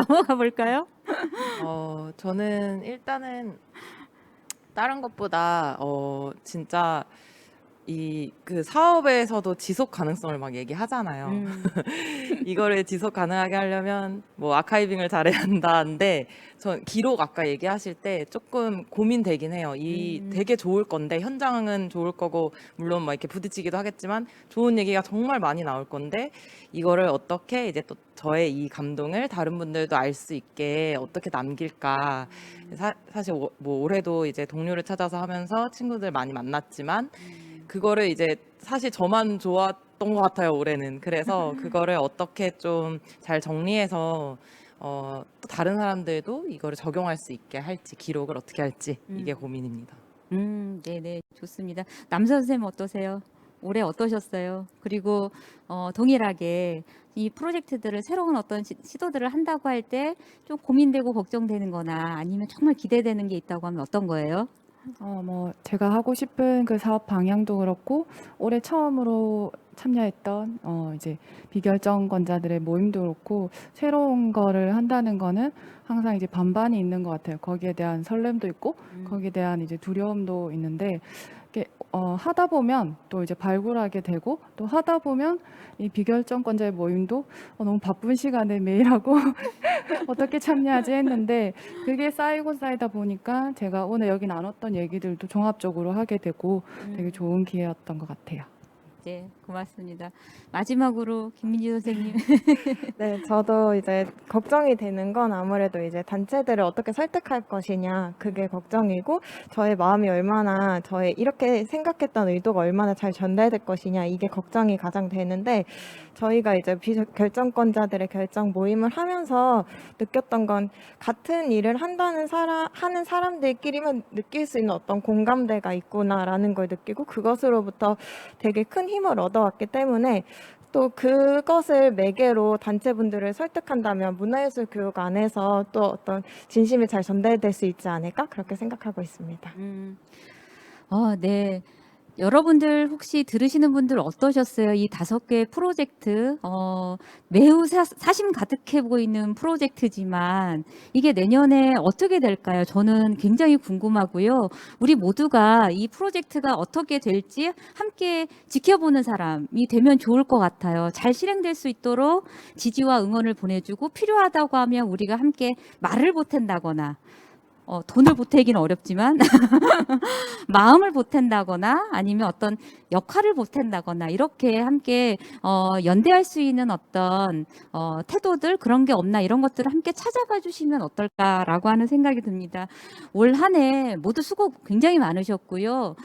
넘어가 볼까요? 저는 일단은 다른 것보다 진짜 그 사업에서도 지속 가능성을 막 얘기하잖아요. 이거를 지속 가능하게 하려면 뭐 아카이빙을 잘해야 한다는데 전 기록 아까 얘기하실 때 조금 고민되긴 해요. 되게 좋을 건데 현장은 좋을 거고 물론 막 이렇게 부딪히기도 하겠지만 좋은 얘기가 정말 많이 나올 건데 이거를 어떻게 이제 또 저의 이 감동을 다른 분들도 알 수 있게 어떻게 남길까. 사실 뭐 올해도 이제 동료를 찾아서 하면서 친구들 많이 만났지만 그거를 이제 사실 저만 좋았던 것 같아요, 올해는. 그래서 그거를 어떻게 좀 잘 정리해서 또 다른 사람들도 이거를 적용할 수 있게 할지, 기록을 어떻게 할지 이게 고민입니다. 네, 좋습니다. 남선 선생님 어떠세요? 올해 어떠셨어요? 그리고 동일하게 이 프로젝트들을 새로운 어떤 시도들을 한다고 할 때 좀 고민되고 걱정되는 거나 아니면 정말 기대되는 게 있다고 하면 어떤 거예요? 제가 하고 싶은 그 사업 방향도 그렇고 올해 처음으로 참여했던 이제 비결정권자들의 모임도 그렇고 새로운 거를 한다는 거는 항상 이제 반반이 있는 것 같아요. 거기에 대한 설렘도 있고 거기에 대한 이제 두려움도 있는데 이렇게 하다 보면 또 이제 발굴하게 되고 또 하다 보면 이 비결정권자의 모임도 너무 바쁜 시간에 매일 하고 어떻게 참여하지 했는데 그게 쌓이고 쌓이다 보니까 제가 오늘 여기 나눴던 얘기들도 종합적으로 하게 되고 되게 좋은 기회였던 것 같아요. 네, 고맙습니다. 마지막으로 김민지 선생님. 네, 저도 이제 걱정이 되는 건 아무래도 이제 단체들을 어떻게 설득할 것이냐 그게 걱정이고 저의 마음이 얼마나 저의 이렇게 생각했던 의도가 얼마나 잘 전달될 것이냐 이게 걱정이 가장 되는데 저희가 이제 비결정권자들의 결정 모임을 하면서 느꼈던 건 같은 일을 하는 사람들끼리만 느낄 수 있는 어떤 공감대가 있구나라는 걸 느끼고 그것으로부터 되게 큰 힘을 얻어왔기 때문에 또 그것을 매개로 단체분들을 설득한다면 문화예술 교육 안에서 또 어떤 진심이 잘 전달될 수 있지 않을까 그렇게 생각하고 있습니다. 네. 여러분들 혹시 들으시는 분들 어떠셨어요? 이 5개 프로젝트 매우 사심 가득해 보이는 프로젝트지만 이게 내년에 어떻게 될까요? 저는 굉장히 궁금하고요. 우리 모두가 이 프로젝트가 어떻게 될지 함께 지켜보는 사람이 되면 좋을 것 같아요. 잘 실행될 수 있도록 지지와 응원을 보내주고 필요하다고 하면 우리가 함께 말을 보탠다거나 돈을 보태기는 어렵지만 마음을 보탠다거나 아니면 어떤 역할을 보탠다거나 이렇게 함께 연대할 수 있는 어떤 태도들 그런 게 없나 이런 것들을 함께 찾아봐 주시면 어떨까라고 하는 생각이 듭니다. 올 한 해 모두 수고 굉장히 많으셨고요.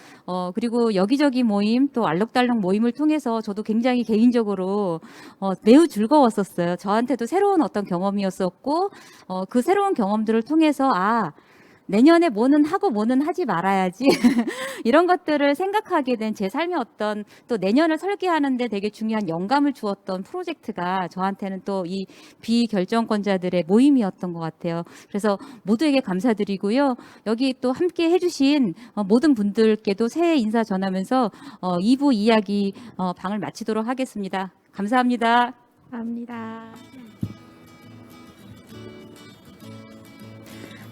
그리고 여기저기 모임 또 알록달록 모임을 통해서 저도 굉장히 개인적으로 매우 즐거웠었어요. 저한테도 새로운 어떤 경험이었었고 그 새로운 경험들을 통해서 내년에 뭐는 하고 뭐는 하지 말아야지 이런 것들을 생각하게 된 제 삶의 어떤 또 내년을 설계하는데 되게 중요한 영감을 주었던 프로젝트가 저한테는 또 이 비결정권자들의 모임이었던 것 같아요. 그래서 모두에게 감사드리고요. 여기 또 함께 해주신 모든 분들께도 새해 인사 전하면서 2부 이야기 방을 마치도록 하겠습니다. 감사합니다. 감사합니다.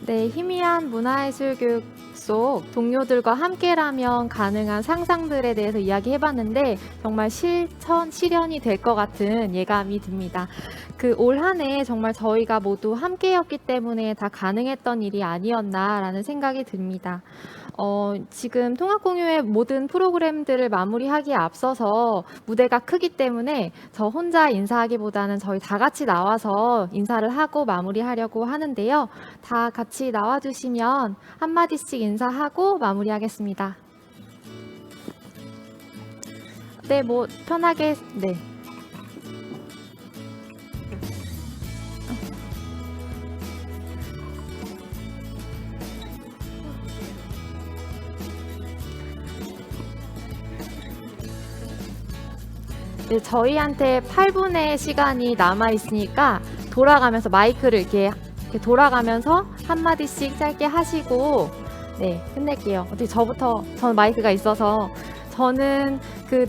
네, 희미한 문화예술 교육 속 동료들과 함께라면 가능한 상상들에 대해서 이야기해봤는데 정말 실현이 될 것 같은 예감이 듭니다. 올 한 해 정말 저희가 모두 함께였기 때문에 다 가능했던 일이 아니었나라는 생각이 듭니다. 지금 통합공유의 모든 프로그램들을 마무리하기에 앞서서 무대가 크기 때문에 저 혼자 인사하기보다는 저희 다 같이 나와서 인사를 하고 마무리하려고 하는데요. 다 같이 나와주시면 한마디씩 인사하고 마무리하겠습니다. 네, 편하게, 네. 네, 저희한테 8분의 시간이 남아 있으니까 돌아가면서 마이크를 이렇게 돌아가면서 한마디씩 짧게 하시고 네, 끝낼게요. 어떻게 저는 마이크가 있어서 저는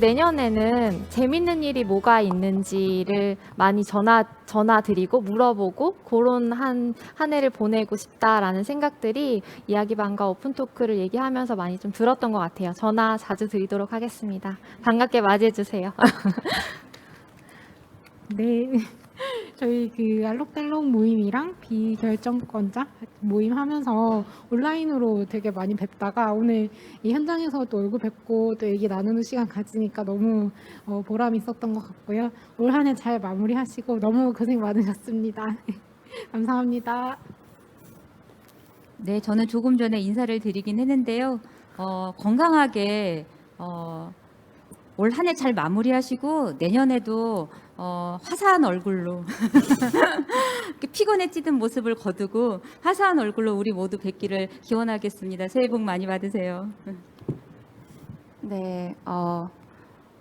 내년에는 재밌는 일이 뭐가 있는지를 많이 전화드리고 물어보고 그런 한 해를 보내고 싶다라는 생각들이 이야기방과 오픈토크를 얘기하면서 많이 좀 들었던 것 같아요. 전화 자주 드리도록 하겠습니다. 반갑게 맞이해주세요. 네. 저희 알록달록 모임이랑 비결정권자 모임 하면서 온라인으로 되게 많이 뵙다가 오늘 이 현장에서 또 얼굴 뵙고 또 얘기 나누는 시간 가지니까 너무 보람 있었던 것 같고요. 올 한 해 잘 마무리하시고 너무 고생 많으셨습니다. 감사합니다. 네, 저는 조금 전에 인사를 드리긴 했는데요. 건강하게 올 한 해 잘 마무리하시고 내년에도 화사한 얼굴로 피곤에 찌든 모습을 거두고 화사한 얼굴로 우리 모두 뵙기를 기원하겠습니다. 새해 복 많이 받으세요. 네,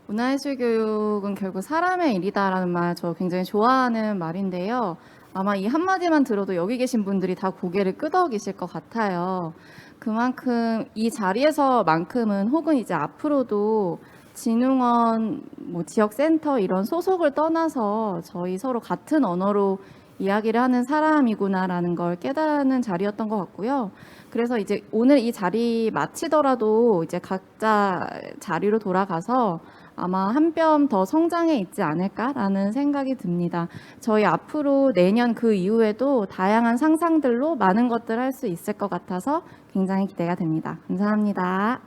문화예술 교육은 결국 사람의 일이다라는 말 저 굉장히 좋아하는 말인데요. 아마 이 한마디만 들어도 여기 계신 분들이 다 고개를 끄덕이실 것 같아요. 그만큼 이 자리에서만큼은 혹은 이제 앞으로도 진흥원, 지역센터 이런 소속을 떠나서 저희 서로 같은 언어로 이야기를 하는 사람이구나라는 걸 깨닫는 자리였던 것 같고요. 그래서 이제 오늘 이 자리 마치더라도 이제 각자 자리로 돌아가서 아마 한 뼘 더 성장해 있지 않을까라는 생각이 듭니다. 저희 앞으로 내년 그 이후에도 다양한 상상들로 많은 것들 할 수 있을 것 같아서 굉장히 기대가 됩니다. 감사합니다.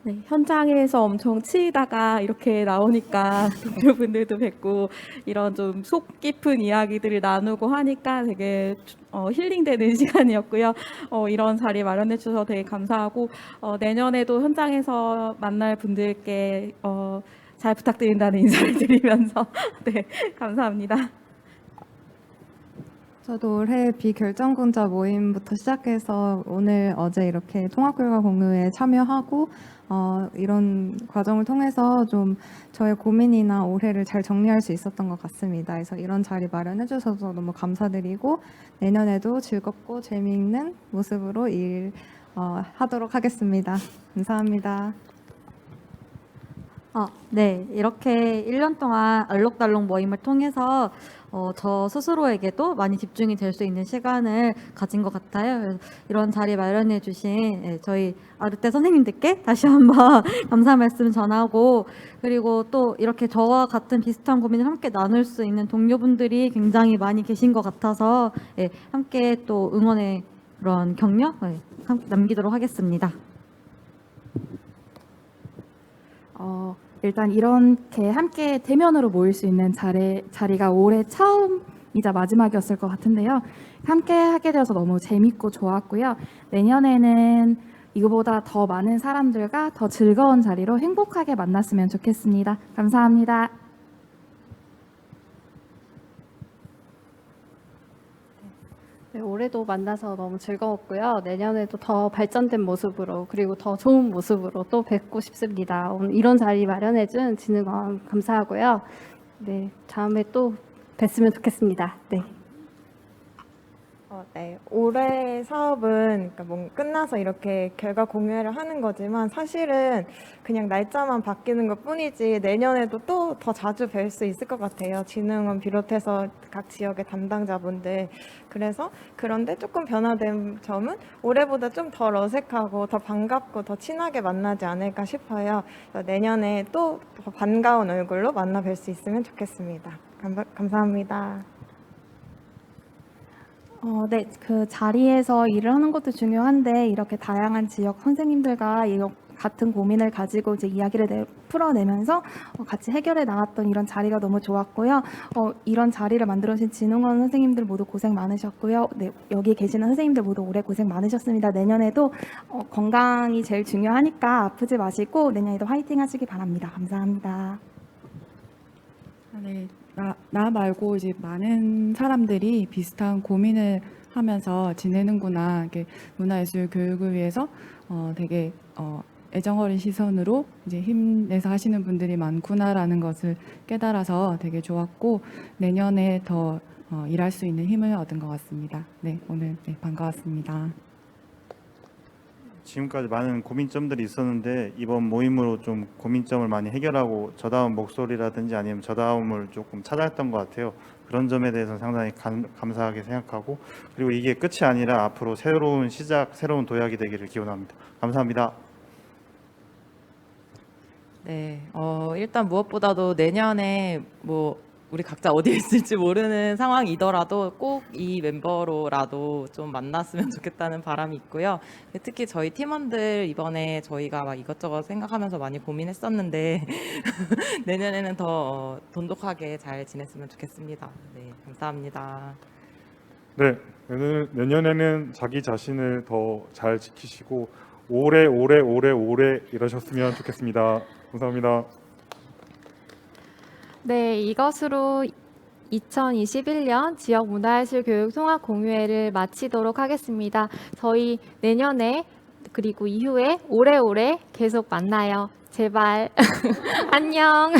네, 현장에서 엄청 치이다가 이렇게 나오니까 동료분들도 뵙고 이런 좀 속 깊은 이야기들을 나누고 하니까 되게 힐링되는 시간이었고요. 이런 자리 마련해 주셔서 되게 감사하고 내년에도 현장에서 만날 분들께 잘 부탁드린다는 인사를 드리면서 네, 감사합니다. 저도 올해 비결정권자 모임부터 시작해서 오늘 어제 이렇게 통합교육과 공유에 참여하고 이런 과정을 통해서 좀 저의 고민이나 올해를 잘 정리할 수 있었던 것 같습니다. 그래서 이런 자리 마련해 주셔서 너무 감사드리고 내년에도 즐겁고 재미있는 모습으로 하도록 하겠습니다. 감사합니다. 네. 이렇게 1년 동안 알록달록 모임을 통해서 저 스스로에게도 많이 집중이 될 수 있는 시간을 가진 것 같아요. 그래서 이런 자리 마련해 주신 저희 아르테 선생님들께 다시 한번 감사 말씀 전하고, 그리고 또 이렇게 저와 같은 비슷한 고민을 함께 나눌 수 있는 동료분들이 굉장히 많이 계신 것 같아서 함께 또 응원의 그런 격려 함께 남기도록 하겠습니다. 일단 이렇게 함께 대면으로 모일 수 있는 자리가 올해 처음이자 마지막이었을 것 같은데요. 함께 하게 되어서 너무 재밌고 좋았고요. 내년에는 이거보다 더 많은 사람들과 더 즐거운 자리로 행복하게 만났으면 좋겠습니다. 감사합니다. 네, 올해도 만나서 너무 즐거웠고요. 내년에도 더 발전된 모습으로 그리고 더 좋은 모습으로 또 뵙고 싶습니다. 오늘 이런 자리 마련해준 진흥원 감사하고요. 네, 다음에 또 뵀으면 좋겠습니다. 네. 네. 올해 사업은 그러니까 끝나서 이렇게 결과 공유를 하는 거지만 사실은 그냥 날짜만 바뀌는 것 뿐이지 내년에도 또 더 자주 뵐 수 있을 것 같아요. 진흥원 비롯해서 각 지역의 담당자분들. 그래서 그런데 조금 변화된 점은 올해보다 좀 덜 어색하고 더 반갑고 더 친하게 만나지 않을까 싶어요. 그래서 내년에 또 더 반가운 얼굴로 만나 뵐 수 있으면 좋겠습니다. 감사합니다. 네, 그 자리에서 일을 하는 것도 중요한데 이렇게 다양한 지역 선생님들과 같은 고민을 가지고 이제 이야기를 풀어내면서 같이 해결해 나갔던 이런 자리가 너무 좋았고요. 이런 자리를 만들어주신 진흥원 선생님들 모두 고생 많으셨고요. 네, 여기 계시는 선생님들 모두 올해 고생 많으셨습니다. 내년에도 건강이 제일 중요하니까 아프지 마시고 내년에도 화이팅 하시기 바랍니다. 감사합니다. 네, 나 말고 이제 많은 사람들이 비슷한 고민을 하면서 지내는구나. 이렇게 문화예술 교육을 위해서 되게 애정 어린 시선으로 이제 힘내서 하시는 분들이 많구나라는 것을 깨달아서 되게 좋았고 내년에 더 일할 수 있는 힘을 얻은 것 같습니다. 네, 오늘 반가웠습니다. 지금까지 많은 고민점들이 있었는데 이번 모임으로 좀 고민점을 많이 해결하고 저다운 목소리라든지 아니면 저다움을 조금 찾았던 것 같아요. 그런 점에 대해서 상당히 감사하게 생각하고, 그리고 이게 끝이 아니라 앞으로 새로운 시작, 새로운 도약이 되기를 기원합니다. 감사합니다. 네, 일단 무엇보다도 내년에 우리 각자 어디에 있을지 모르는 상황이더라도 꼭 이 멤버로라도 좀 만났으면 좋겠다는 바람이 있고요. 특히 저희 팀원들 이번에 저희가 막 이것저것 생각하면서 많이 고민했었는데 내년에는 더 돈독하게 잘 지냈으면 좋겠습니다. 네, 감사합니다. 네, 내년에는 자기 자신을 더 잘 지키시고 오래 이러셨으면 좋겠습니다. 감사합니다. 네, 이것으로 2021년 지역 문화예술 교육 통합 공유회를 마치도록 하겠습니다. 저희 내년에 그리고 이후에 오래오래 계속 만나요. 제발. 안녕.